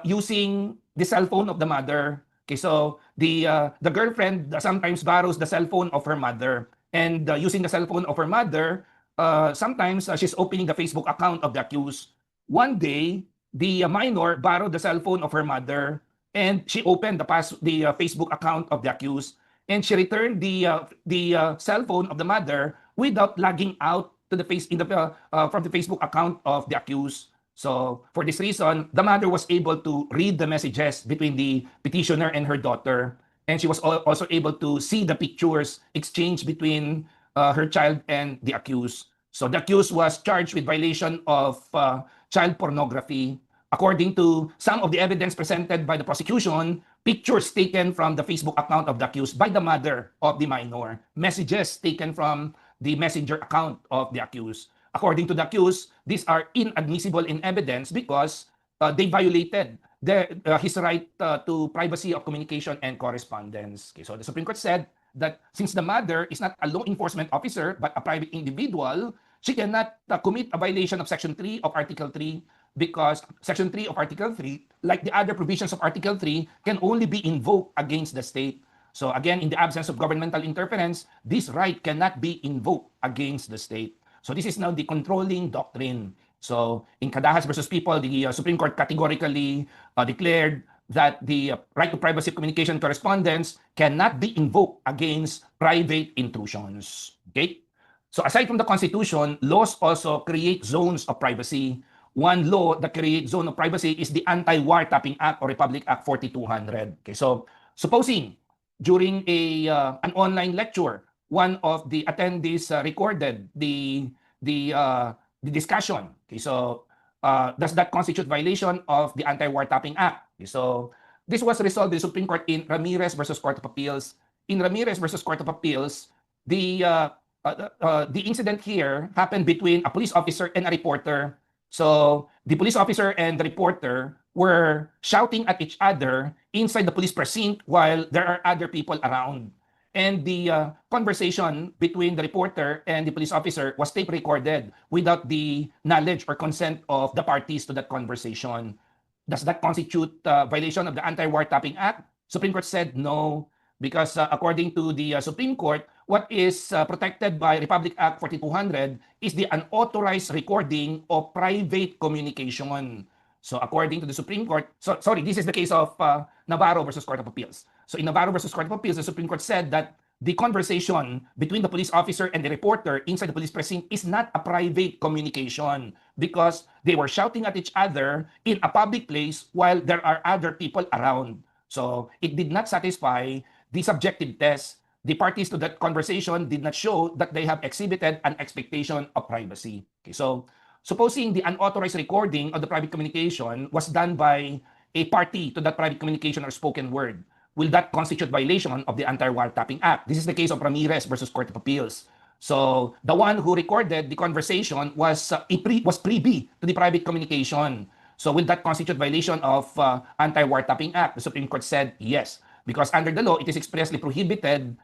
using the cell phone of the mother. Okay, so the girlfriend sometimes borrows the cell phone of her mother, and using the cell phone of her mother, sometimes she's opening the Facebook account of the accused. One day, the minor borrowed the cell phone of her mother, and she opened the Facebook account of the accused, and she returned the cell phone of the mother without logging out to the from the Facebook account of the accused. So for this reason, the mother was able to read the messages between the petitioner and her daughter, and she was also able to see the pictures exchanged between her child and the accused. So the accused was charged with violation of child pornography. According to some of the evidence presented by the prosecution, pictures taken from the Facebook account of the accused by the mother of the minor, messages taken from the messenger account of the accused. According to the accused, these are inadmissible in evidence because they violated his right to privacy of communication and correspondence. Okay, so the Supreme Court said that since the mother is not a law enforcement officer but a private individual, she cannot commit a violation of Section 3 of Article 3 because Section 3 of Article 3, like the other provisions of Article 3, can only be invoked against the state. So again, in the absence of governmental interference, this right cannot be invoked against the state. So this is now the controlling doctrine. So in Cadahas versus People, the Supreme Court categorically declared that the right to privacy of communication correspondence cannot be invoked against private intrusions. Okay? So aside from the Constitution, laws also create zones of privacy. one law that creates zone of privacy is the Anti-Wiretapping Act or Republic Act 4200. Okay, so supposing during an online lecture, one of the attendees recorded the discussion. Okay, so does that constitute violation of the Anti-Wiretapping Act? Okay, so this was resolved by the Supreme Court in Ramirez versus Court of Appeals. In Ramirez versus Court of Appeals, the incident here happened between a police officer and a reporter. So the police officer and the reporter were shouting at each other inside the police precinct while there are other people around. And the conversation between the reporter and the police officer was tape recorded without the knowledge or consent of the parties to that conversation. Does that constitute violation of the Anti-Wiretapping Act? Supreme Court said no, because according to the Supreme Court, what is protected by Republic Act 4200 is the unauthorized recording of private communication. So according to the Supreme Court, sorry, this is the case of Navarro versus Court of Appeals. So in Navarro versus Court of Appeals, the Supreme Court said that the conversation between the police officer and the reporter inside the police precinct is not a private communication because they were shouting at each other in a public place while there are other people around. So it did not satisfy the subjective test. The parties to that conversation did not show that they have exhibited an expectation of privacy. Okay, so supposing the unauthorized recording of the private communication was done by a party to that private communication or spoken word, will that constitute violation of the Anti-Wiretapping Act? This is the case of Ramirez versus Court of Appeals. So the one who recorded the conversation was privy to the private communication. So will that constitute violation of Anti-Wiretapping Act? The Supreme Court said yes, because under the law, it is expressly prohibited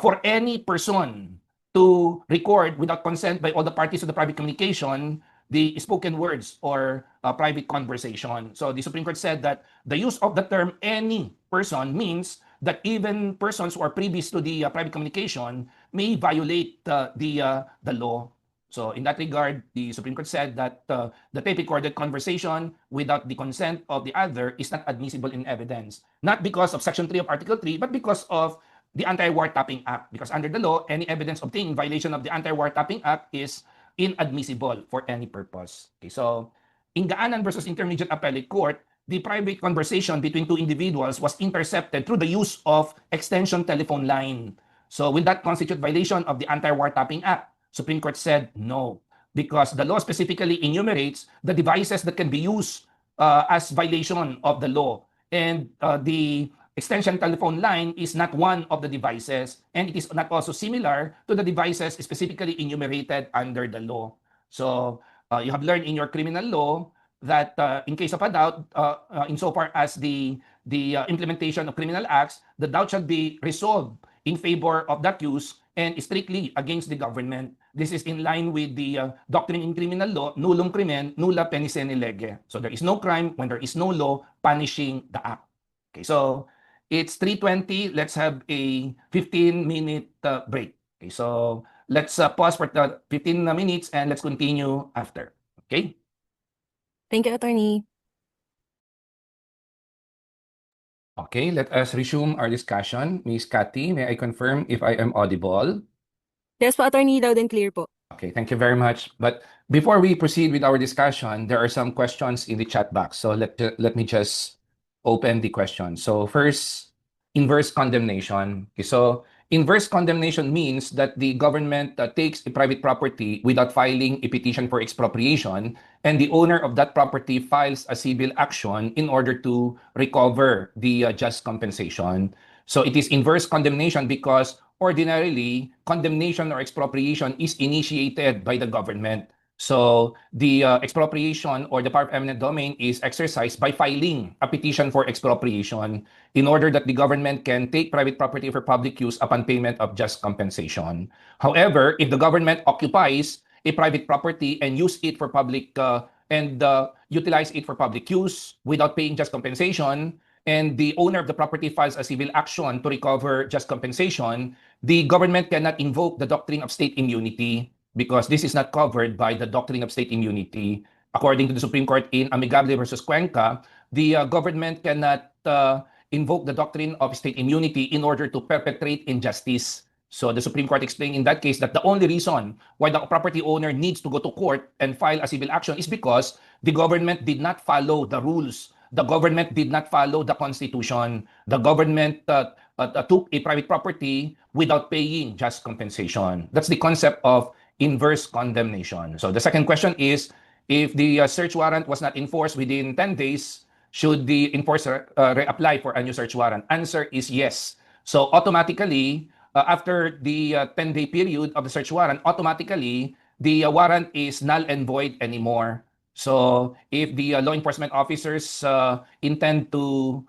for any person to record without consent by all the parties to the private communication the spoken words or private conversation. So the Supreme Court said that the use of the term any person means that even persons who are previous to the private communication may violate the law. So in that regard, the Supreme Court said that the tape recorded conversation without the consent of the other is not admissible in evidence. Not because of Section 3 of Article 3, but because of the Anti-Wiretapping Act. Because under the law, any evidence obtained in violation of the Anti-Wiretapping Act is inadmissible for any purpose. Okay, so in Gaanan versus Intermediate Appellate Court, the private conversation between two individuals was intercepted through the use of extension telephone line. So will that constitute violation of the Anti-Wiretapping Act? Supreme Court said no, because the law specifically enumerates the devices that can be used as violation of the law. And the extension telephone line is not one of the devices, and it is not also similar to the devices specifically enumerated under the law. So you have learned in your criminal law that in case of a doubt, insofar as the implementation of criminal acts, the doubt shall be resolved in favor of the accused and strictly against the government. This is in line with the doctrine in criminal law, nullum crimen, nulla pene sine lege. So there is no crime when there is no law punishing the act. Okay, so it's 3:20. Let's have a 15-minute break. Okay, so let's pause for 15 minutes and let's continue after. Okay? Thank you, Attorney. Okay, let us resume our discussion. Ms. Cathy, may I confirm if I am audible? Yes po, Attorney, loud and clear po. Okay, thank you very much. But before we proceed with our discussion, there are some questions in the chat box. So let me just open the question. So first, inverse condemnation. Okay, so inverse condemnation means that the government takes a private property without filing a petition for expropriation, and the owner of that property files a civil action in order to recover the just compensation. So it is inverse condemnation because ordinarily, condemnation or expropriation is initiated by the government. So the expropriation or the power of eminent domain is exercised by filing a petition for expropriation in order that the government can take private property for public use upon payment of just compensation. However, if the government occupies a private property and use it for public utilize it for public use without paying just compensation, and the owner of the property files a civil action to recover just compensation, the government cannot invoke the doctrine of state immunity because this is not covered by the doctrine of state immunity. According to the Supreme Court in Magbabayad versus Cuenca, the government cannot invoke the doctrine of state immunity in order to perpetrate injustice. So the Supreme Court explained in that case that the only reason why the property owner needs to go to court and file a civil action is because The government did not follow the rules. The government did not follow the constitution. The government took a private property without paying just compensation. That's the concept of inverse condemnation. So the second question is, if the search warrant was not enforced within 10 days, should the enforcer reapply for a new search warrant? Answer is yes. So automatically, after the 10-day period of the search warrant, automatically, the warrant is null and void anymore. So if the law enforcement officers intend to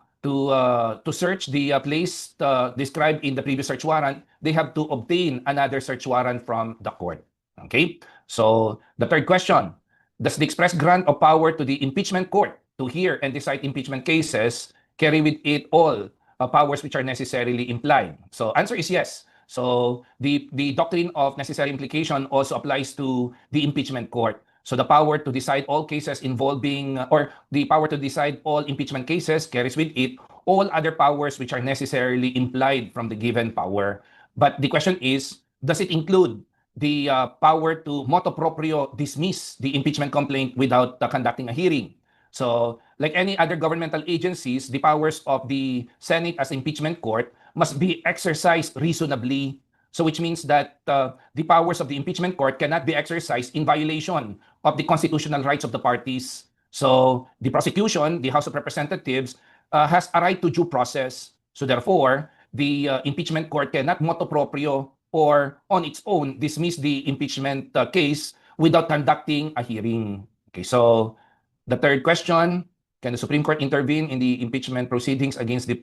search the place described in the previous search warrant, they have to obtain another search warrant from the court. Okay? So the third question, does the express grant of power to the impeachment court to hear and decide impeachment cases carry with it all powers which are necessarily implied? So answer is yes. So the doctrine of necessary implication also applies to the impeachment court. So the power to decide all cases involving, or the power to decide all impeachment cases carries with it all other powers which are necessarily implied from the given power. But the question is, does it include the power to motu proprio dismiss the impeachment complaint without conducting a hearing? So, like any other governmental agencies, the powers of the Senate as impeachment court must be exercised reasonably. So, which means that the powers of the impeachment court cannot be exercised in violation of the constitutional rights of the parties. So, the prosecution, the House of Representatives, has a right to due process. So, therefore, the impeachment court cannot motu proprio or on its own dismiss the impeachment case without conducting a hearing. Okay, so the third question, can the Supreme Court intervene in the impeachment proceedings against the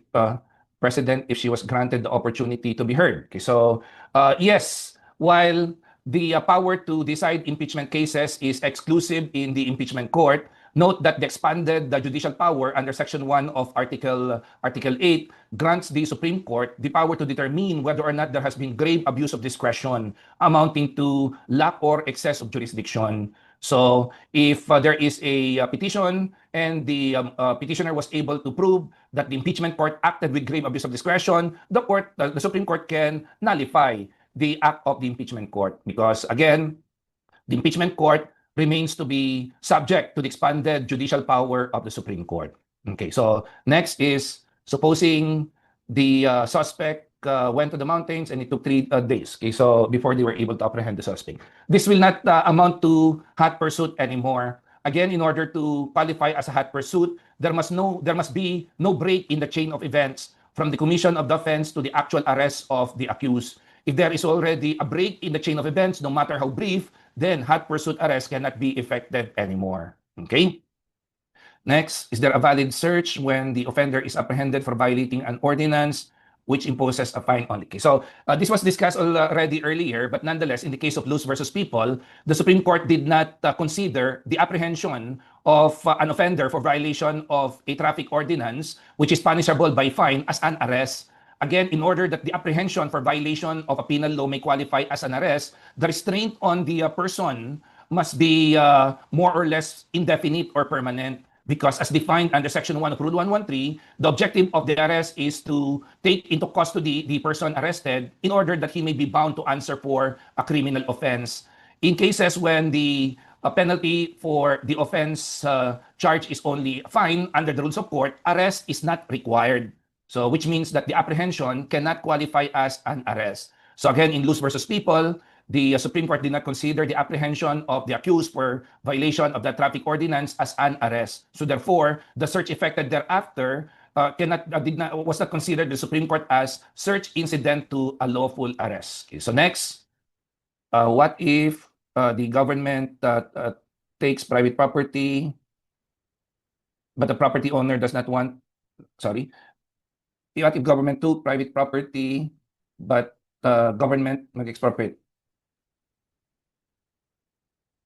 president if she was granted the opportunity to be heard? Okay, so yes, while the power to decide impeachment cases is exclusive in the impeachment court, note that the expanded judicial power under Section 1 of Article 8 grants the Supreme Court the power to determine whether or not there has been grave abuse of discretion amounting to lack or excess of jurisdiction. So if there is a petition and the petitioner was able to prove that the impeachment court acted with grave abuse of discretion, the Supreme Court can nullify the act of the impeachment court, because again, the impeachment court remains to be subject to the expanded judicial power of the Supreme Court. Okay, so next is, supposing the suspect went to the mountains and it took 3 days, okay, so before they were able to apprehend the suspect. This will not amount to hot pursuit anymore. Again, in order to qualify as a hot pursuit, there must be no break in the chain of events from the commission of the offense to the actual arrest of the accused. If there is already a break in the chain of events, no matter how brief, then hot pursuit arrest cannot be effective anymore. Okay? Next, is there a valid search when the offender is apprehended for violating an ordinance which imposes a fine only? Okay, so this was discussed already earlier, but nonetheless, in the case of Luz versus People, the Supreme Court did not consider the apprehension of an offender for violation of a traffic ordinance, which is punishable by fine, as an arrest. Again, in order that the apprehension for violation of a penal law may qualify as an arrest, the restraint on the person must be more or less indefinite or permanent, because as defined under Section 1 of Rule 113, the objective of the arrest is to take into custody the person arrested in order that he may be bound to answer for a criminal offense. In cases when the penalty for the offense charge is only a fine, under the rules of court, arrest is not required. So, which means that the apprehension cannot qualify as an arrest. So again, in Luz versus People, the Supreme Court did not consider the apprehension of the accused for violation of the traffic ordinance as an arrest. So therefore, the search effected thereafter was not considered the Supreme Court as search incident to a lawful arrest. Okay, so next, what if the government takes private property, but the property owner does not want, sorry, what if government took private property, but government mag-expropriate?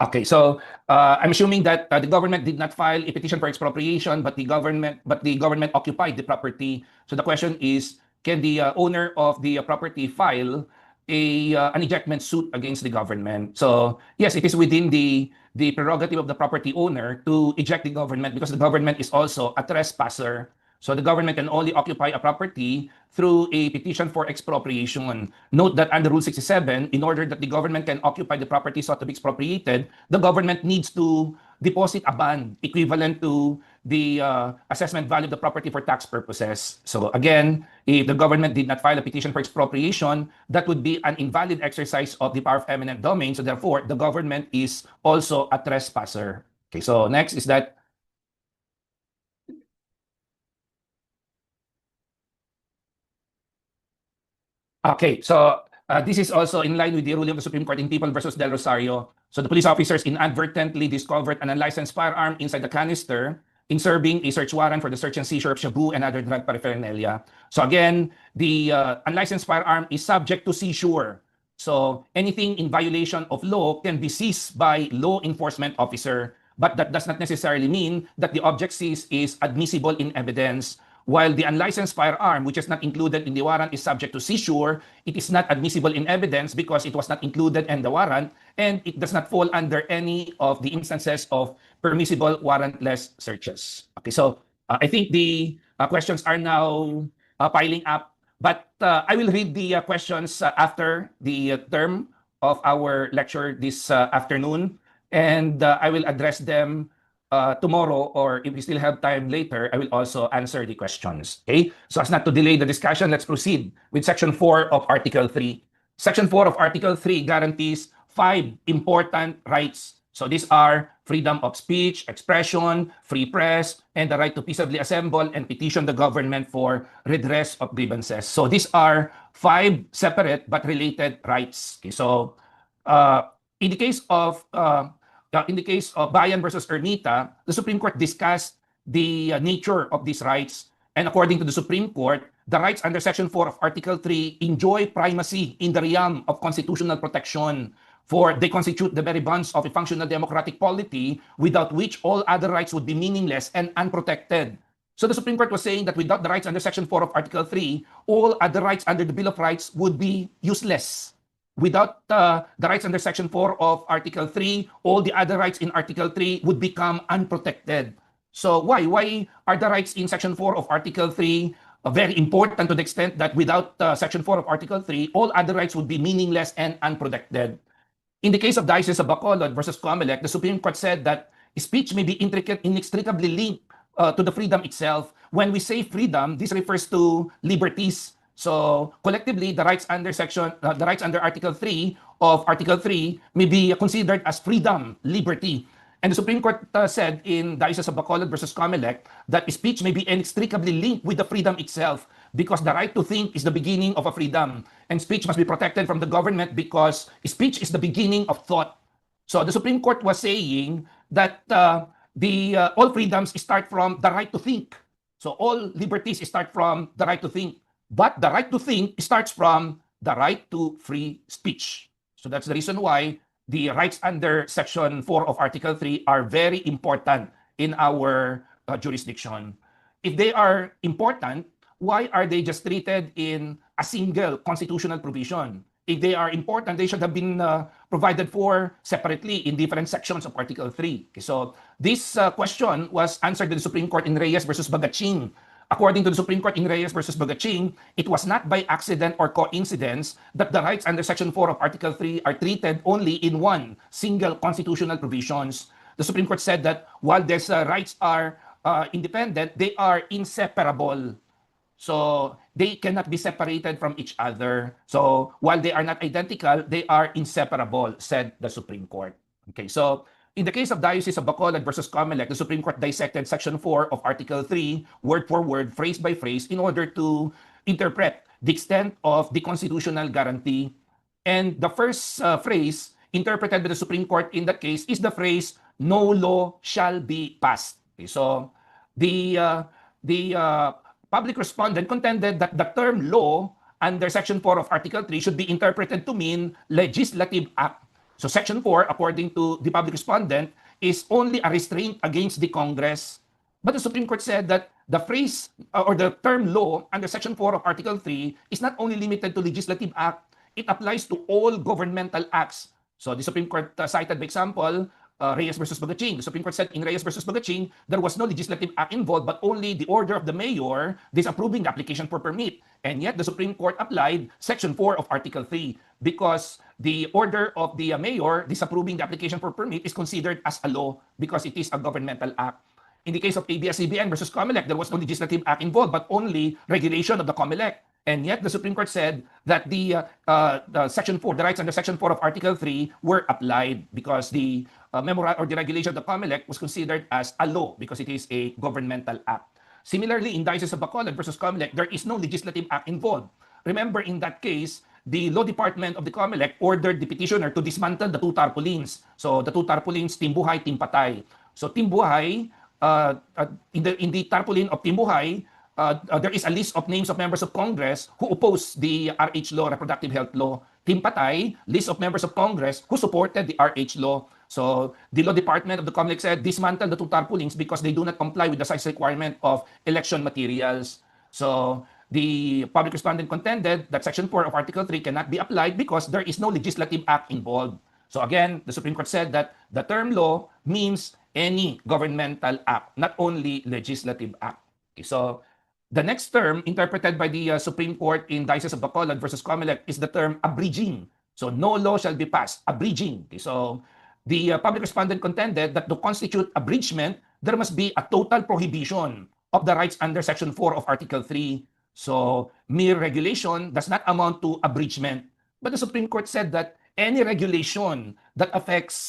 Okay, so I'm assuming that the government did not file a petition for expropriation, but the government occupied the property. So the question is, can the owner of the property file an ejectment suit against the government? So yes, it is within the prerogative of the property owner to eject the government, because the government is also a trespasser. So the government can only occupy a property through a petition for expropriation. Note that under Rule 67, in order that the government can occupy the property sought to be expropriated, the government needs to deposit a bond equivalent to the assessment value of the property for tax purposes. So again, if the government did not file a petition for expropriation, that would be an invalid exercise of the power of eminent domain. So therefore, the government is also a trespasser. Okay, so next is that okay, so this is also in line with the ruling of the Supreme Court in People versus Del Rosario. So the police officers inadvertently discovered an unlicensed firearm inside the canister in serving a search warrant for the search and seizure of shabu and other drug paraphernalia. So again, the unlicensed firearm is subject to seizure. So anything in violation of law can be seized by law enforcement officer, but that does not necessarily mean that the object seized is admissible in evidence. While the unlicensed firearm, which is not included in the warrant, is subject to seizure, it is not admissible in evidence because it was not included in the warrant, and it does not fall under any of the instances of permissible warrantless searches. Okay, so I think the questions are now piling up, but I will read the questions after the term of our lecture this afternoon, and I will address them tomorrow, or if we still have time later, I will also answer the questions. Okay? So as not to delay the discussion, let's proceed with Section 4 of Article 3. Section 4 of Article 3 guarantees 5 important rights. So these are freedom of speech, expression, free press, and the right to peaceably assemble and petition the government for redress of grievances. So these are 5 separate but related rights. Okay? So in the case of Bayan versus Ermita, the Supreme Court discussed the nature of these rights. And according to the Supreme Court, the rights under Section 4 of Article 3 enjoy primacy in the realm of constitutional protection, for they constitute the very bonds of a functional democratic polity, without which all other rights would be meaningless and unprotected. So the Supreme Court was saying that without the rights under Section 4 of Article 3, all other rights under the Bill of Rights would be useless. Without the rights under Section 4 of Article 3, all the other rights in Article 3 would become unprotected. So why? Why are the rights in Section 4 of Article 3 very important to the extent that without Section 4 of Article 3, all other rights would be meaningless and unprotected? In the case of Diocese of Bacolod versus Comelec, the Supreme Court said that speech may be inextricably linked to the freedom itself. When we say freedom, this refers to liberties. So collectively, the rights under Article 3 of Article 3 may be considered as freedom, liberty. And the Supreme Court said in Diocese of Bacolod versus Comelec that speech may be inextricably linked with the freedom itself, because the right to think is the beginning of a freedom, and speech must be protected from the government because speech is the beginning of thought. So the Supreme Court was saying that all freedoms start from the right to think. So all liberties start from the right to think. But the right to think starts from the right to free speech. So that's the reason why the rights under Section 4 of Article 3 are very important in our jurisdiction. If they are important, why are they just treated in a single constitutional provision? If they are important, they should have been provided for separately in different sections of Article 3. Okay, so this question was answered in the Supreme Court in Reyes versus Bagaching. According to the Supreme Court in Reyes versus Bagaching, it was not by accident or coincidence that the rights under Section 4 of Article 3 are treated only in one single constitutional provisions. The Supreme Court said that while these rights are independent, they are inseparable. So they cannot be separated from each other. So while they are not identical, they are inseparable, said the Supreme Court. Okay, so in the case of Diocese of Bacolod versus Comelec, the Supreme Court dissected Section 4 of Article 3 word for word, phrase by phrase, in order to interpret the extent of the constitutional guarantee. And the first phrase interpreted by the Supreme Court in that case is the phrase, no law shall be passed. Okay, so the public respondent contended that the term law under Section 4 of Article 3 should be interpreted to mean legislative act. So Section 4, according to the public respondent, is only a restraint against the Congress. But the Supreme Court said that the phrase or the term law under Section 4 of Article 3 is not only limited to legislative act, it applies to all governmental acts. So the Supreme Court cited, by example, Reyes versus Bagaching. The Supreme Court said in Reyes versus Bagaching, there was no legislative act involved, but only the order of the mayor disapproving the application for permit. And yet the Supreme Court applied Section 4 of Article 3. because the order of the mayor disapproving the application for permit is considered as a law because it is a governmental act. In the case of ABS-CBN versus COMELEC, there was no legislative act involved, but only regulation of the COMELEC. And yet the Supreme Court said that the Section 4, the rights under Section 4 of Article 3 were applied because the memorandum or the regulation of the COMELEC was considered as a law because it is a governmental act. Similarly, in Diocese of Bacolod versus COMELEC, there is no legislative act involved. Remember, in that case, the law department of the COMELEC ordered the petitioner to dismantle the two tarpaulins. So the two tarpaulins, Team Buhay, Team Patay. So Team Buhay, in the tarpaulin of Team Buhay, there is a list of names of members of Congress who oppose the RH law, reproductive health law. Team Patay, list of members of Congress who supported the RH law. So the law department of the COMELEC said dismantle the two tarpaulins because they do not comply with the size requirement of election materials. So the public respondent contended that Section 4 of Article 3 cannot be applied because there is no legislative act involved. So again, the Supreme Court said that the term law means any governmental act, not only legislative act. Okay, so the next term interpreted by the Supreme Court in Diocese of Bacolod versus COMELEC is the term abridging. So no law shall be passed, abridging. Okay, so the public respondent contended that to constitute abridgment, there must be a total prohibition of the rights under Section 4 of Article 3. So mere regulation does not amount to abridgment. But the Supreme Court said that any regulation that affects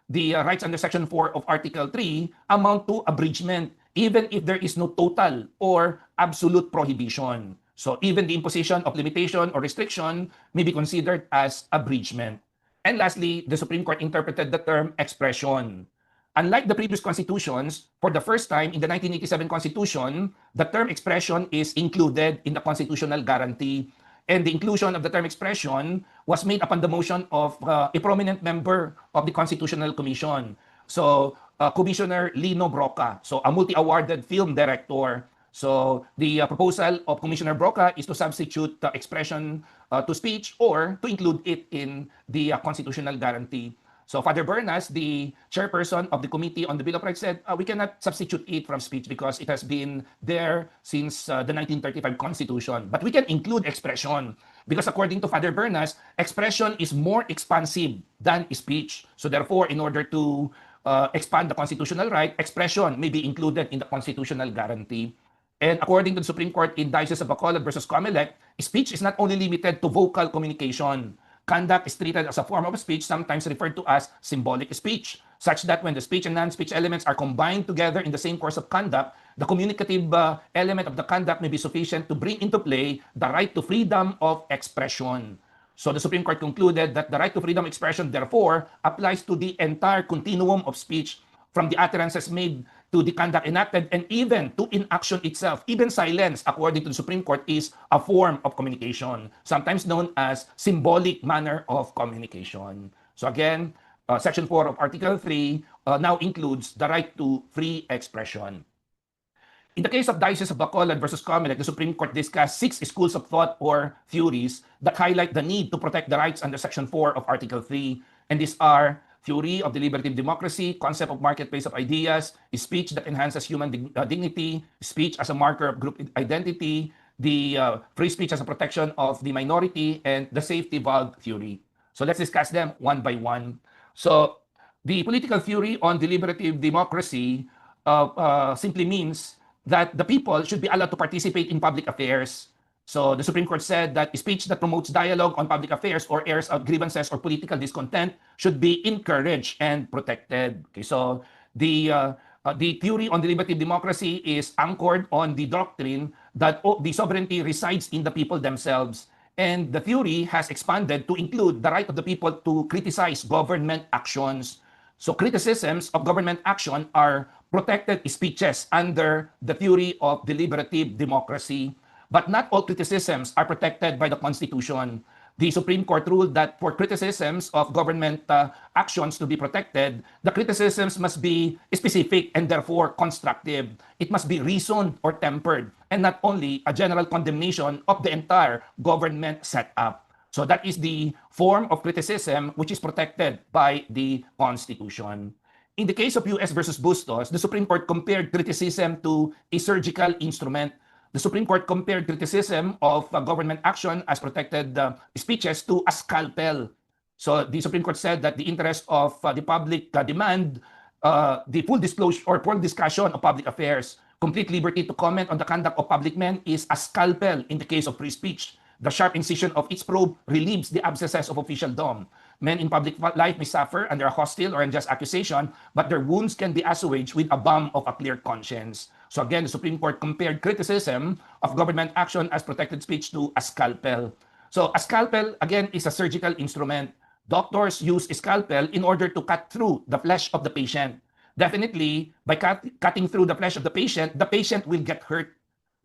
the rights under Section 4 of Article 3 amount to abridgment, even if there is no total or absolute prohibition. So even the imposition of limitation or restriction may be considered as abridgment. And lastly, the Supreme Court interpreted the term expression. Unlike the previous constitutions, for the first time in the 1987 Constitution, the term expression is included in the constitutional guarantee. And the inclusion of the term expression was made upon the motion of a prominent member of the Constitutional Commission. So, Commissioner Lino Broca, so a multi-awarded film director. So, the proposal of Commissioner Broca is to substitute expression to speech or to include it in the constitutional guarantee. So Father Bernas, the chairperson of the Committee on the Bill of Rights, said we cannot substitute it from speech because it has been there since the 1935 Constitution. But we can include expression because according to Father Bernas, expression is more expansive than speech. So therefore, in order to expand the constitutional right, expression may be included in the constitutional guarantee. And according to the Supreme Court in Diocese of Bacolod versus COMELEC, speech is not only limited to vocal communication. Conduct is treated as a form of speech, sometimes referred to as symbolic speech, such that when the speech and non-speech elements are combined together in the same course of conduct, the communicative element of the conduct may be sufficient to bring into play the right to freedom of expression. So the Supreme Court concluded that the right to freedom of expression, therefore, applies to the entire continuum of speech, from the utterances made to the conduct enacted, and even to inaction itself. Even silence, according to the Supreme Court, is a form of communication, sometimes known as symbolic manner of communication. So again, Section 4 of Article 3 now includes the right to free expression. In the case of Diocese of Bacolod versus COMELEC, the Supreme Court discussed 6 schools of thought or theories that highlight the need to protect the rights under Section 4 of Article 3. And these are theory of deliberative democracy, concept of marketplace of ideas, speech that enhances human dignity, speech as a marker of group identity, the free speech as a protection of the minority, and the safety valve theory. So let's discuss them one by one. So the political theory on deliberative democracy simply means that the people should be allowed to participate in public affairs. So the Supreme Court said that speech that promotes dialogue on public affairs or airs out grievances or political discontent should be encouraged and protected. Okay, so the theory on deliberative democracy is anchored on the doctrine that the sovereignty resides in the people themselves. And the theory has expanded to include the right of the people to criticize government actions. So criticisms of government action are protected speeches under the theory of deliberative democracy. But not all criticisms are protected by the Constitution. The Supreme Court ruled that for criticisms of government actions to be protected, the criticisms must be specific and therefore constructive. It must be reasoned or tempered, and not only a general condemnation of the entire government setup. So that is the form of criticism which is protected by the Constitution. In the case of U.S. versus Bustos, the Supreme Court compared criticism to a surgical instrument. the Supreme Court compared criticism of government action as protected speeches to a scalpel. So the Supreme Court said that the interest of the public demand the full disclosure or full discussion of public affairs. Complete liberty to comment on the conduct of public men is a scalpel in the case of free speech. The sharp incision of its probe relieves the abscesses of officialdom. Men in public life may suffer under a hostile or unjust accusation, but their wounds can be assuaged with a balm of a clear conscience. So again, the Supreme Court compared criticism of government action as protected speech to a scalpel. So a scalpel, again, is a surgical instrument. Doctors use a scalpel in order to cut through the flesh of the patient. Definitely, by cutting through the flesh of the patient will get hurt.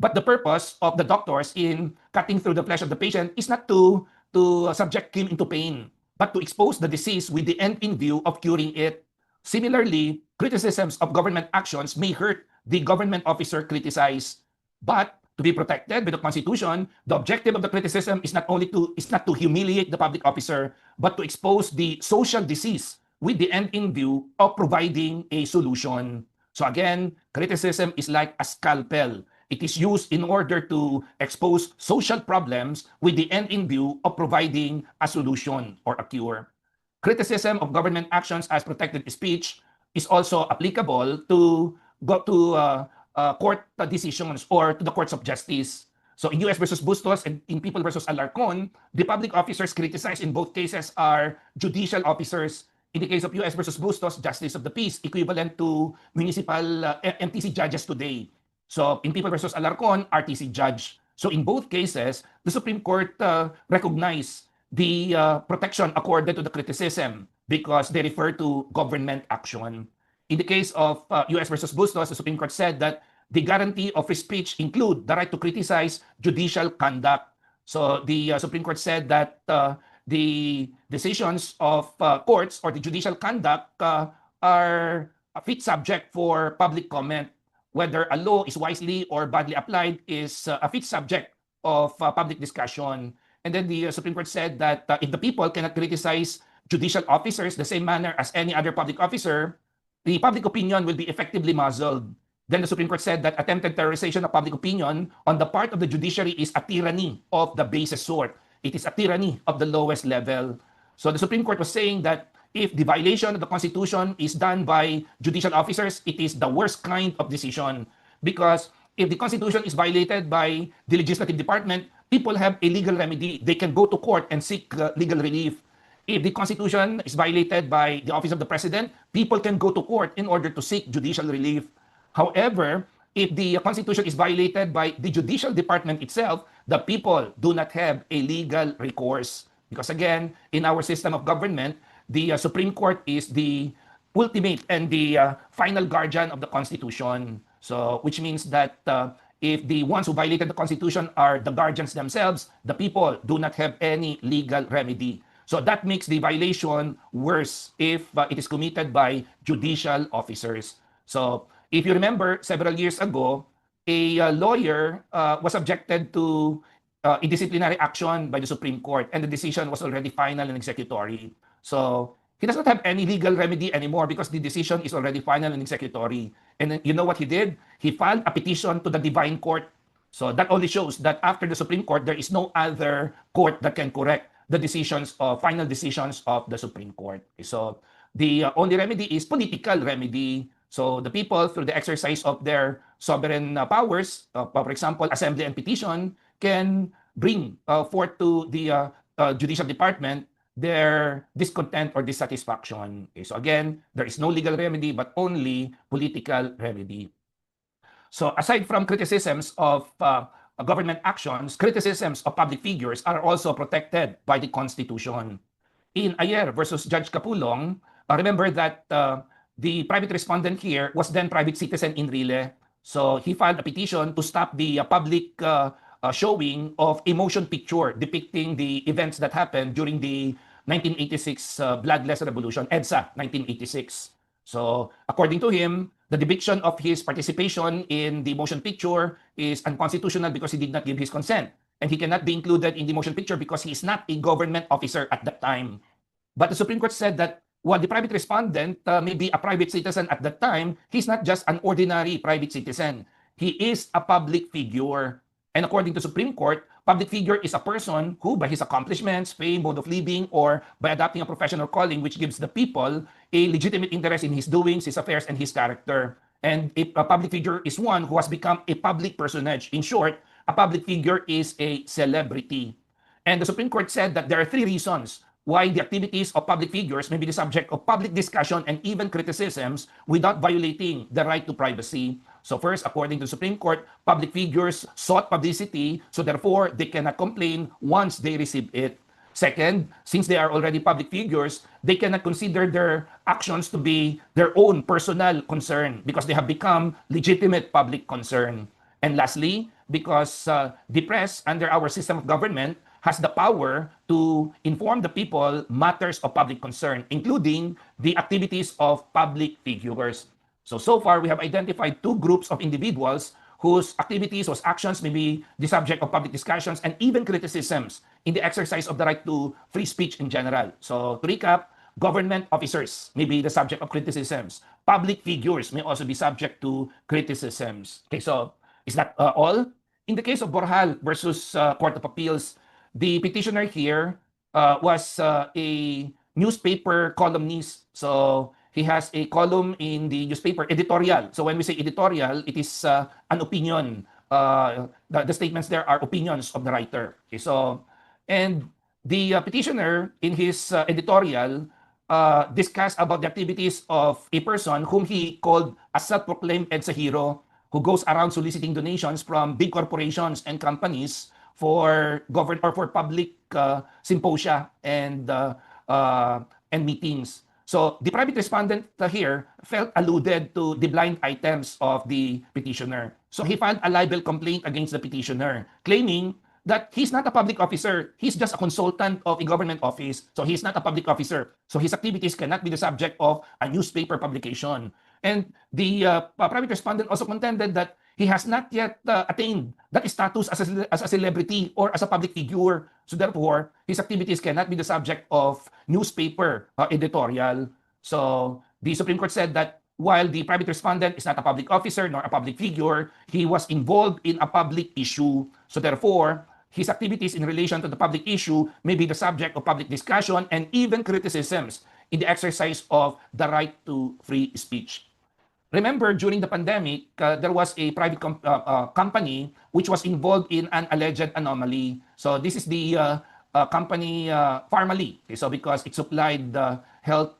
But the purpose of the doctors in cutting through the flesh of the patient is not to subject him into pain, but to expose the disease with the end in view of curing it. Similarly, criticisms of government actions may hurt the government officer criticized, but to be protected by the Constitution, the objective of the criticism is not to humiliate the public officer, but to expose the social disease with the end in view of providing a solution. So again, criticism is like a scalpel. It is used in order to expose social problems with the end in view of providing a solution or a cure. Criticism of government actions as protected speech is also applicable to court decisions or to the courts of justice. So in U.S. versus Bustos and in People versus Alarcon, the public officers criticized in both cases are judicial officers. In the case of U.S. versus Bustos, Justice of the Peace, equivalent to municipal MTC judges today. So in People versus Alarcon, RTC judge. So in both cases, the Supreme Court recognized the protection accorded to the criticism because they refer to government action. In the case of U.S. versus Bustos, the Supreme Court said that the guarantee of free speech include the right to criticize judicial conduct. So the Supreme Court said that the decisions of courts or the judicial conduct are a fit subject for public comment. Whether a law is wisely or badly applied is a fit subject of public discussion. And then the Supreme Court said that if the people cannot criticize judicial officers the same manner as any other public officer, the public opinion will be effectively muzzled. Then the Supreme Court said that attempted terrorization of public opinion on the part of the judiciary is a tyranny of the basest sort. It is a tyranny of the lowest level. So the Supreme Court was saying that if the violation of the Constitution is done by judicial officers, it is the worst kind of decision. Because if the Constitution is violated by the legislative department, people have a legal remedy. They can go to court and seek legal relief. If the Constitution is violated by the office of the President, people can go to court in order to seek judicial relief. However, if the Constitution is violated by the judicial department itself, the people do not have a legal recourse. Because again, in our system of government, the Supreme Court is the ultimate and the final guardian of the Constitution. So, which means that if the ones who violated the Constitution are the guardians themselves, the people do not have any legal remedy. So that makes the violation worse if it is committed by judicial officers. So if you remember, several years ago, a lawyer was subjected to a disciplinary action by the Supreme Court, and the decision was already final and executory. So he does not have any legal remedy anymore because the decision is already final and executory. And then, you know what he did? He filed a petition to the divine court. So that only shows that after the Supreme Court, there is no other court that can correct the decisions of final decisions of the Supreme Court. So the only remedy is political remedy. So the people, through the exercise of their sovereign powers, for example, assembly and petition, can bring forth to the judicial department their discontent or dissatisfaction. Okay, so again, there is no legal remedy, but only political remedy. So aside from criticisms of government actions, criticisms of public figures are also protected by the Constitution. In Ayer versus Judge Capulong, remember that the private respondent here was then private citizen in Rile. So he filed a petition to stop the public showing of a motion picture depicting the events that happened during the 1986 Bloodless Revolution, EDSA 1986. So according to him, the depiction of his participation in the motion picture is unconstitutional because he did not give his consent. And he cannot be included in the motion picture because he is not a government officer at that time. But the Supreme Court said that while the private respondent may be a private citizen at that time, he's not just an ordinary private citizen. he is a public figure. And according to Supreme Court, public figure is a person who, by his accomplishments, fame, mode of living, or by adopting a professional calling which gives the people a legitimate interest in his doings, his affairs, and his character. And a public figure is one who has become a public personage. In short, a public figure is a celebrity. And the Supreme Court said that there are three reasons why the activities of public figures may be the subject of public discussion and even criticisms without violating the right to privacy. So first, according to the Supreme Court, public figures sought publicity, so therefore they cannot complain once they receive it. Second, since they are already public figures, they cannot consider their actions to be their own personal concern because they have become legitimate public concern. And lastly, because the press under our system of government has the power to inform the people matters of public concern, including the activities of public figures. So far, we have identified two groups of individuals whose activities, whose actions may be the subject of public discussions and even criticisms in the exercise of the right to free speech in general. So to recap, government officers may be the subject of criticisms. Public figures may also be subject to criticisms. Okay, so is that all? In the case of Borjal versus Court of Appeals, the petitioner here was a newspaper columnist. So he has a column in the newspaper, editorial. So when we say editorial, it is an opinion. The statements there are opinions of the writer. Okay, so, and the petitioner in his editorial discussed about the activities of a person whom he called a self-proclaimed EDSA hero who goes around soliciting donations from big corporations and companies for government or for public symposia and meetings. So the private respondent here felt alluded to the blind items of the petitioner. So he filed a libel complaint against the petitioner, claiming that he's not a public officer. He's just a consultant of a government office. So he's not a public officer. So his activities cannot be the subject of a newspaper publication. And the private respondent also contended that he has not yet attained that status as a celebrity or as a public figure. So therefore, his activities cannot be the subject of newspaper editorial. So the Supreme Court said that while the private respondent is not a public officer nor a public figure, he was involved in a public issue. So therefore, his activities in relation to the public issue may be the subject of public discussion and even criticisms in the exercise of the right to free speech. Remember, during the pandemic, there was a private company which was involved in an alleged anomaly. So this is the company Pharmaly. Okay, so because it supplied health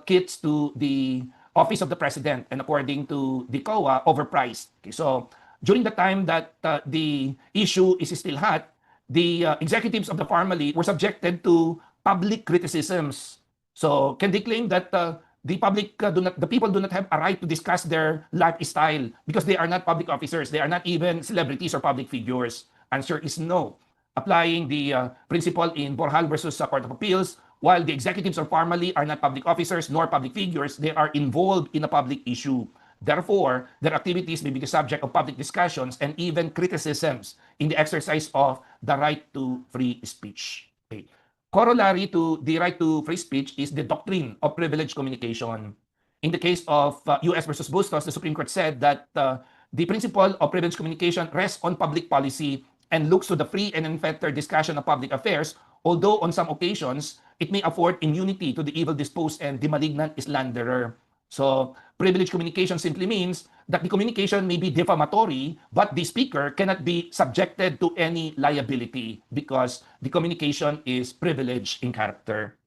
kits to the office of the president, and according to the COA, overpriced. Okay, so during the time that the issue is still hot, the executives of the Pharmaly were subjected to public criticisms. So can they claim that the people do not have a right to discuss their lifestyle because they are not public officers, they are not even celebrities or public figures? Answer is no. Applying the principle in Borjal versus Court of Appeals, while the executives of Pharmaly are not public officers nor public figures, they are involved in a public issue. Therefore, their activities may be the subject of public discussions and even criticisms in the exercise of the right to free speech. Okay. Corollary to the right to free speech is the doctrine of privileged communication. In the case of US versus Bustos, the Supreme Court said that the principle of privileged communication rests on public policy and looks to the free and unfettered discussion of public affairs, although on some occasions, it may afford immunity to the evil-disposed and the malignant slanderer. So, privileged communication simply means that the communication may be defamatory, but the speaker cannot be subjected to any liability because the communication is privileged in character.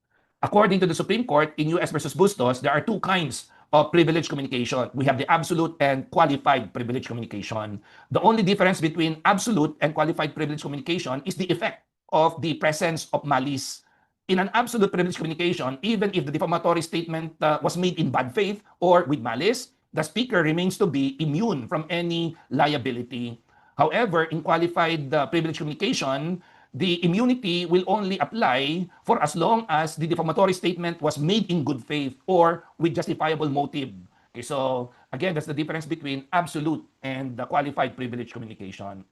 According to the Supreme Court in US versus Bustos, there are two kinds of privileged communication. We have the absolute and qualified privileged communication. The only difference between absolute and qualified privileged communication is the effect of the presence of malice. In an absolute privileged communication, even if the defamatory statement was made in bad faith or with malice, the speaker remains to be immune from any liability. However, in qualified privileged communication, the immunity will only apply for as long as the defamatory statement was made in good faith or with justifiable motive. Okay, so again, that's the difference between absolute and the qualified privileged communication.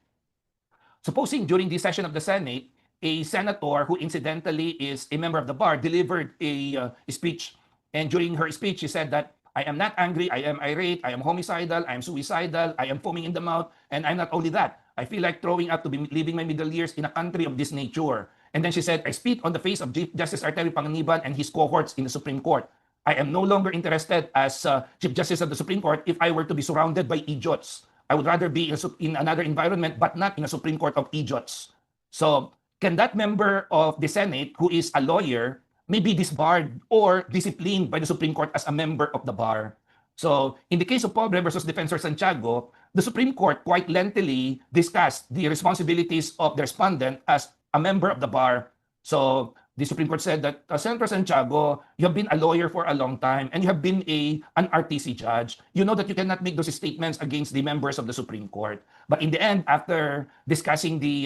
Supposing during the session of the Senate, a senator who incidentally is a member of the bar delivered a speech. And during her speech, she said that I am not angry, I am irate, I am homicidal, I am suicidal, I am foaming in the mouth, and I'm not only that. I feel like throwing up to be living my middle years in a country of this nature. And then she said, I spit on the face of Chief Justice Arteri Panganiban and his cohorts in the Supreme Court. I am no longer interested as Chief Justice of the Supreme Court if I were to be surrounded by idiots. I would rather be in another environment, but not in a Supreme Court of idiots. So, can that member of the Senate, who is a lawyer, may be disbarred or disciplined by the Supreme Court as a member of the bar? So, in the case of Pobre versus Defensor Santiago, the Supreme Court quite lengthily discussed the responsibilities of the respondent as a member of the bar. So, the Supreme Court said that, Senator Santiago, you have been a lawyer for a long time and you have been an RTC judge. You know that you cannot make those statements against the members of the Supreme Court. But in the end, after discussing the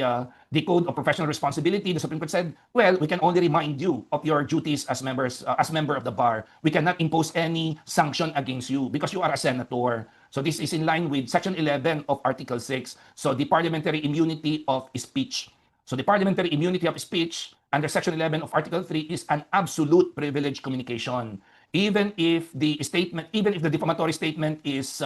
Code of Professional Responsibility, the Supreme Court said, well, we can only remind you of your duties as member of the bar. We cannot impose any sanction against you because you are a senator. So this is in line with Section 11 of Article 6. So the parliamentary immunity of speech. So the parliamentary immunity of speech under Section 11 of Article 3 is an absolute privileged communication. Even if the defamatory statement is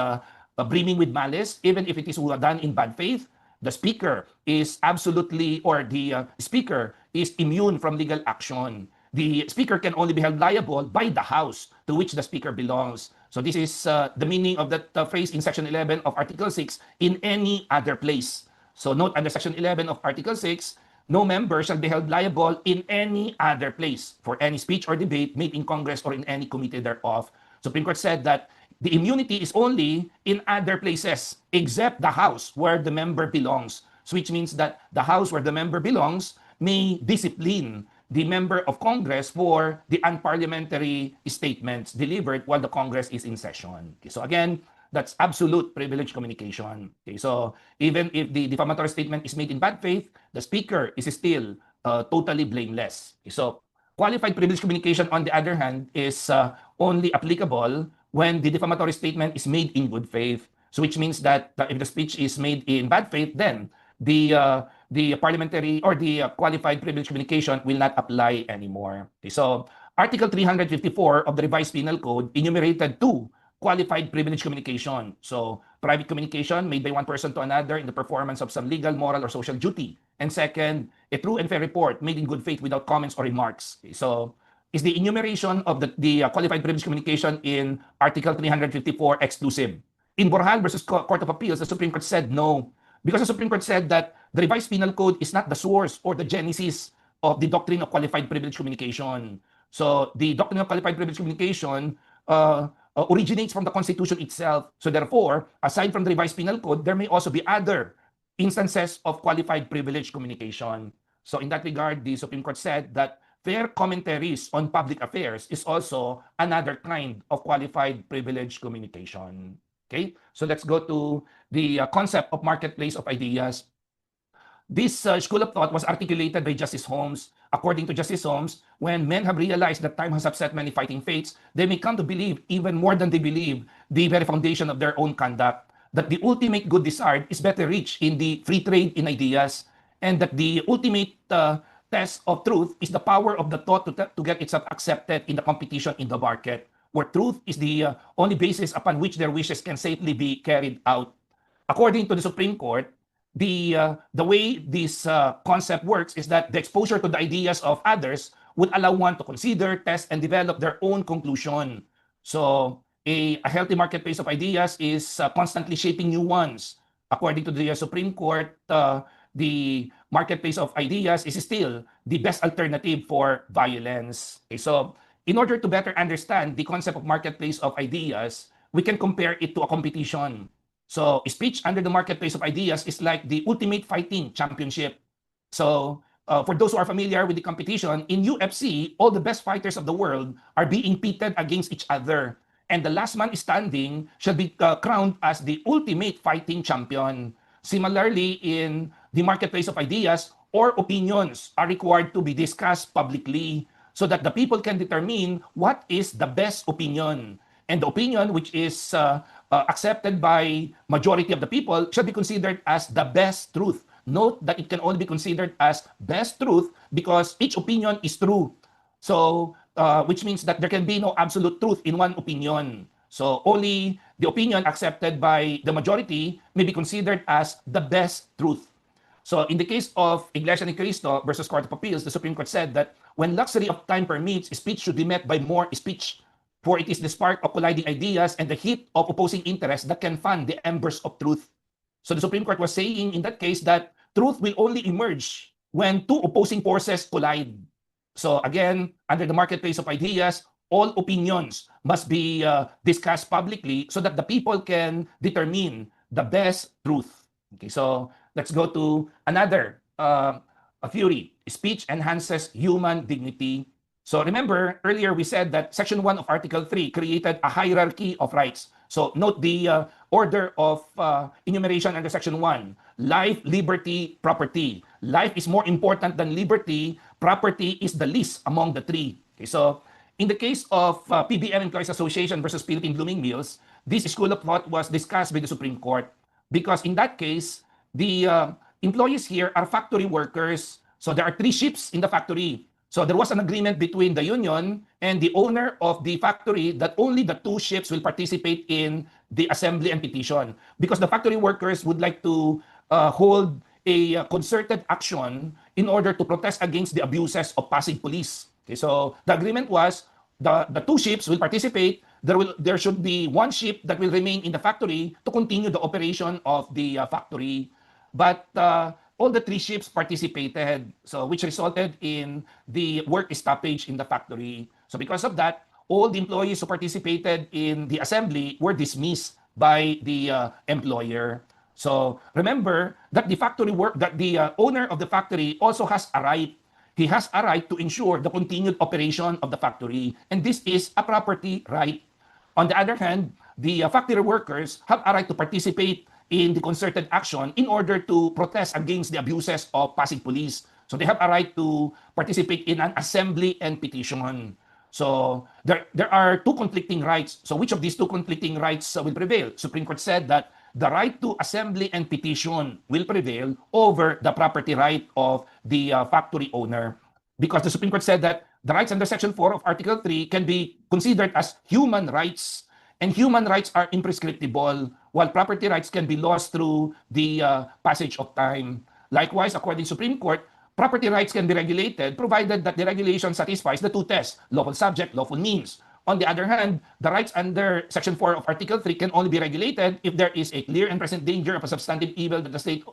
brimming with malice, even if it is done in bad faith, the speaker is absolutely, or the speaker is immune from legal action. The speaker can only be held liable by the House to which the speaker belongs. So this is the meaning of that phrase in Section 11 of Article 6, in any other place. So note under Section 11 of Article 6, no member shall be held liable in any other place for any speech or debate made in Congress or in any committee thereof. Supreme Court said that the immunity is only in other places except the House where the member belongs. So which means that the House where the member belongs may discipline the member of Congress for the unparliamentary statements delivered while the Congress is in session. Okay, so again, that's absolute privileged communication. Okay, so even if the defamatory statement is made in bad faith, the speaker is still totally blameless. Okay, so qualified privileged communication, on the other hand, is only applicable when the defamatory statement is made in good faith. So which means that if the speech is made in bad faith, then the parliamentary or the qualified privileged communication will not apply anymore. Okay, so Article 354 of the Revised Penal Code enumerated two qualified privileged communication. So, private communication made by one person to another in the performance of some legal, moral, or social duty. And second, a true and fair report made in good faith without comments or remarks. Okay, so, is the enumeration of the qualified privileged communication in Article 354 exclusive? In Borjal versus Court of Appeals, the Supreme Court said no. Because the Supreme Court said that the Revised Penal Code is not the source or the genesis of the doctrine of qualified privileged communication. So, the doctrine of qualified privileged communication originates from the Constitution itself. So therefore, aside from the Revised Penal Code, there may also be other instances of qualified privileged communication. So in that regard, the Supreme Court said that fair commentaries on public affairs is also another kind of qualified privileged communication. Okay, so let's go to the concept of marketplace of ideas. This school of thought was articulated by Justice Holmes. According to Justice Holmes, when men have realized that time has upset many fighting fates, they may come to believe, even more than they believe, the very foundation of their own conduct, that the ultimate good desired is better reached in the free trade in ideas, and that the ultimate test of truth is the power of the thought to get itself accepted in the competition in the market, where truth is the only basis upon which their wishes can safely be carried out. According to the Supreme Court, the way this concept works is that the exposure to the ideas of others would allow one to consider, test, and develop their own conclusion. So a healthy marketplace of ideas is constantly shaping new ones. According to the Supreme Court, the marketplace of ideas is still the best alternative for violence. Okay, so in order to better understand the concept of marketplace of ideas, we can compare it to a competition. So speech under the marketplace of ideas is like the ultimate fighting championship. So for those who are familiar with the competition, in UFC, all the best fighters of the world are being pitted against each other. And the last man standing shall be crowned as the ultimate fighting champion. Similarly, in the marketplace of ideas, or opinions are required to be discussed publicly so that the people can determine what is the best opinion. And the opinion which is accepted by majority of the people should be considered as the best truth. Note that it can only be considered as best truth because each opinion is true. So, which means that there can be no absolute truth in one opinion. So only the opinion accepted by the majority may be considered as the best truth. So in the case of Iglesia ni Cristo versus Court of Appeals, the Supreme Court said that when luxury of time permits, speech should be met by more speech, for it is the spark of colliding ideas and the heat of opposing interests that can fan the embers of truth. So the Supreme Court was saying in that case that truth will only emerge when two opposing forces collide. So again, under the marketplace of ideas, all opinions must be discussed publicly so that the people can determine the best truth. Okay, so let's go to another a theory. Speech enhances human dignity. So remember, earlier we said that Section 1 of Article 3 created a hierarchy of rights. So note the order of enumeration under Section 1. Life, liberty, property. Life is more important than liberty. Property is the least among the three. Okay, so in the case of PBM Employees Association versus Philippine Blooming Mills, this school of thought was discussed by the Supreme Court because in that case, the employees here are factory workers. So there are three shifts in the factory. So there was an agreement between the union and the owner of the factory that only the two shifts will participate in the assembly and petition because the factory workers would like to hold a concerted action in order to protest against the abuses of Pasig police. Okay, so the agreement was the two ships will participate. There should be one ship that will remain in the factory to continue the operation of the factory. But all the three ships participated, so which resulted in the work stoppage in the factory. So because of that, all the employees who participated in the assembly were dismissed by the employer. So remember that the owner of the factory also has a right. He has a right to ensure the continued operation of the factory, and this is a property right. On the other hand, the factory workers have a right to participate in the concerted action in order to protest against the abuses of Pasig police. So they have a right to participate in an assembly and petition. So there are two conflicting rights. So which of these two conflicting rights will prevail? Supreme Court said that the right to assembly and petition will prevail over the property right of the factory owner. Because the Supreme Court said that the rights under Section 4 of Article 3 can be considered as human rights, and human rights are imprescriptible, while property rights can be lost through the passage of time. Likewise, according to Supreme Court, property rights can be regulated provided that the regulation satisfies the two tests, lawful subject, lawful means. On the other hand, the rights under Section 4 of Article 3 can only be regulated if there is a clear and present danger of a substantive evil that the state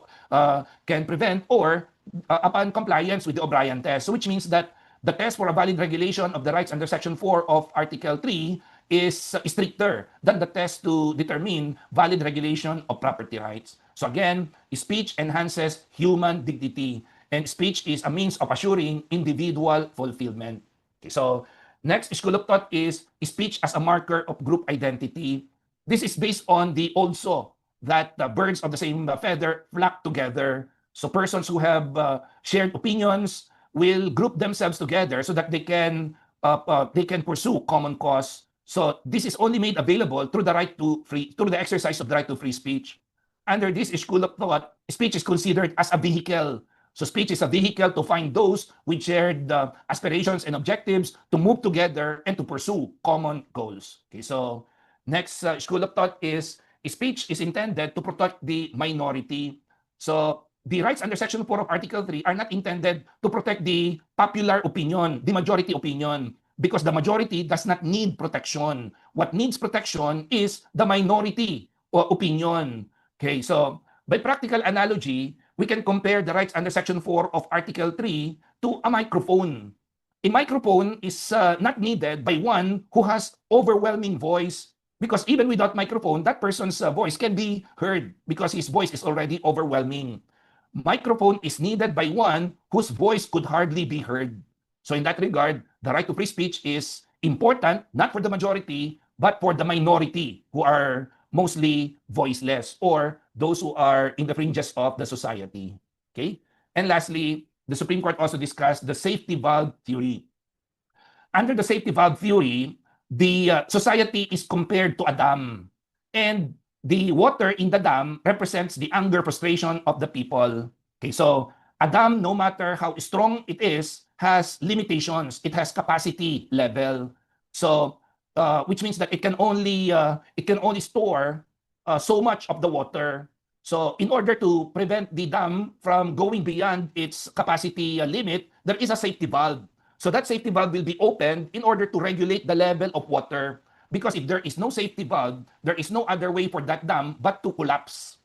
can prevent or upon compliance with the O'Brien test. So which means that the test for a valid regulation of the rights under Section 4 of Article 3 is stricter than the test to determine valid regulation of property rights. So again, speech enhances human dignity, and speech is a means of assuring individual fulfillment. Okay, so next school of thought is speech as a marker of group identity. This is based on the old saw that birds of the same feather flock together. So persons who have shared opinions will group themselves together so that they can pursue common cause. So this is only made available through the exercise of the right to free speech. Under this school of thought, speech is considered as a vehicle. So speech is a vehicle to find those with shared aspirations and objectives to move together and to pursue common goals. Okay, so next school of thought is speech is intended to protect the minority. So the rights under Section 4 of Article 3 are not intended to protect the popular opinion, the majority opinion, because the majority does not need protection. What needs protection is the minority opinion. Okay, so by practical analogy, we can compare the rights under Section 4 of Article 3 to a microphone. A microphone is not needed by one who has overwhelming voice, because even without microphone, that person's voice can be heard because his voice is already overwhelming. Microphone is needed by one whose voice could hardly be heard. So in that regard, the right to free speech is important, not for the majority, but for the minority who are mostly voiceless or those who are in the fringes of the society. Okay? And lastly, the Supreme Court also discussed the safety valve theory. Under the safety valve theory, the society is compared to a dam, and the water in the dam represents the anger, frustration of the people. Okay, so a dam, no matter how strong it is, has limitations. It has capacity level. So which means that it can only store so much of the water. So in order to prevent the dam from going beyond its capacity limit, there is a safety valve. So that safety valve will be opened in order to regulate the level of water. Because if there is no safety valve, there is no other way for that dam but to collapse.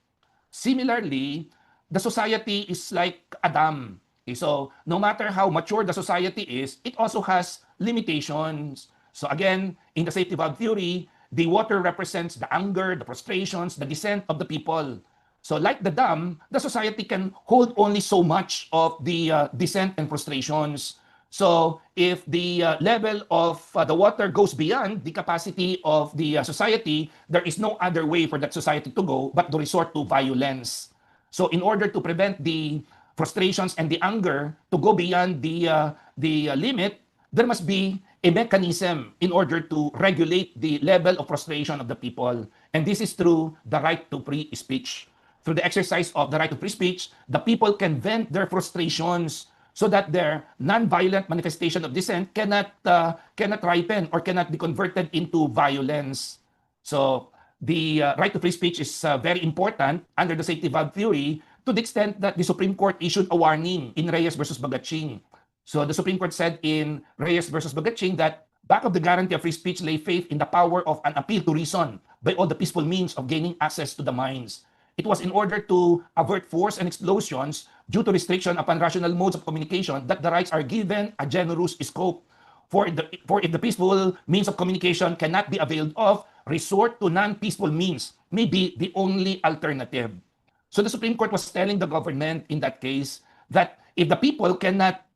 Similarly, the society is like a dam. Okay, so no matter how mature the society is, it also has limitations. So again, in the safety valve theory, the water represents the anger, the frustrations, the dissent of the people. So like the dam, the society can hold only so much of the dissent and frustrations. So if the level of the water goes beyond the capacity of the society, there is no other way for that society to go but to resort to violence. So in order to prevent the frustrations and the anger to go beyond the limit, there must be a mechanism in order to regulate the level of frustration of the people. And this is through the right to free speech. Through the exercise of the right to free speech, the people can vent their frustrations so that their non-violent manifestation of dissent cannot ripen or cannot be converted into violence. So the right to free speech is very important under the safety valve theory to the extent that the Supreme Court issued a warning in Reyes versus Bagaching. So the Supreme Court said in Reyes versus Bagaching that back of the guarantee of free speech lay faith in the power of an appeal to reason by all the peaceful means of gaining access to the minds. It was in order to avert force and explosions due to restriction upon rational modes of communication that the rights are given a generous scope. For if the peaceful means of communication cannot be availed of, resort to non-peaceful means may be the only alternative. So the Supreme Court was telling the government in that case that if the people cannot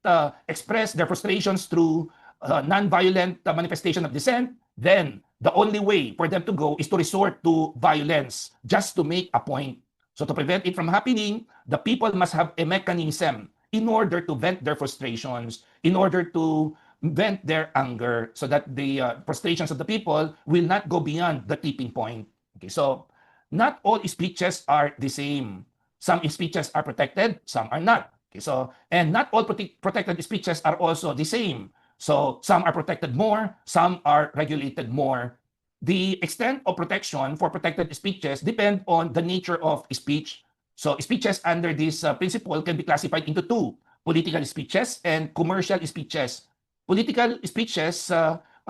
express their frustrations through non-violent manifestation of dissent, then the only way for them to go is to resort to violence just to make a point. So to prevent it from happening, the people must have a mechanism in order to vent their frustrations, in order to vent their anger, so that the frustrations of the people will not go beyond the tipping point. Okay, so not all speeches are the same. Some speeches are protected, some are not. Okay, so and not all protected speeches are also the same. So some are protected more, some are regulated more. The extent of protection for protected speeches depend on the nature of speech. So speeches under this principle can be classified into two: political speeches and commercial speeches. Political speeches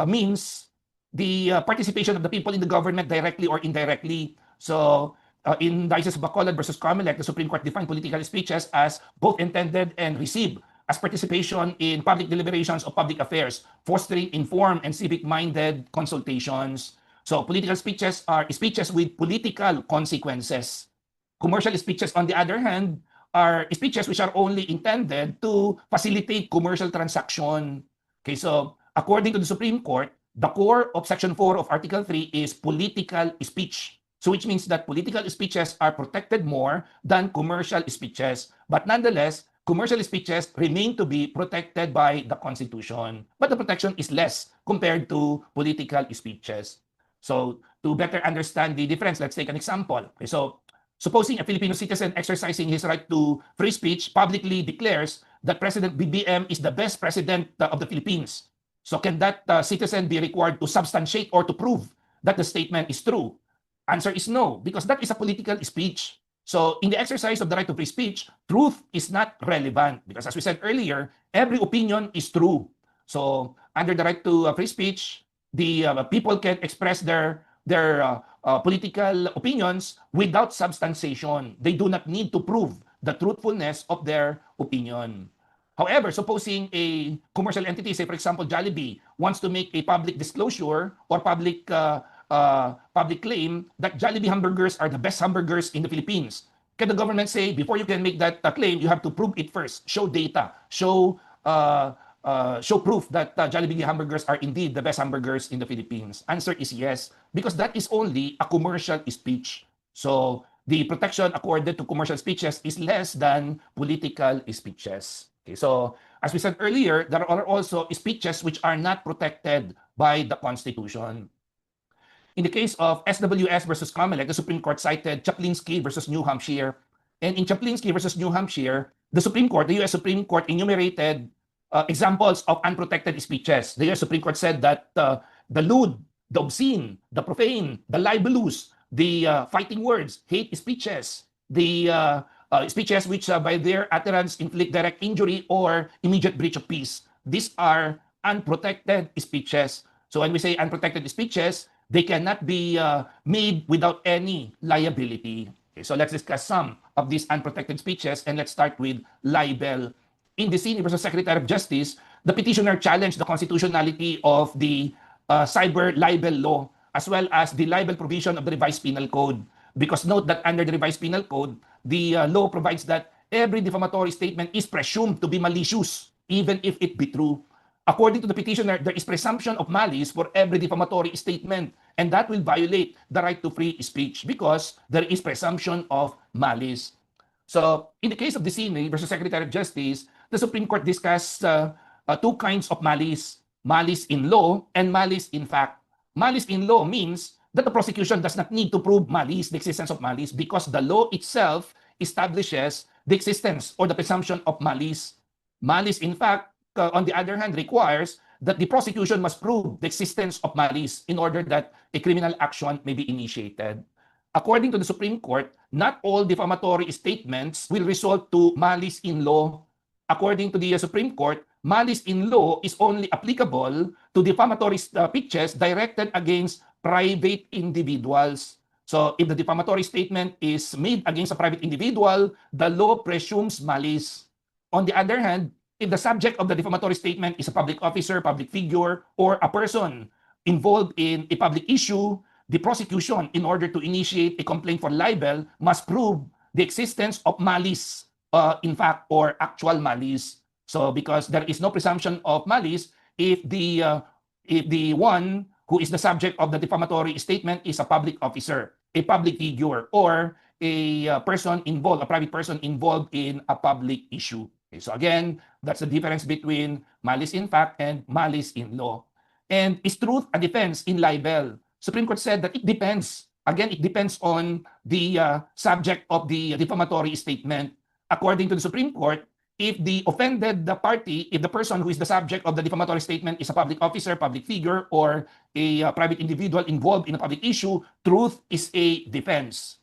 means the participation of the people in the government directly or indirectly. So in Diocese of Bacolod versus Comelec, the Supreme Court defined political speeches as both intended and received as participation in public deliberations of public affairs, fostering informed and civic-minded consultations. So political speeches are speeches with political consequences. Commercial speeches, on the other hand, are speeches which are only intended to facilitate commercial transaction. Okay, so according to the Supreme Court, the core of Section 4 of Article 3 is political speech. So which means that political speeches are protected more than commercial speeches. But nonetheless, commercial speeches remain to be protected by the Constitution. But the protection is less compared to political speeches. So to better understand the difference, let's take an example. Okay, so supposing a Filipino citizen exercising his right to free speech publicly declares that President BBM is the best president of the Philippines. So can that citizen be required to substantiate or to prove that the statement is true? Answer is no, because that is a political speech. So in the exercise of the right to free speech, truth is not relevant because, as we said earlier, every opinion is true. So under the right to free speech, the people can express their political opinions without substantiation. They do not need to prove the truthfulness of their opinion. However, supposing a commercial entity, say for example Jollibee, wants to make a public disclosure or public claim that Jollibee hamburgers are the best hamburgers in the Philippines, can the government say, before you can make that claim, you have to prove it first, show data, show proof that Jollibee hamburgers are indeed the best hamburgers in the Philippines? Answer is yes, because that is only a commercial speech. So the protection accorded to commercial speeches is less than political speeches. Okay, so as we said earlier, there are also speeches which are not protected by the Constitution. In the case of SWS versus Comelec, the Supreme Court cited Chaplinsky versus New Hampshire. And in Chaplinsky versus New Hampshire, the US Supreme Court enumerated examples of unprotected speeches. The US Supreme Court said that the lewd the obscene, the profane, the libelous, the fighting words, hate speeches, the speeches which by their utterance inflict direct injury or immediate breach of peace. These are unprotected speeches. So when we say unprotected speeches, they cannot be made without any liability. Okay, so let's discuss some of these unprotected speeches, and let's start with libel. In the Decini versus Secretary of Justice, the petitioner challenged the constitutionality of the cyber libel law as well as the libel provision of the revised penal code. Because note that under the revised penal code, the law provides that every defamatory statement is presumed to be malicious, even if it be true. According to the petitioner, there is presumption of malice for every defamatory statement, and that will violate the right to free speech because there is presumption of malice. So, in the case of the Decini versus Secretary of Justice, the Supreme Court discussed two kinds of malice: malice in law and malice in fact. Malice in law means that the prosecution does not need to prove malice, the existence of malice, because the law itself establishes the existence or the presumption of malice. Malice in fact, on the other hand, requires that the prosecution must prove the existence of malice in order that a criminal action may be initiated. According to the Supreme Court, not all defamatory statements will result to malice in law. According to the Supreme Court, malice in law is only applicable to defamatory speeches directed against private individuals. So if the defamatory statement is made against a private individual, the law presumes malice. On the other hand, if the subject of the defamatory statement is a public officer, public figure, or a person involved in a public issue, the prosecution, in order to initiate a complaint for libel, must prove the existence of malice, in fact, or actual malice. So, because there is no presumption of malice if the one who is the subject of the defamatory statement is a public officer, a public figure, or a person involved, a private person involved in a public issue. Okay, so again, that's the difference between malice in fact and malice in law. And is truth a defense in libel? Supreme Court said that it depends. Again, it depends on the subject of the defamatory statement. According to the Supreme Court, if the offended party, if the person who is the subject of the defamatory statement is a public officer, public figure, or a private individual involved in a public issue, truth is a defense.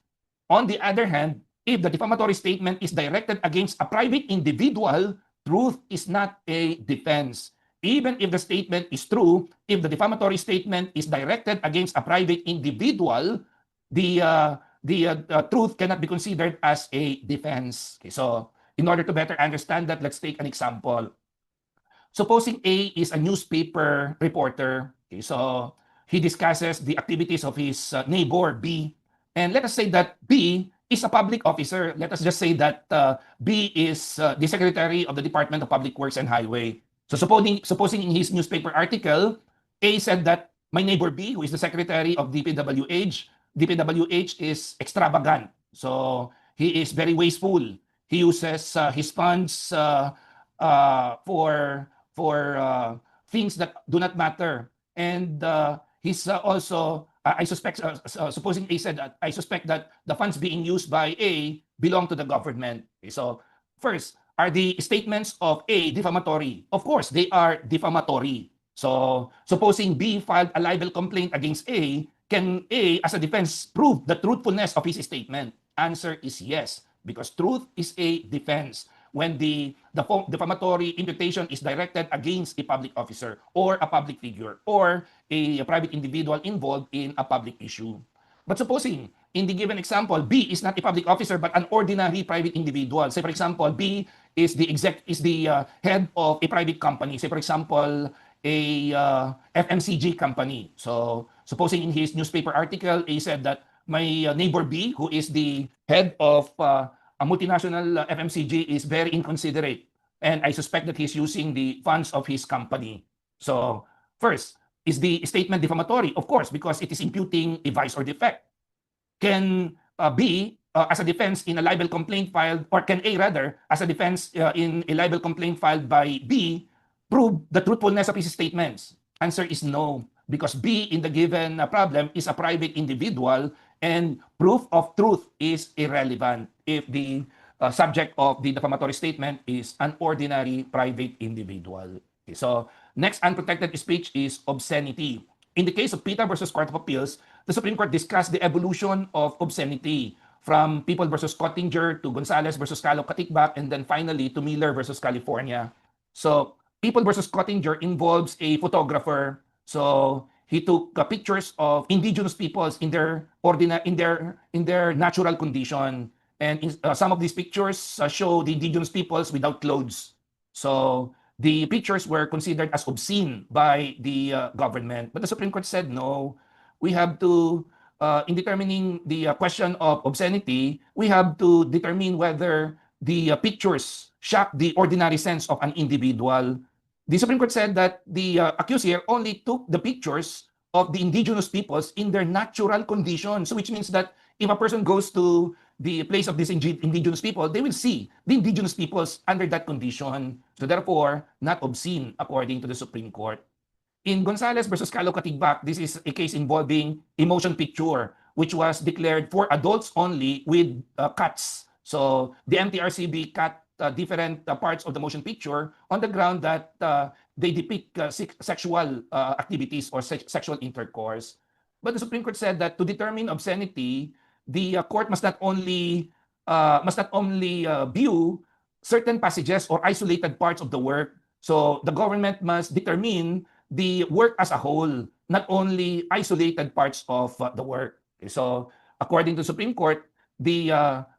On the other hand, if the defamatory statement is directed against a private individual, truth is not a defense. Even if the statement is true, if the defamatory statement is directed against a private individual, the truth cannot be considered as a defense. Okay, so in order to better understand that, let's take an example. Supposing A is a newspaper reporter, okay, so he discusses the activities of his neighbor B, and let us say that B is a public officer. Let us just say that B is the Secretary of the Department of Public Works and Highway. So supposing in his newspaper article, A said that my neighbor B, who is the Secretary of DPWH is extravagant. So he is very wasteful. He uses his funds for things that do not matter. And he's also, I suspect, supposing A said that, I suspect that the funds being used by A belong to the government. Okay, so first, are the statements of A defamatory? Of course, they are defamatory. So supposing B filed a libel complaint against A, can A, as a defense, prove the truthfulness of his statement? Answer is yes, because truth is a defense when the defamatory imputation is directed against a public officer or a public figure or a private individual involved in a public issue. But supposing, in the given example, B is not a public officer but an ordinary private individual. Say, for example, B is the head of a private company. Say, for example, a FMCG company. So, supposing in his newspaper article, he said that my neighbor B, who is the head of a multinational FMCG, is very inconsiderate. And I suspect that he's using the funds of his company. So, first, is the statement defamatory? Of course, because it is imputing a vice or defect. Can B, as a defense in a libel complaint filed, or can A rather, as a defense in a libel complaint filed by B, prove the truthfulness of his statements? Answer is no, because B in the given problem is a private individual and proof of truth is irrelevant if the subject of the defamatory statement is an ordinary private individual. Okay, so next unprotected speech is obscenity. In the case of PETA versus Court of Appeals, the Supreme Court discussed the evolution of obscenity from People versus Cottinger to Gonzalez versus Calo Katikbak, and then finally to Miller versus California. So People versus Cottinger involves a photographer. So he took pictures of indigenous peoples in their natural condition, and some of these pictures show the indigenous peoples without clothes. So the pictures were considered as obscene by the government. But the Supreme Court said no. We have to, in determining the question of obscenity, we have to determine whether the pictures shock the ordinary sense of an individual. The Supreme Court said that the accused here only took the pictures of the indigenous peoples in their natural condition. So which means that if a person goes to the place of these indigenous people, they will see the indigenous peoples under that condition. So therefore, not obscene according to the Supreme Court. In Gonzalez versus Calo Katigbak, this is a case involving a motion picture, which was declared for adults only with cuts. So the MTRCB cut different parts of the motion picture on the ground that they depict sexual activities or sexual intercourse. But the Supreme Court said that to determine obscenity, the court must not only view certain passages or isolated parts of the work. So the government must determine the work as a whole, not only isolated parts of the work. Okay, so according to the Supreme Court, the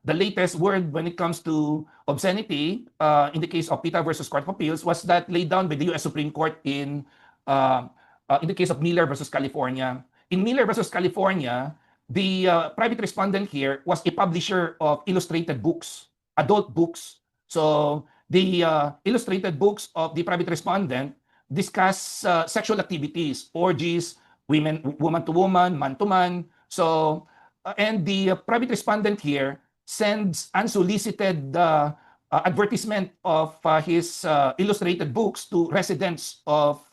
latest word when it comes to obscenity in the case of PETA versus Court of Appeals was that laid down by the U.S. Supreme Court in the case of Miller versus California. In Miller versus California, the private respondent here was a publisher of illustrated books, adult books. So the illustrated books of the private respondent discuss sexual activities, orgies, woman to woman, man to man. So, and the private respondent here sends unsolicited advertisement of his illustrated books to residents of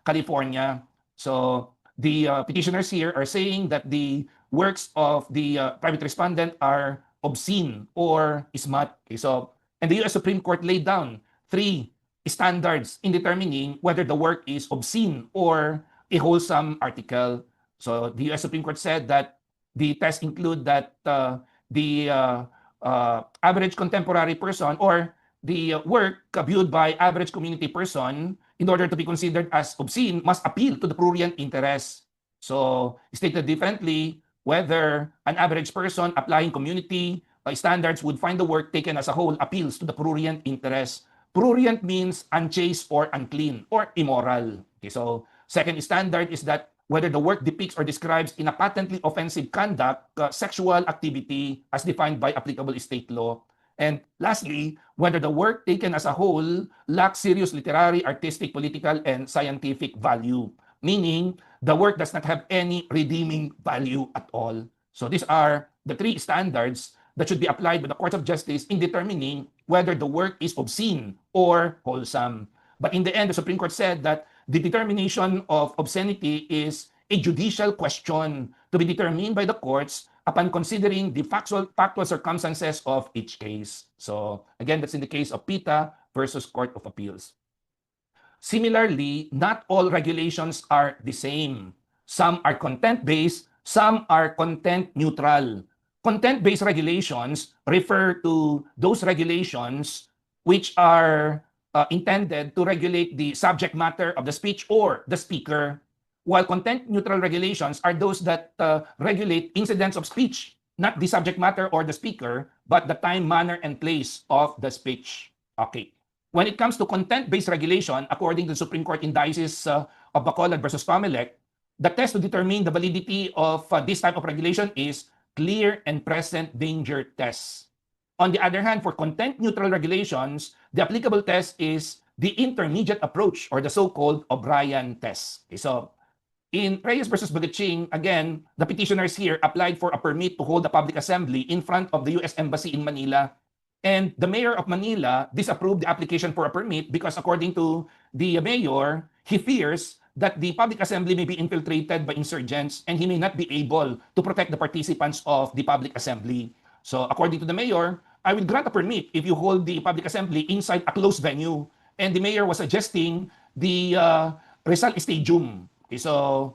California. So the petitioners here are saying that the works of the private respondent are obscene or smut. Okay, so, and the U.S. Supreme Court laid down 3 standards in determining whether the work is obscene or a wholesome article. So the U.S. Supreme Court said that the tests include that the average contemporary person or the work viewed by average community person in order to be considered as obscene must appeal to the prurient interest. So stated differently, whether an average person applying community standards would find the work taken as a whole appeals to the prurient interest. Prurient means unchaste or unclean or immoral. Okay, so second standard is that whether the work depicts or describes in a patently offensive conduct, sexual activity as defined by applicable state law. And lastly, whether the work taken as a whole lacks serious literary, artistic, political, and scientific value. Meaning, the work does not have any redeeming value at all. So these are the 3 standards that should be applied by the Court of Justice in determining whether the work is obscene or wholesome. But in the end, the Supreme Court said that the determination of obscenity is a judicial question to be determined by the courts upon considering the factual circumstances of each case. So again, that's in the case of PETA versus Court of Appeals. Similarly, not all regulations are the same. Some are content-based, some are content-neutral. Content-based regulations refer to those regulations which are intended to regulate the subject matter of the speech or the speaker, while content-neutral regulations are those that regulate incidents of speech, not the subject matter or the speaker, but the time, manner, and place of the speech. Okay. When it comes to content-based regulation, according to the Supreme Court in Diocese of Bacolod versus Comelec, the test to determine the validity of this type of regulation is clear and present danger test. On the other hand, for content-neutral regulations, the applicable test is the intermediate approach or the so-called O'Brien test. Okay, so in Reyes versus Bagaching, again, the petitioners here applied for a permit to hold a public assembly in front of the U.S. Embassy in Manila. And the mayor of Manila disapproved the application for a permit because according to the mayor, he fears that the public assembly may be infiltrated by insurgents and he may not be able to protect the participants of the public assembly. So according to the mayor, I will grant a permit if you hold the public assembly inside a closed venue. And the mayor was suggesting the Rizal Stadium. Okay, so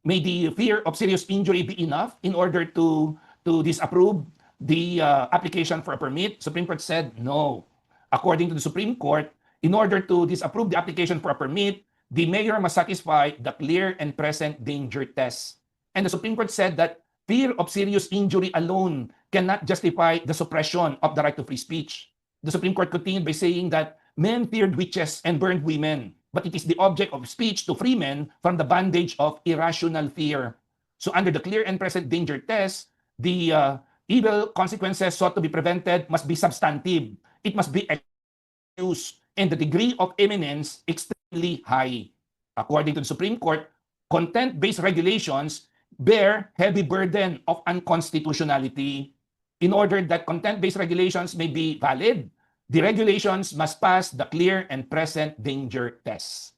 may the fear of serious injury be enough in order to disapprove the application for a permit? Supreme Court said no. According to the Supreme Court, in order to disapprove the application for a permit, the mayor must satisfy the clear and present danger test. And the Supreme Court said that fear of serious injury alone cannot justify the suppression of the right to free speech. The Supreme Court continued by saying that men feared witches and burned women, but it is the object of speech to free men from the bondage of irrational fear. So under the clear and present danger test, the evil consequences sought to be prevented must be substantive. It must be excuse, and the degree of imminence extremely high. According to the Supreme Court, content-based regulations bear heavy burden of unconstitutionality. In order that content-based regulations may be valid, the regulations must pass the clear and present danger test.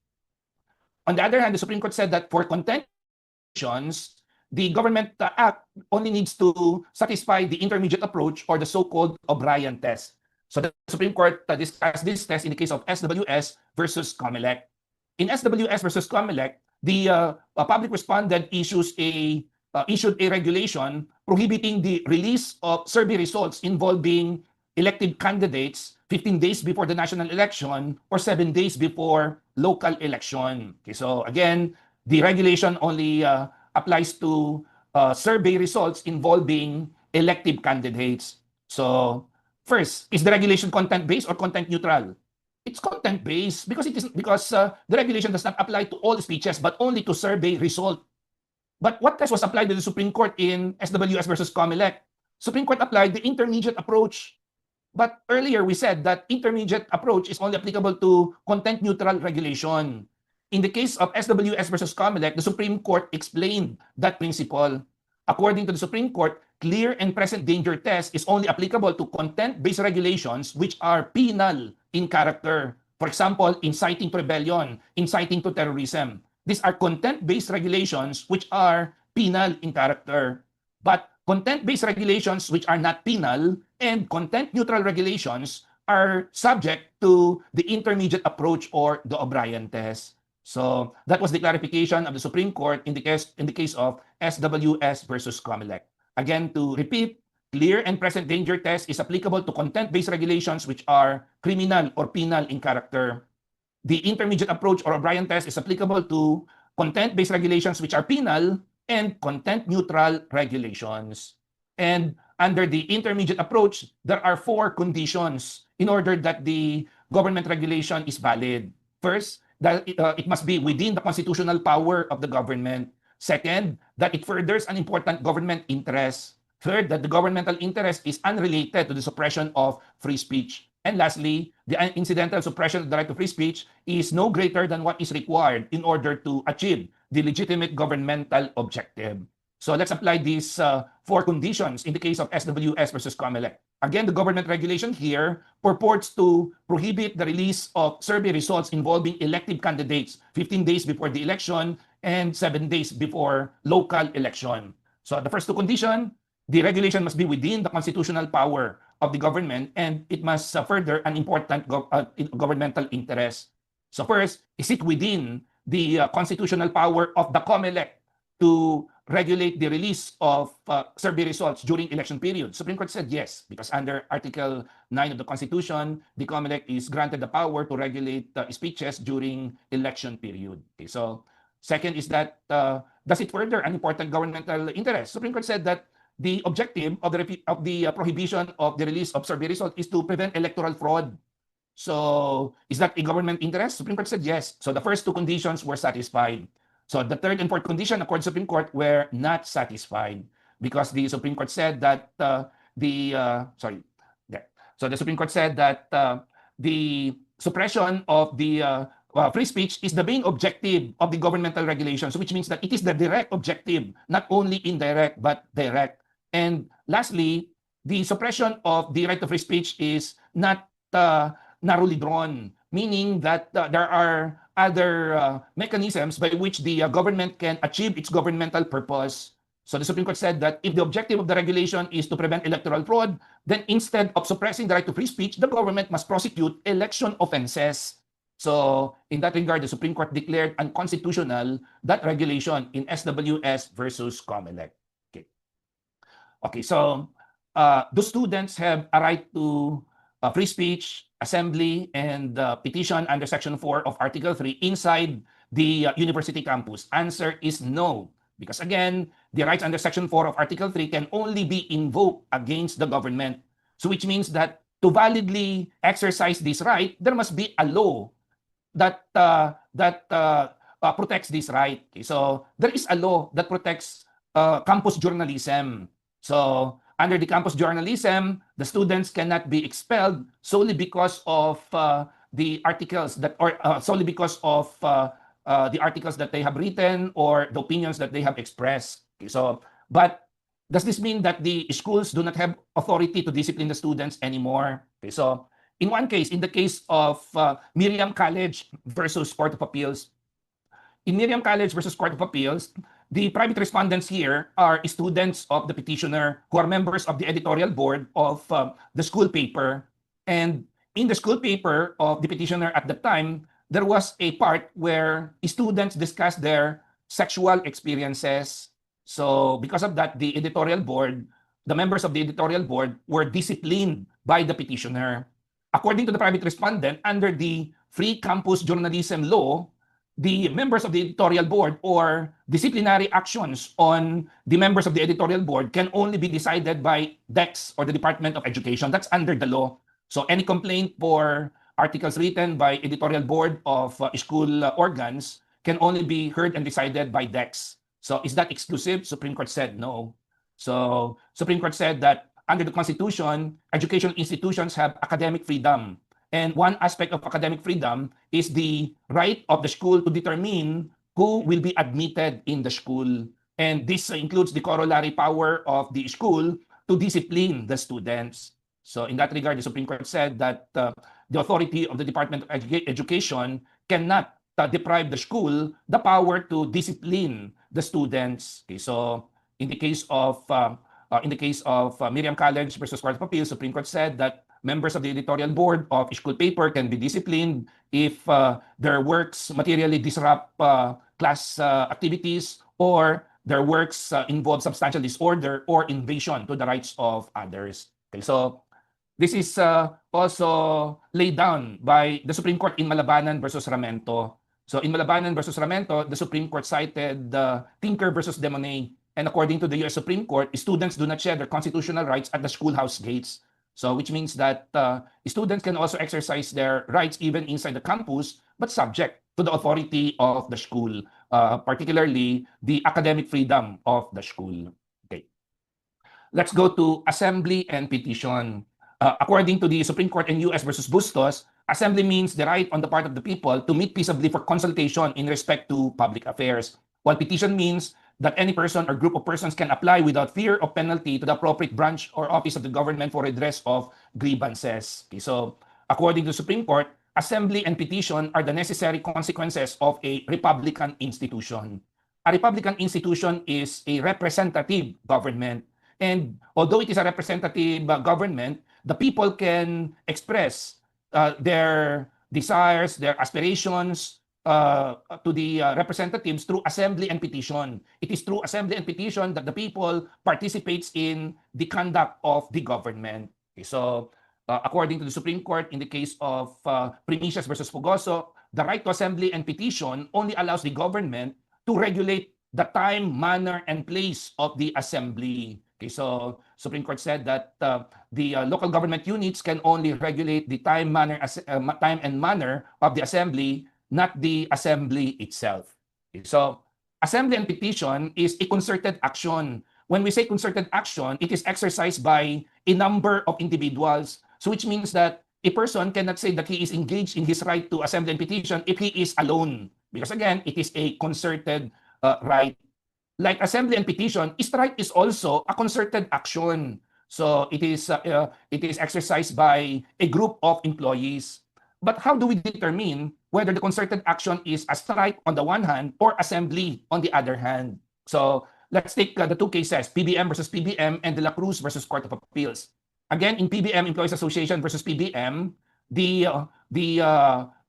On the other hand, the Supreme Court said that for content regulations, the Government Act only needs to satisfy the intermediate approach or the so-called O'Brien test. So the Supreme Court discussed this test in the case of SWS versus COMELEC. In SWS versus COMELEC, the public respondent issued a regulation prohibiting the release of survey results involving elected candidates 15 days before the national election or 7 days before local election. Okay, so again, the regulation only applies to survey results involving elective candidates. So first, is the regulation content-based or content-neutral? It's content-based because the regulation does not apply to all speeches but only to survey result. But what test was applied to the Supreme Court in SWS versus COMELEC? Supreme Court applied the intermediate approach. But earlier we said that intermediate approach is only applicable to content-neutral regulation. In the case of SWS versus COMELEC, the Supreme Court explained that principle. According to the Supreme Court, clear and present danger test is only applicable to content-based regulations which are penal in character. For example, inciting to rebellion, inciting to terrorism. These are content-based regulations which are penal in character. But content-based regulations which are not penal and content-neutral regulations are subject to the intermediate approach or the O'Brien test. So that was the clarification of the Supreme Court in the case of SWS versus COMELEC. Again, to repeat, clear and present danger test is applicable to content-based regulations which are criminal or penal in character. The intermediate approach or O'Brien test is applicable to content-based regulations which are penal and content-neutral regulations. And under the intermediate approach, there are 4 conditions in order that the government regulation is valid. First, that it must be within the constitutional power of the government. Second, that it furthers an important government interest. Third, that the governmental interest is unrelated to the suppression of free speech. And lastly, the incidental suppression of the right to free speech is no greater than what is required in order to achieve the legitimate governmental objective. So let's apply these 4 conditions in the case of SWS versus COMELEC. Again, the government regulation here purports to prohibit the release of survey results involving elective candidates 15 days before the election and 7 days before local election. So the first 2 conditions, the regulation must be within the constitutional power of the government and it must further an important governmental interest. So first, is it within the constitutional power of the COMELEC to regulate the release of survey results during election period? Supreme Court said yes, because under Article 9 of the Constitution, the COMELEC is granted the power to regulate speeches during election period. Okay, so second is that does it further an important governmental interest? Supreme Court said that the objective of the prohibition of the release of survey results is to prevent electoral fraud. So is that a government interest? Supreme Court said yes. So the first 2 conditions were satisfied. So the third and fourth condition, according to Supreme Court, were not satisfied because the Supreme Court said that So the Supreme Court said that the suppression of the free speech is the main objective of the governmental regulations, which means that it is the direct objective, not only indirect but direct. And lastly, the suppression of the right to free speech is not narrowly drawn, meaning that there are other mechanisms by which the government can achieve its governmental purpose. So the Supreme Court said that if the objective of the regulation is to prevent electoral fraud, then instead of suppressing the right to free speech, the government must prosecute election offenses. So in that regard, the Supreme Court declared unconstitutional that regulation in SWS versus COMELEC. Okay. Okay, so the students have a right to free speech, assembly, and petition under Section 4 of Article 3 inside the university campus. Answer is no. Because again, the rights under Section 4 of Article 3 can only be invoked against the government. So which means that to validly exercise this right, there must be a law that protects this right. Okay, so there is a law that protects campus journalism. So under the campus journalism, the students cannot be expelled solely because of the articles that, or solely because of the articles that they have written or the opinions that they have expressed. Okay, so, but does this mean that the schools do not have authority to discipline the students anymore? Okay, so in one case, in the case of Miriam College versus Court of Appeals, in Miriam College versus Court of Appeals, the private respondents here are students of the petitioner who are members of the editorial board of the school paper. And in the school paper of the petitioner at the time, there was a part where students discussed their sexual experiences. So because of that, the editorial board, the members of the editorial board were disciplined by the petitioner. According to the private respondent, under the Free Campus Journalism Law, the members of the editorial board or disciplinary actions on the members of the editorial board can only be decided by DEX or the Department of Education. That's under the law. So any complaint for articles written by editorial board of school organs can only be heard and decided by DEX. So is that exclusive? Supreme Court said no. So Supreme Court said that under the Constitution, educational institutions have academic freedom. And one aspect of academic freedom is the right of the school to determine who will be admitted in the school. And this includes the corollary power of the school to discipline the students. So in that regard, the Supreme Court said that the authority of the Department of Education cannot deprive the school the power to discipline the students. Okay, so in the case of Miriam College versus Court of Appeals, Supreme Court said that members of the editorial board of school paper can be disciplined if their works materially disrupt class activities or their works involve substantial disorder or invasion to the rights of others. Okay, so this is also laid down by the Supreme Court in Malabanan versus Ramento. So in Malabanan versus Ramento, the Supreme Court cited Tinker versus Demonet. And according to the U.S. Supreme Court, students do not share their constitutional rights at the schoolhouse gates. So which means that students can also exercise their rights even inside the campus, but subject to the authority of the school, particularly the academic freedom of the school. Okay. Let's go to assembly and petition. According to the Supreme Court in U.S. versus Bustos, assembly means the right on the part of the people to meet peaceably for consultation in respect to public affairs, while petition means that any person or group of persons can apply without fear of penalty to the appropriate branch or office of the government for redress of grievances. Okay, so according to the Supreme Court, assembly and petition are the necessary consequences of a republican institution. A republican institution is a representative government. And although it is a representative government, the people can express their desires, their aspirations, to the representatives through assembly and petition. It is through assembly and petition that the people participates in the conduct of the government. Okay, so according to the Supreme Court, in the case of Primicias versus Fugoso, the right to assembly and petition only allows the government to regulate the time, manner, and place of the assembly. Okay, so Supreme Court said that the local government units can only regulate the time, time and manner of the assembly, not the assembly itself. Okay, so assembly and petition is a concerted action. When we say concerted action, it is exercised by a number of individuals. So which means that a person cannot say that he is engaged in his right to assembly and petition if he is alone. Because again, it is a concerted right. Like assembly and petition, strike is also a concerted action. So it is exercised by a group of employees. But how do we determine whether the concerted action is a strike on the one hand or assembly on the other hand? So let's take the two cases, PBM versus PBM and De La Cruz versus Court of Appeals. Again, in PBM, Employees Association versus PBM, the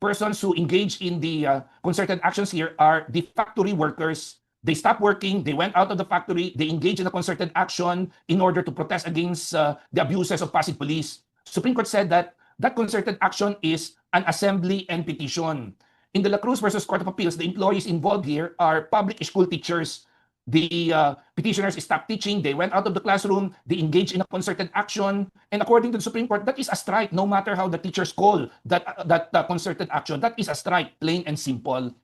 persons who engage in the concerted actions here are the factory workers. They stopped working, they went out of the factory, they engaged in a concerted action in order to protest against the abuses of Pasig police. Supreme Court said that that concerted action is an assembly and petition. In the La Cruz versus Court of Appeals, the employees involved here are public school teachers. The petitioners stopped teaching, they went out of the classroom, they engaged in a concerted action, and according to the Supreme Court, that is a strike, no matter how the teachers call that concerted action. That is a strike, plain and simple.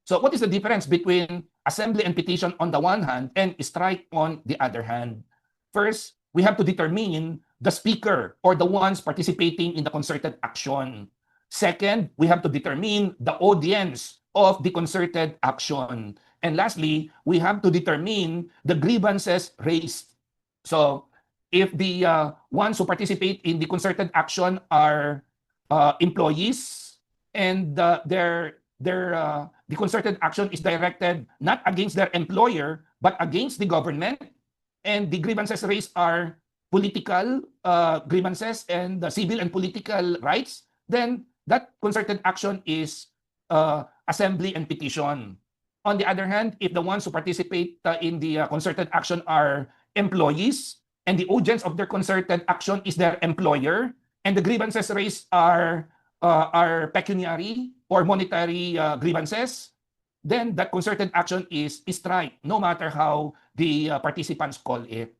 So what is the difference between assembly and petition on the one hand and strike on the other hand? First, we have to determine the speaker or the ones participating in the concerted action. Second, we have to determine the audience of the concerted action. And lastly, we have to determine the grievances raised. So if the ones who participate in the concerted action are employees and the concerted action is directed not against their employer, but against the government, and the grievances raised are political grievances and civil and political rights, then that concerted action is assembly and petition. On the other hand, if the ones who participate in the concerted action are employees, and the audience of their concerted action is their employer, and the grievances raised are pecuniary or monetary grievances, then that concerted action is strike, no matter how the participants call it.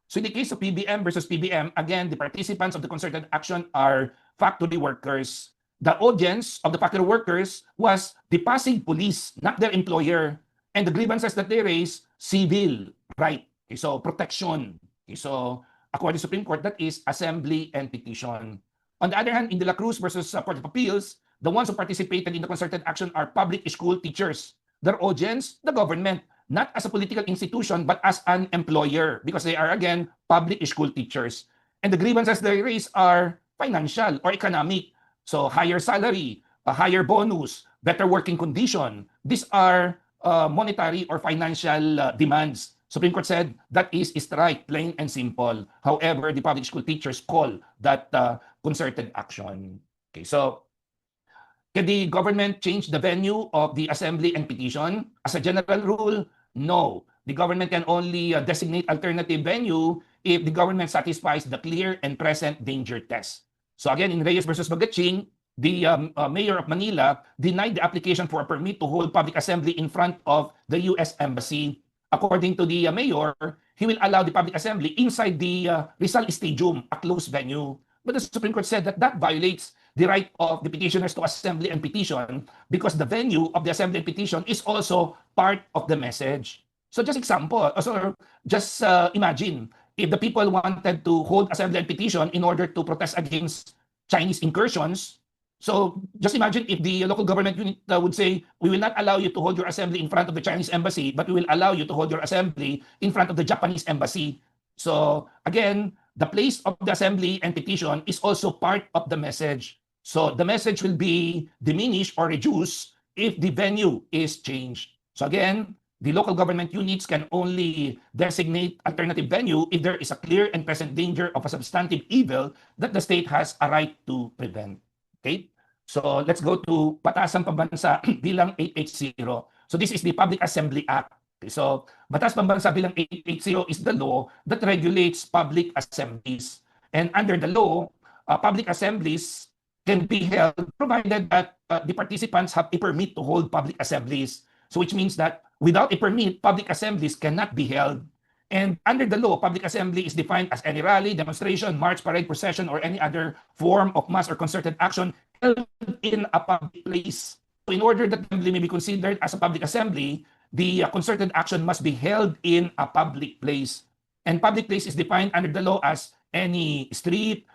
So in the case of PBM versus PBM, again, the participants of the concerted action are factory workers. The audience of the factory workers was the Pasig police, not their employer. And the grievances that they raised, civil, right? Okay, so protection. Okay, so according to the Supreme Court, that is assembly and petition. On the other hand, in the La Cruz versus Court of Appeals, the ones who participated in the concerted action are public school teachers. Their audience, the government, not as a political institution, but as an employer, because they are, again, public school teachers. And the grievances they raise are financial or economic. So higher salary, a higher bonus, better working condition. These are monetary or financial demands. Supreme Court said that is strike, plain and simple. However, the public school teachers call that concerted action. Okay, so can the government change the venue of the assembly and petition? As a general rule, no. The government can only designate alternative venue if the government satisfies the clear and present danger test. So again, in Reyes versus Bagaching, the mayor of Manila denied the application for a permit to hold public assembly in front of the U.S. Embassy. According to the mayor, he will allow the public assembly inside the Rizal Stadium, a closed venue. But the Supreme Court said that that violates the right of the petitioners to assembly and petition because the venue of the assembly and petition is also part of the message. So just imagine if the people wanted to hold assembly and petition in order to protest against Chinese incursions. So just imagine if the local government unit would say, we will not allow you to hold your assembly in front of the Chinese embassy, but we will allow you to hold your assembly in front of the Japanese embassy. So again, the place of the assembly and petition is also part of the message. So the message will be diminished or reduced if the venue is changed. So again, the local government units can only designate alternative venue if there is a clear and present danger of a substantive evil that the state has a right to prevent. Okay? So let's go to Batasang Pambansa bilang 880. So this is the Public Assembly Act. Okay, so Batas Pambansa bilang 880 is the law that regulates public assemblies. And under the law, public assemblies can be held provided that the participants have a permit to hold public assemblies. So which means that without a permit, public assemblies cannot be held. And under the law, public assembly is defined as any rally, demonstration, march, parade, procession, or any other form of mass or concerted action held in a public place. So in order that the assembly may be considered as a public assembly, the concerted action must be held in a public place. And public place is defined under the law as any street,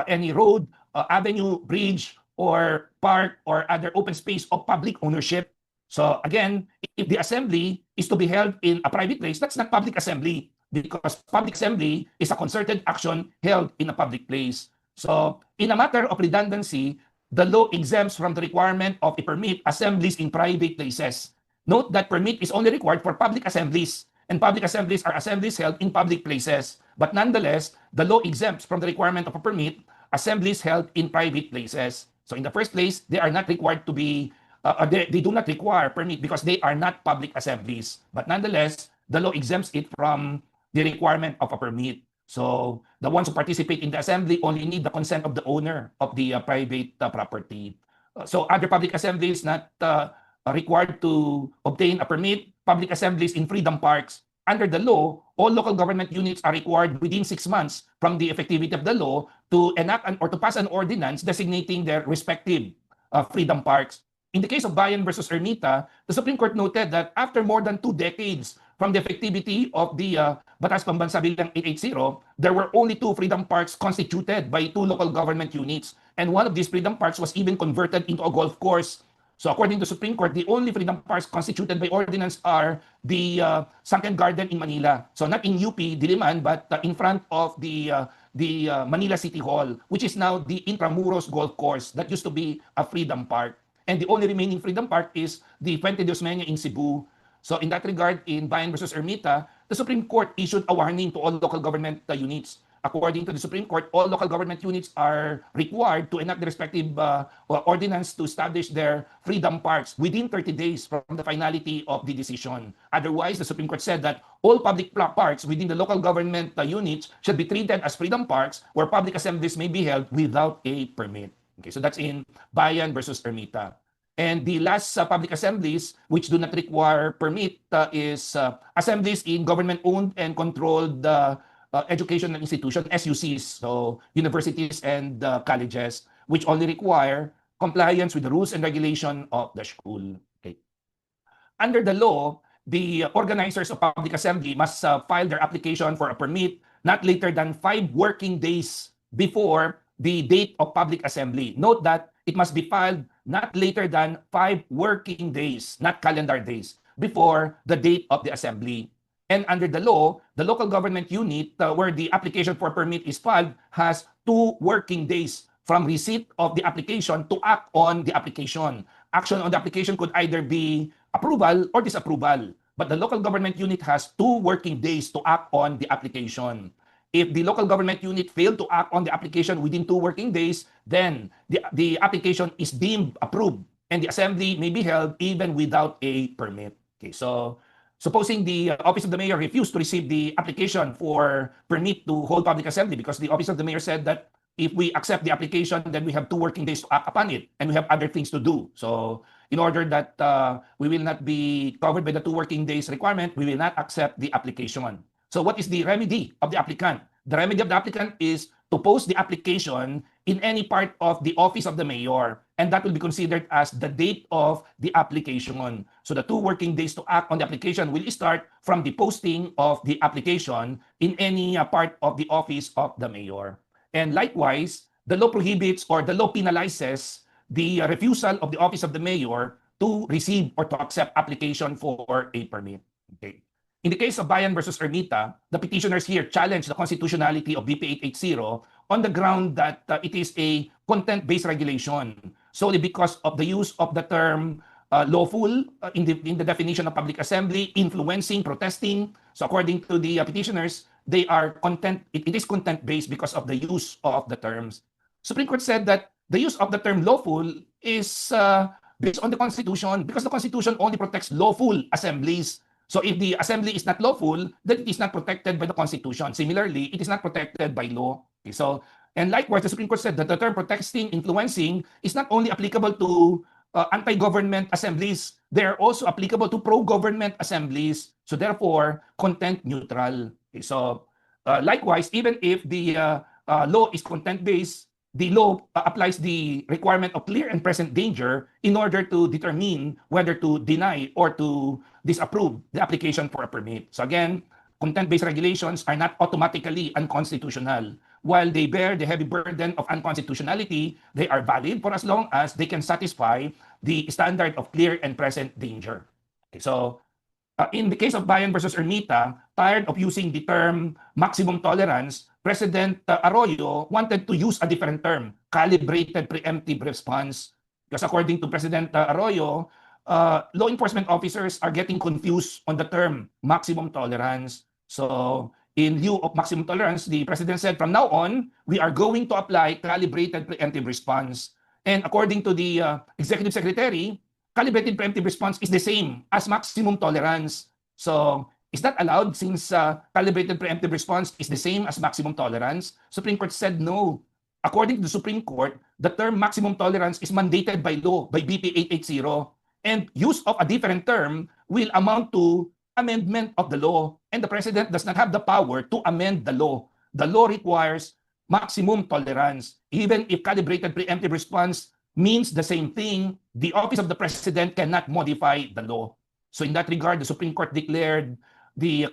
any road, avenue, bridge, or park, or other open space of public ownership. So again, if the assembly is to be held in a private place, that's not public assembly because public assembly is a concerted action held in a public place. So in a matter of redundancy, the law exempts from the requirement of a permit assemblies in private places. Note that permit is only required for public assemblies, and public assemblies are assemblies held in public places. But nonetheless, the law exempts from the requirement of a permit assemblies held in private places. So in the first place, they are not required to be, they do not require permit because they are not public assemblies. But nonetheless, the law exempts it from the requirement of a permit. So the ones who participate in the assembly only need the consent of the owner of the private property. So other public assemblies not required to obtain a permit. Public assemblies in freedom parks, under the law, all local government units are required within 6 months from the effectivity of the law to enact or to pass an ordinance designating their respective freedom parks. In the case of Bayan versus Ermita, the Supreme Court noted that after more than 2 decades from the effectivity of the Batas Pambansa Bilang 880, there were only 2 freedom parks constituted by 2 local government units. And one of these freedom parks was even converted into a golf course. So according to Supreme Court, the only freedom parks constituted by ordinance are the Sunken Garden in Manila. So not in UP, Diliman, but in front of the Manila City Hall, which is now the Intramuros Golf Course that used to be a freedom park. And the only remaining freedom park is the Fuente de Osmeña in Cebu. So in that regard, in Bayan versus Ermita, the Supreme Court issued a warning to all local government units. According to the Supreme Court, all local government units are required to enact the respective ordinance to establish their freedom parks within 30 days from the finality of the decision. Otherwise, the Supreme Court said that all public parks within the local government units should be treated as freedom parks where public assemblies may be held without a permit. Okay, so that's in Bayan versus Ermita. And the last public assemblies which do not require permit is assemblies in government-owned and controlled educational institutions, SUCs, so universities and colleges, which only require compliance with the rules and regulation of the school. Okay. Under the law, the organizers of public assembly must file their application for a permit not later than 5 working days before the date of public assembly. Note that it must be filed not later than 5 working days, not calendar days, before the date of the assembly. And under the law, the local government unit where the application for permit is filed has 2 working days from receipt of the application to act on the application. Action on the application could either be approval or disapproval, but the local government unit has 2 working days to act on the application. If the local government unit failed to act on the application within 2 working days, then the application is deemed approved and the assembly may be held even without a permit. Okay, so supposing the Office of the Mayor refused to receive the application for permit to hold public assembly because the Office of the Mayor said that if we accept the application, then we have 2 working days to act upon it and we have other things to do. So in order that we will not be covered by the 2 working days requirement, we will not accept the application. So what is the remedy of the applicant? The remedy of the applicant is to post the application in any part of the office of the mayor, and that will be considered as the date of the application. So the 2 working days to act on the application will start from the posting of the application in any part of the office of the mayor. And likewise, the law prohibits or the law penalizes the refusal of the office of the mayor to receive or to accept application for a permit. Okay. In the case of Bayan versus Ermita, the petitioners here challenge the constitutionality of BP 880 on the ground that it is a content-based regulation solely because of the use of the term lawful in the definition of public assembly, influencing, protesting. So according to the petitioners, they are it is content-based because of the use of the terms. Supreme Court said that the use of the term lawful is based on the Constitution because the Constitution only protects lawful assemblies. So if the assembly is not lawful, then it is not protected by the Constitution. Similarly, it is not protected by law. Okay, so, and likewise, the Supreme Court said that the term protesting, influencing is not only applicable to anti-government assemblies, they are also applicable to pro-government assemblies. So therefore, content neutral. Okay, so likewise, even if the law is content-based, the law applies the requirement of clear and present danger in order to determine whether to deny or to disapprove the application for a permit. So again, content-based regulations are not automatically unconstitutional. While they bear the heavy burden of unconstitutionality, they are valid for as long as they can satisfy the standard of clear and present danger. Okay, so in the case of Bayan versus Ermita, tired of using the term maximum tolerance, President Arroyo wanted to use a different term, calibrated preemptive response. Because according to President Arroyo, law enforcement officers are getting confused on the term maximum tolerance. So in lieu of maximum tolerance, the President said, from now on, we are going to apply calibrated preemptive response. And according to the executive secretary, calibrated preemptive response is the same as maximum tolerance. So is that allowed since calibrated preemptive response is the same as maximum tolerance? Supreme Court said no. According to the Supreme Court, the term maximum tolerance is mandated by law, by BP 880. And use of a different term will amount to amendment of the law. And the President does not have the power to amend the law. The law requires maximum tolerance. Even if calibrated preemptive response means the same thing, the office of the President cannot modify the law. So in that regard, the Supreme Court declared the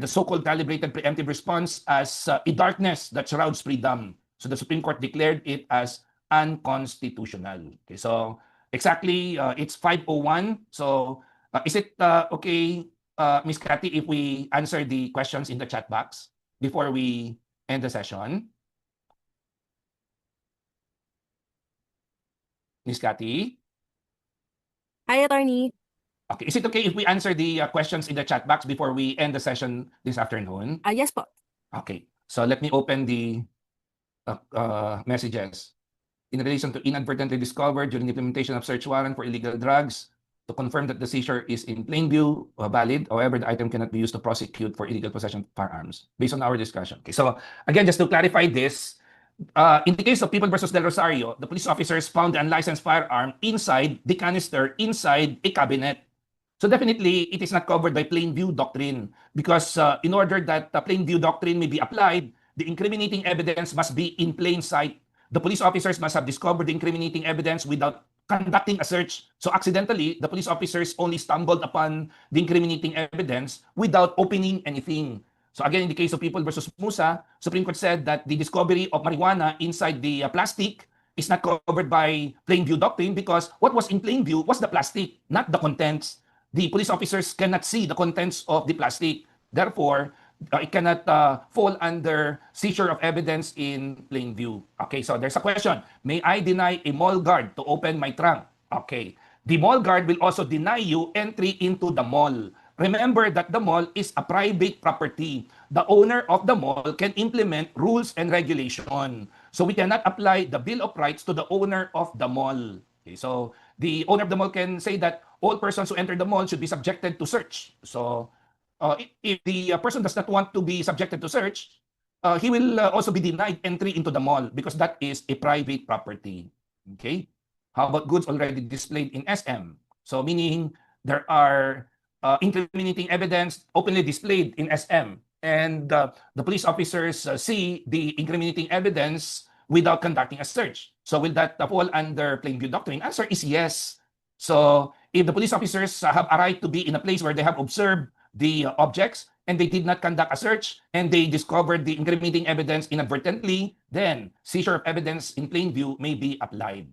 so-called calibrated preemptive response as a darkness that surrounds freedom. So the Supreme Court declared it as unconstitutional. Okay, so exactly, it's 5:01. So is it okay, Ms. Cathy, if we answer the questions in the chat box before we end the session? Ms. Cathy? Hi, Attorney. Okay, is it okay if we answer the questions in the chat box before we end the session this afternoon? Yes po. Okay, so let me open the messages. In relation to inadvertently discovered during the implementation of search warrant for illegal drugs, to confirm that the seizure is in plain view valid. However, the item cannot be used to prosecute for illegal possession of firearms based on our discussion. Okay, so again, just to clarify this, in the case of People versus Del Rosario, the police officers found the unlicensed firearm inside the canister, inside a cabinet. So definitely, it is not covered by plain view doctrine because in order that the plain view doctrine may be applied, the incriminating evidence must be in plain sight. The police officers must have discovered the incriminating evidence without conducting a search. So accidentally, the police officers only stumbled upon the incriminating evidence without opening anything. So again, in the case of People versus Musa, Supreme Court said that the discovery of marijuana inside the plastic is not covered by plain view doctrine because what was in plain view was the plastic, not the contents. The police officers cannot see the contents of the plastic. Therefore, it cannot fall under seizure of evidence in plain view. Okay, so there's a question. May I deny a mall guard to open my trunk? Okay. The mall guard will also deny you entry into the mall. Remember that the mall is a private property. The owner of the mall can implement rules and regulation. So we cannot apply the Bill of Rights to the owner of the mall. Okay, so the owner of the mall can say that all persons who enter the mall should be subjected to search. So if the person does not want to be subjected to search, he will also be denied entry into the mall because that is a private property. Okay? How about goods already displayed in SM? So meaning there are incriminating evidence openly displayed in SM and the police officers see the incriminating evidence without conducting a search. So will that fall under plain view doctrine? Answer is yes. So if the police officers have a right to be in a place where they have observed the objects and they did not conduct a search and they discovered the incriminating evidence inadvertently, then seizure of evidence in plain view may be applied.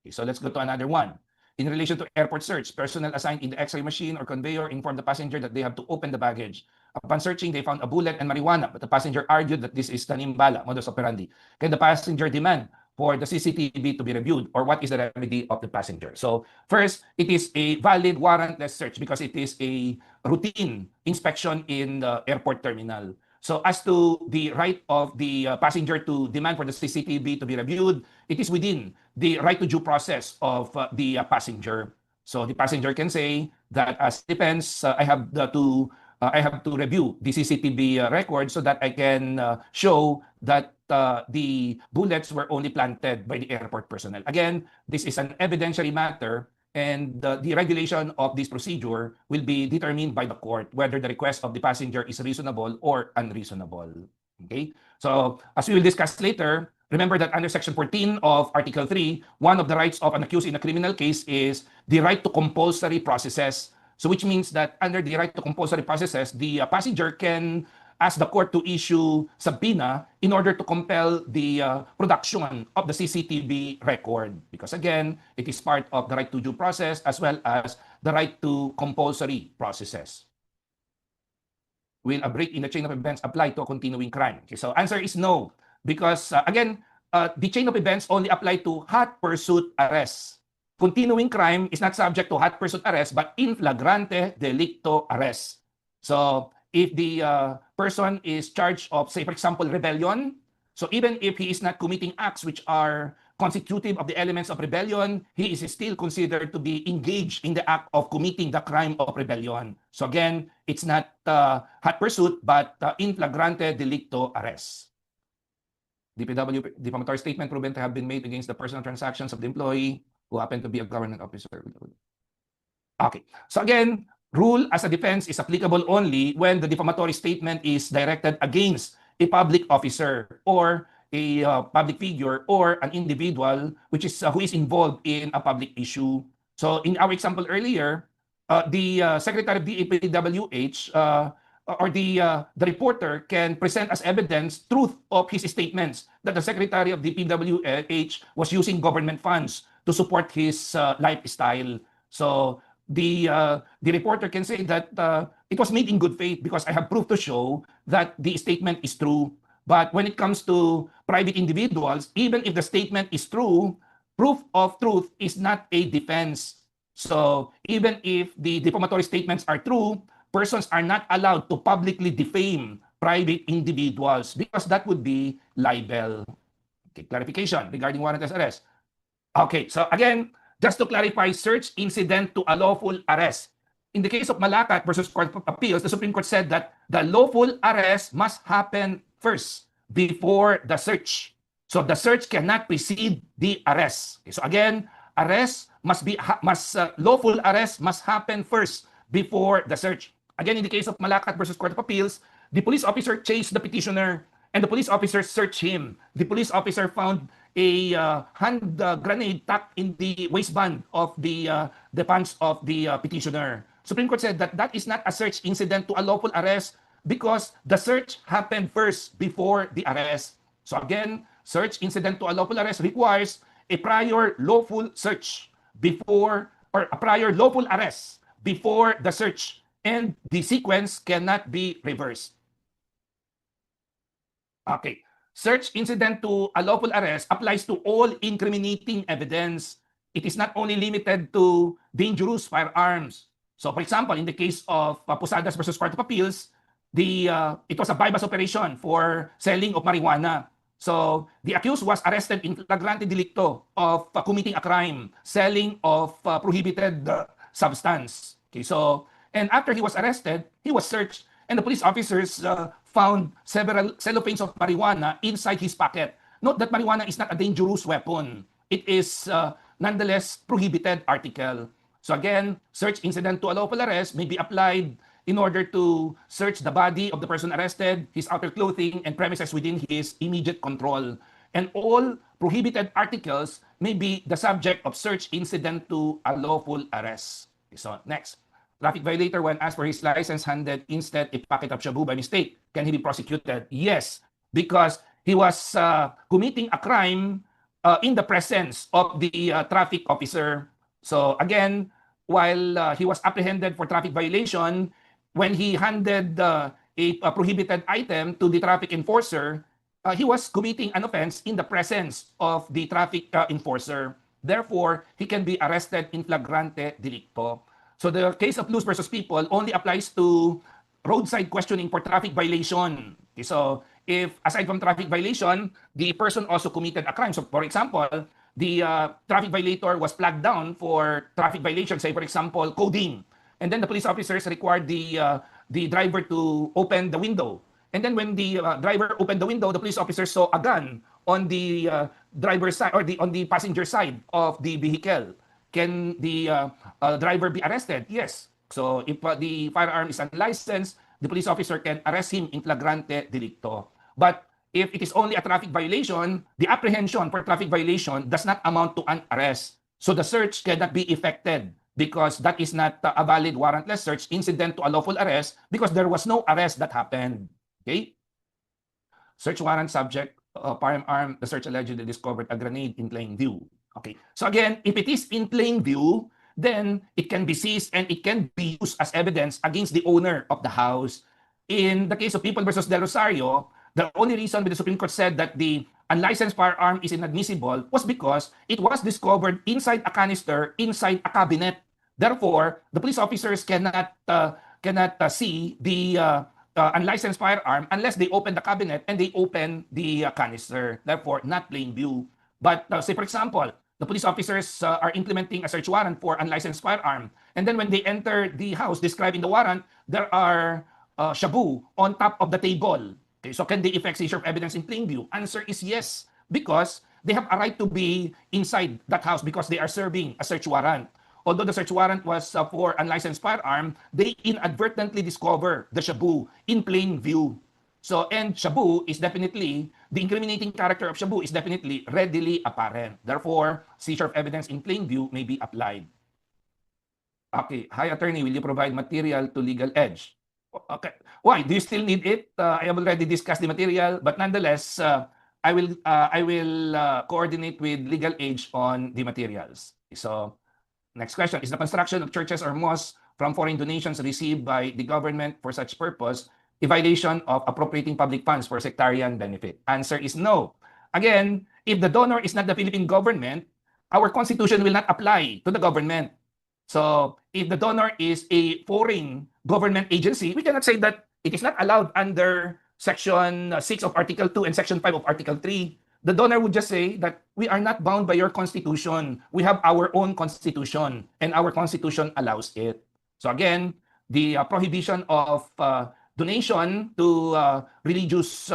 Okay, so let's go to another one. In relation to airport search, personnel assigned in the X-ray machine or conveyor informed the passenger that they have to open the baggage. Upon searching, they found a bullet and marijuana, but the passenger argued that this is tanimbala, modus operandi. Can the passenger demand for the CCTV to be reviewed, or what is the remedy of the passenger? So first, it is a valid warrantless search because it is a routine inspection in the airport terminal. So as to the right of the passenger to demand for the CCTV to be reviewed, it is within the right to due process of the passenger. So the passenger can say that as depends, I have to review the CCTV record so that I can show that the bullets were only planted by the airport personnel. Again, this is an evidentiary matter, and the regulation of this procedure will be determined by the court whether the request of the passenger is reasonable or unreasonable. Okay? So, as we will discuss later, remember that under Section 14 of Article 3, one of the rights of an accused in a criminal case is the right to compulsory processes. So which means that under the right to compulsory processes, the passenger can ask the court to issue subpoena in order to compel the production of the CCTV record. Because again, it is part of the right to due process as well as the right to compulsory processes. Will a break in the chain of events apply to a continuing crime? Okay, so answer is no. Because again, the chain of events only apply to hot pursuit arrests. Continuing crime is not subject to hot pursuit arrest, but in flagrante delicto arrest. So if the person is charged of, say, for example, rebellion, so even if he is not committing acts which are constitutive of the elements of rebellion, he is still considered to be engaged in the act of committing the crime of rebellion. So again, it's not hot pursuit, but in flagrante delicto arrest. DPW defamatory statement proven to have been made against the personal transactions of the employee who happened to be a government officer. Okay, so again, rule as a defense is applicable only when the defamatory statement is directed against a public officer or a public figure or an individual which is who is involved in a public issue. So in our example earlier, the Secretary of the APWH or the reporter can present as evidence truth of his statements that the Secretary of the PWH was using government funds to support his lifestyle. So the reporter can say that it was made in good faith because I have proof to show that the statement is true. But when it comes to private individuals, even if the statement is true, proof of truth is not a defense. So even if the defamatory statements are true, persons are not allowed to publicly defame private individuals because that would be libel. Okay, clarification regarding warrantless arrest. Okay, so again, just to clarify, search incident to a lawful arrest. In the case of Malacat versus Court of Appeals, the Supreme Court said that the lawful arrest must happen first before the search. So the search cannot precede the arrest. Okay, so again, lawful arrest must happen first before the search. Again, in the case of Malacat versus Court of Appeals, the police officer chased the petitioner and the police officer searched him. The police officer found a hand grenade tucked in the waistband of the pants of the petitioner. Supreme Court said that that is not a search incident to a lawful arrest because the search happened first before the arrest. So again, search incident to a lawful arrest requires a prior lawful search before, or a prior lawful arrest before the search, and the sequence cannot be reversed. Okay. Search incident to a lawful arrest applies to all incriminating evidence. It is not only limited to dangerous firearms. So for example, in the case of Posadas versus Court of Appeals, it was a bypass operation for selling of marijuana. So the accused was arrested in flagrante delicto of committing a crime, selling of prohibited substance. Okay, so, and after he was arrested, he was searched, and the police officers found several cellophanes of marijuana inside his pocket. Note that marijuana is not a dangerous weapon. It is nonetheless prohibited article. So again, search incident to a lawful arrest may be applied in order to search the body of the person arrested, his outer clothing, and premises within his immediate control. And all prohibited articles may be the subject of search incident to a lawful arrest. Okay, so next. Traffic violator, when asked for his license, handed instead a packet of shabu by mistake. Can he be prosecuted? Yes, because he was committing a crime in the presence of the traffic officer. So again, while he was apprehended for traffic violation, when he handed a prohibited item to the traffic enforcer, he was committing an offense in the presence of the traffic enforcer. Therefore, he can be arrested in flagrante delicto. So the case of Luz versus People only applies to roadside questioning for traffic violation. Okay, so if aside from traffic violation, the person also committed a crime. So for example, the traffic violator was flagged down for traffic violation, say for example, coding. And then the police officers required the driver to open the window. And then when the driver opened the window, the police officers saw a gun on the driver's side or on the passenger side of the vehicle. Can the driver be arrested? Yes. So if the firearm is unlicensed, the police officer can arrest him in flagrante delicto. But if it is only a traffic violation, the apprehension for traffic violation does not amount to an arrest. So the search cannot be effected because that is not a valid warrantless search incident to a lawful arrest because there was no arrest that happened. Okay? Search warrant subject, firearm, the search allegedly discovered a grenade in plain view. Okay, so again, if it is in plain view, then it can be seized and it can be used as evidence against the owner of the house. In the case of People versus Del Rosario, the only reason the Supreme Court said that the unlicensed firearm is inadmissible was because it was discovered inside a canister, inside a cabinet. Therefore, the police officers cannot see the unlicensed firearm unless they open the cabinet and they open the canister. Therefore, not plain view. But say for example, the police officers are implementing a search warrant for unlicensed firearm, and then when they enter the house described in the warrant, there are shabu on top of the table. Okay, so can they effect seizure of evidence in plain view? Answer is yes, because they have a right to be inside that house because they are serving a search warrant. Although the search warrant was for unlicensed firearm, they inadvertently discover the shabu in plain view. So, and shabu is definitely, the incriminating character of shabu is definitely readily apparent. Therefore, seizure of evidence in plain view may be applied. Okay. Hi, attorney. Will you provide material to legal edge? Okay. Why? Do you still need it? I have already discussed the material, but nonetheless, I will coordinate with legal edge on the materials. So, next question. Is the construction of churches or mosques from foreign donations received by the government for such purpose a violation of appropriating public funds for sectarian benefit? Answer is no. Again, if the donor is not the Philippine government, our constitution will not apply to the government. So, if the donor is a foreign government agency, we cannot say that it is not allowed under Section 6 of Article 2 and Section 5 of Article 3. The donor would just say that we are not bound by your constitution. We have our own constitution, and our constitution allows it. So again, the prohibition of donation to religious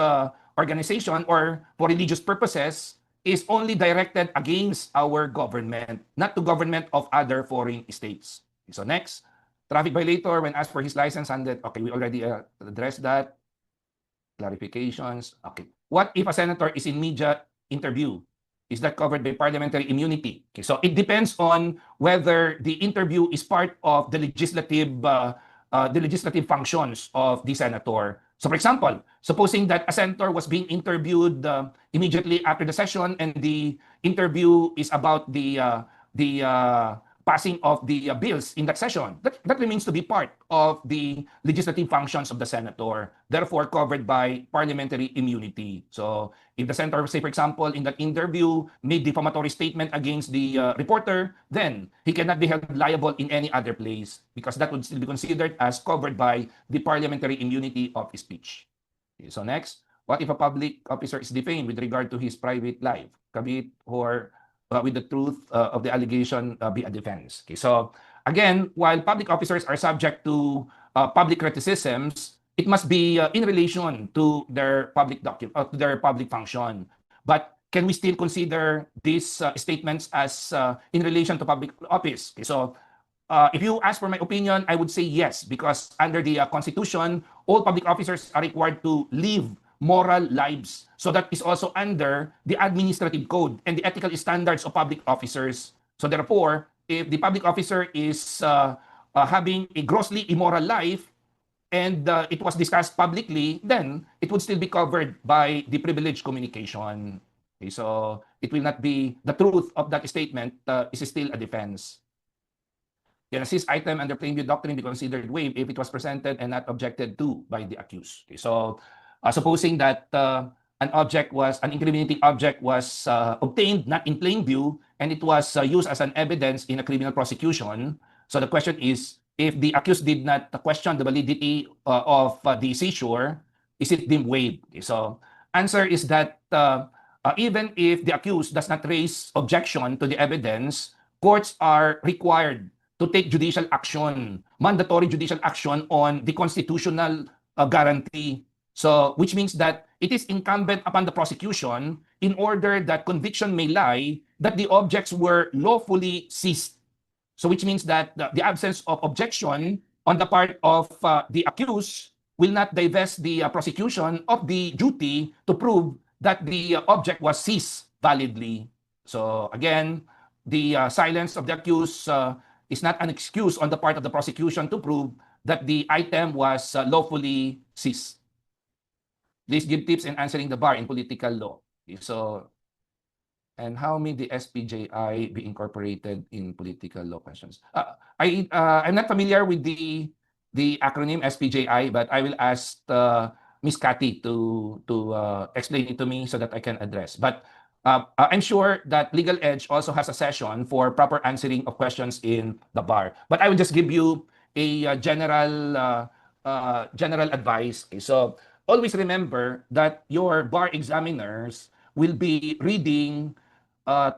organization or for religious purposes is only directed against our government, not to government of other foreign states. So next, traffic violator when asked for his license handed. Okay, we already addressed that. Clarifications. Okay. What if a senator is in media interview? Is that covered by parliamentary immunity? Okay, so it depends on whether the interview is part of the legislative functions of the senator. So for example, supposing that a senator was being interviewed immediately after the session and the interview is about the passing of the bills in that session, that remains to be part of the legislative functions of the senator, therefore covered by parliamentary immunity. So if the senator, say for example, in that interview made defamatory statement against the reporter, then he cannot be held liable in any other place because that would still be considered as covered by the parliamentary immunity of speech. Okay, so next, what if a public officer is defamed with regard to his private life, kabit or with the truth of the allegation be a defense? Okay, so again, while public officers are subject to public criticisms, it must be in relation to their to their public function. But can we still consider these statements as in relation to public office? Okay, so if you ask for my opinion, I would say yes, because under the Constitution, all public officers are required to live moral lives. So that is also under the administrative code and the ethical standards of public officers. So therefore, if the public officer is having a grossly immoral life and it was discussed publicly, then it would still be covered by the privileged communication. Okay, so it will not be the truth of that statement is still a defense. Can a seized item under plain view doctrine be considered waived if it was presented and not objected to by the accused? Okay, so supposing that an incriminating object was obtained not in plain view and it was used as an evidence in a criminal prosecution. So the question is, if the accused did not question the validity of the seizure, is it deemed waived? Okay, so answer is that even if the accused does not raise objection to the evidence, courts are required to take judicial action, mandatory judicial action on the constitutional guarantee. So, which means that it is incumbent upon the prosecution in order that conviction may lie that the objects were lawfully seized. So, which means that the absence of objection on the part of the accused will not divest the prosecution of the duty to prove that the object was seized validly. So, again, the silence of the accused is not an excuse on the part of the prosecution to prove that the item was lawfully seized. Please give tips in answering the bar in political law. So, and how may the SPJI be incorporated in political law questions? I'm not familiar with the acronym SPJI, but I will ask Miss Cathy to explain it to me so that I can address. But I'm sure that Legal Edge also has a session for proper answering of questions in the bar. But I will just give you a general advice. Okay, so always remember that your bar examiners will be reading uh,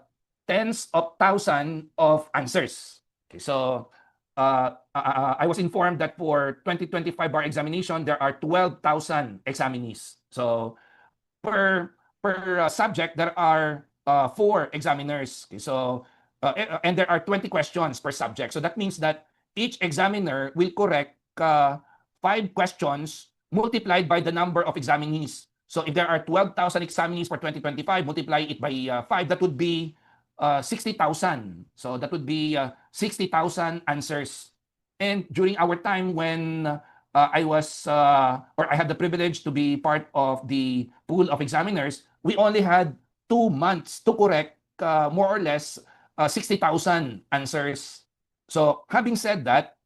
tens of thousands of answers. Okay, so I was informed that for 2025 bar examination, there are 12,000 examinees. So per subject, there are four examiners. Okay, so and there are 20 questions per subject. So that means that each examiner will correct five questions multiplied by the number of examinees. So if there are 12,000 examinees for 2025, multiply it by 5, that would be 60,000. So that would be 60,000 answers. And during our time when I had the privilege to be part of the pool of examiners, we only had 2 months to correct more or less 60,000 answers. So having said that,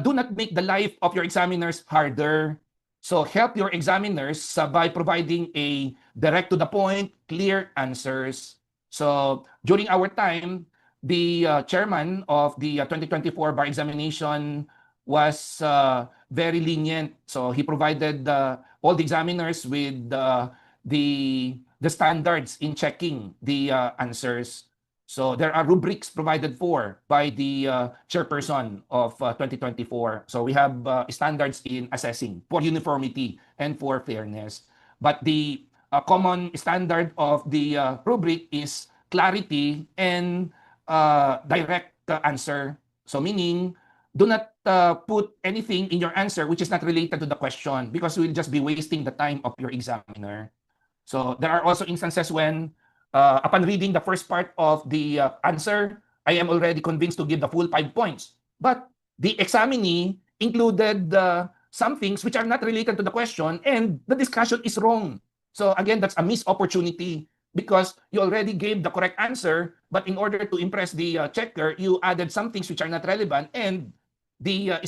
do not make the life of your examiners harder. So help your examiners by providing a direct to the point, clear answers. So during our time, the chairman of the 2024 bar examination was very lenient. So he provided all the examiners with the standards in checking the answers. So there are rubrics provided for by the chairperson of 2024. So we have standards in assessing for uniformity and for fairness. But the common standard of the rubric is clarity and direct answer. So meaning, do not put anything in your answer which is not related to the question, because you will just be wasting the time of your examiner. So there are also instances when, upon reading the first part of the answer, I am already convinced to give the full 5 points. But the examinee included some things which are not related to the question, and the discussion is wrong. So again, that's a missed opportunity, because you already gave the correct answer, but in order to impress the checker, you added some things which are not relevant, and the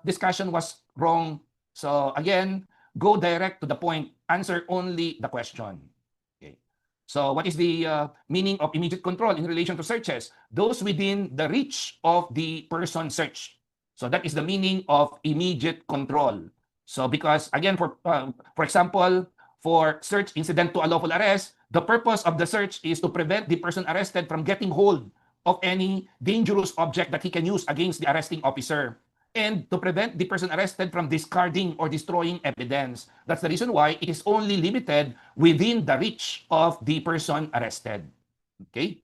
discussion was wrong. So again, go direct to the point. Answer only the question. Okay. So what is the meaning of immediate control in relation to searches? Those within the reach of the person searched. So that is the meaning of immediate control. So because again, for example, for search incident to a lawful arrest, the purpose of the search is to prevent the person arrested from getting hold of any dangerous object that he can use against the arresting officer, and to prevent the person arrested from discarding or destroying evidence. That's the reason why it is only limited within the reach of the person arrested. Okay?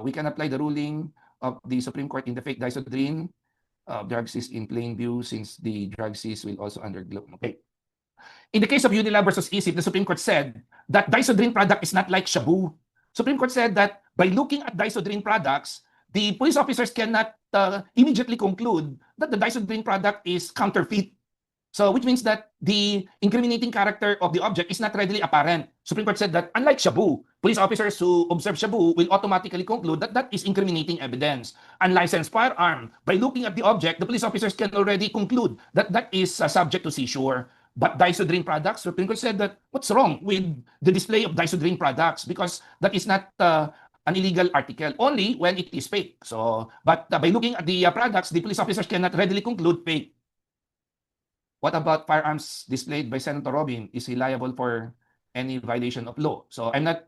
We can apply the ruling of the Supreme Court in the fake disodrine drug seized in plain view, since the drug seized will also undergo. Okay. In the case of Unilab versus ISIP, the Supreme Court said that disodrine product is not like shabu. Supreme Court said that by looking at disodrine products, the police officers cannot immediately conclude that the disodrine product is counterfeit. So which means that the incriminating character of the object is not readily apparent. Supreme Court said that unlike shabu, police officers who observe shabu will automatically conclude that that is incriminating evidence. Unlicensed firearm, by looking at the object, the police officers can already conclude that that is subject to seizure. But disodrine products, Supreme Court said that what's wrong with the display of disodrine products, because that is not an illegal article, only when it is fake. So, but by looking at the products, the police officers cannot readily conclude fake. What about firearms displayed by Senator Robin? Is he liable for any violation of law? So I'm not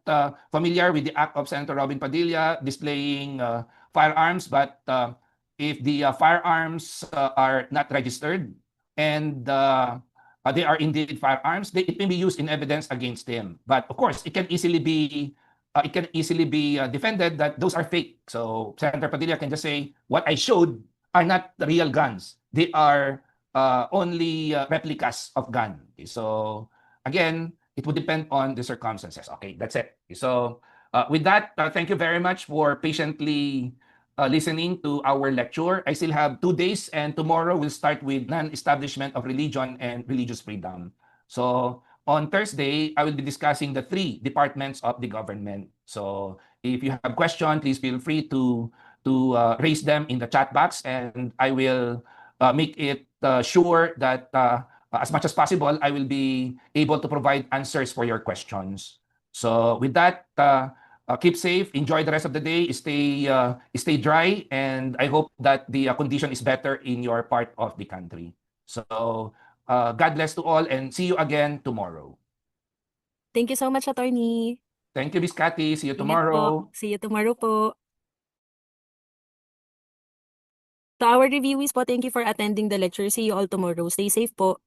familiar with the act of Senator Robin Padilla displaying firearms, but if the firearms are not registered and they are indeed firearms, it may be used in evidence against him. But of course, it can easily be defended that those are fake. So Senator Padilla can just say, what I showed are not the real guns. They are only replicas of gun. Okay, so again, it would depend on the circumstances. Okay, that's it. Okay, so with that, thank you very much for patiently listening to our lecture. I still have 2 days, and tomorrow we'll start with non-establishment of religion and religious freedom. So on Thursday, I will be discussing the 3 departments of the government. So if you have questions, please feel free to raise them in the chat box, and I will make it sure that as much as possible, I will be able to provide answers for your questions. So with that, keep safe, enjoy the rest of the day, stay dry, and I hope that the condition is better in your part of the country. So God bless to all, and see you again tomorrow. Thank you so much, attorney. Thank you, Miss Cathy. See you Ingat po. tomorrow. See you tomorrow po. To our reviewees po, thank you for attending the lecture. See you all tomorrow. Stay safe po.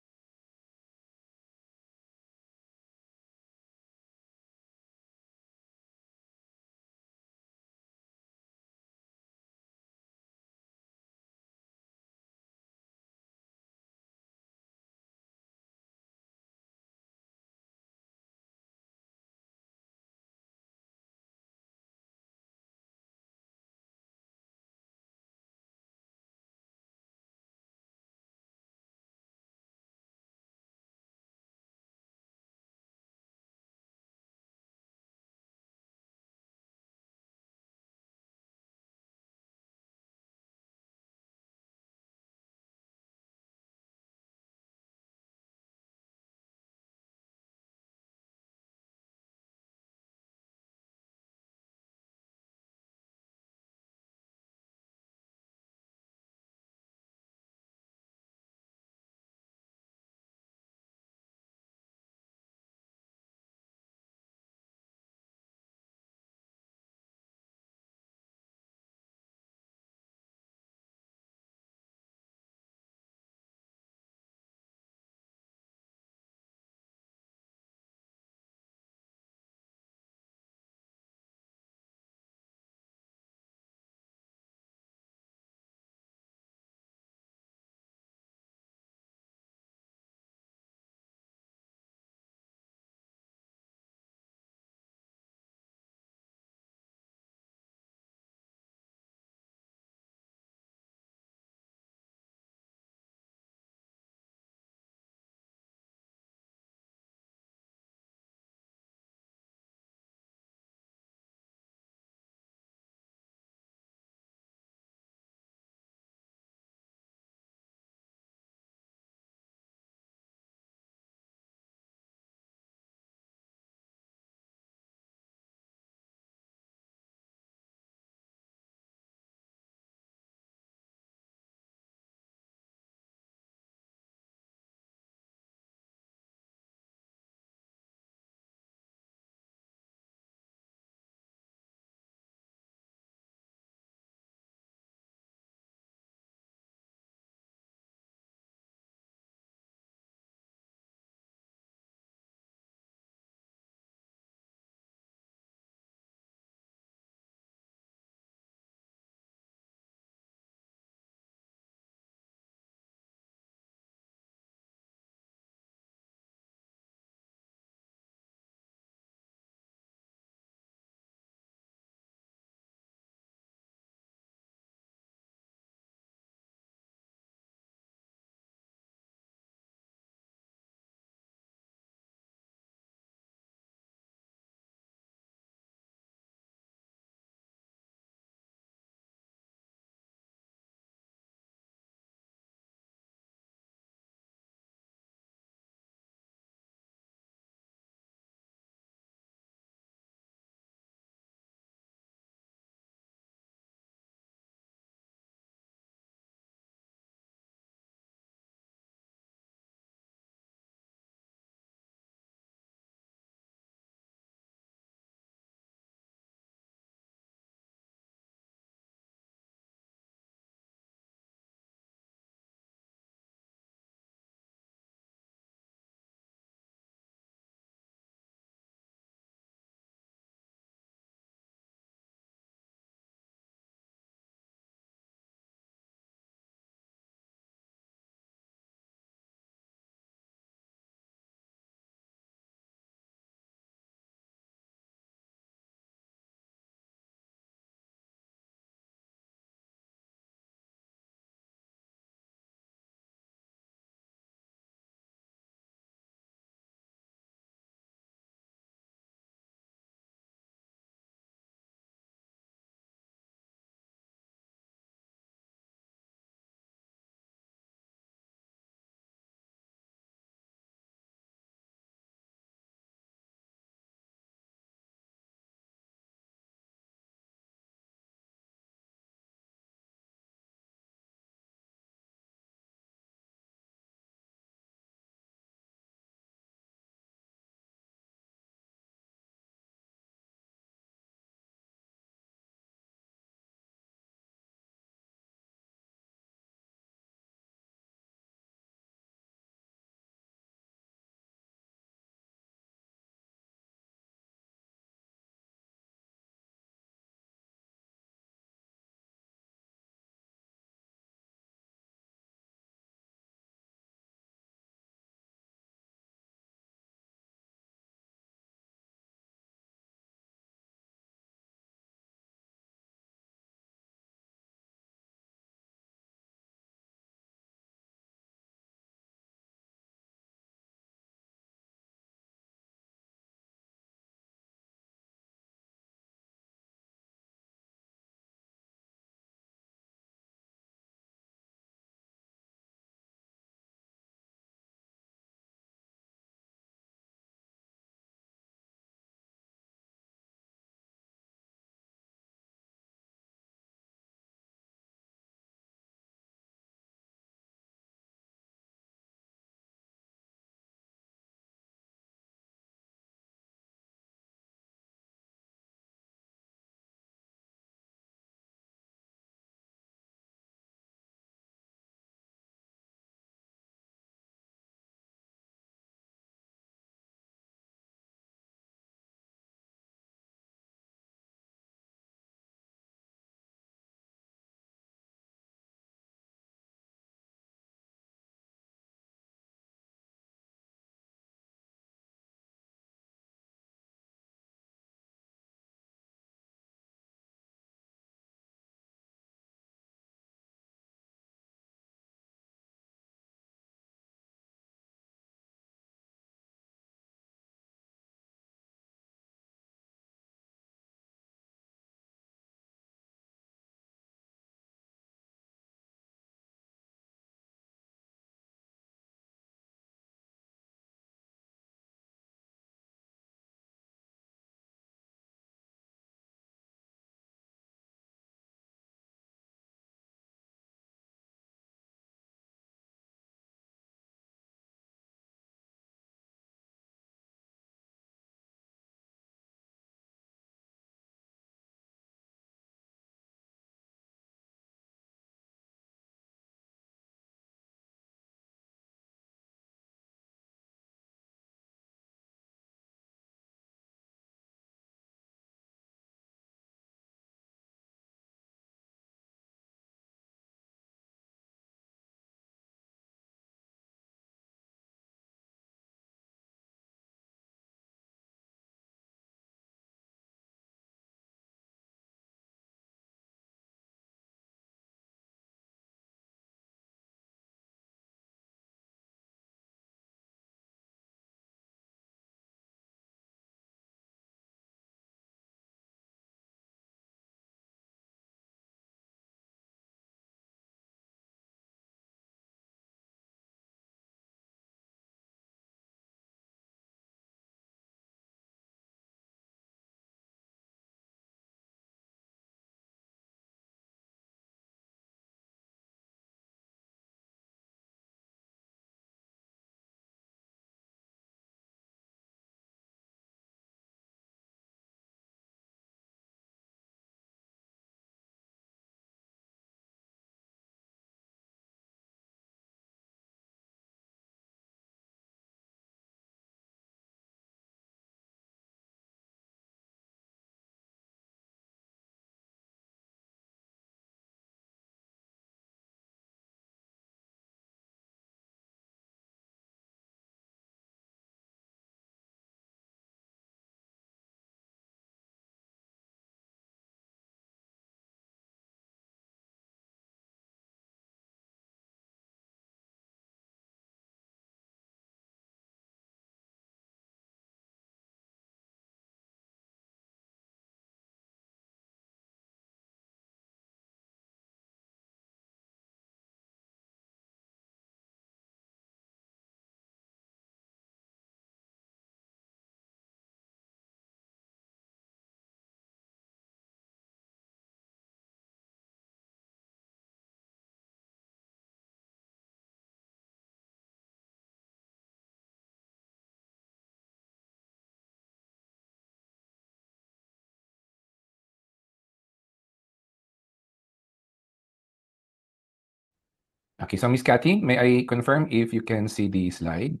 Okay, so Miss Cathy, may I confirm if you can see the slide?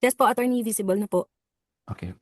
Yes po, attorney, visible na po. Okay.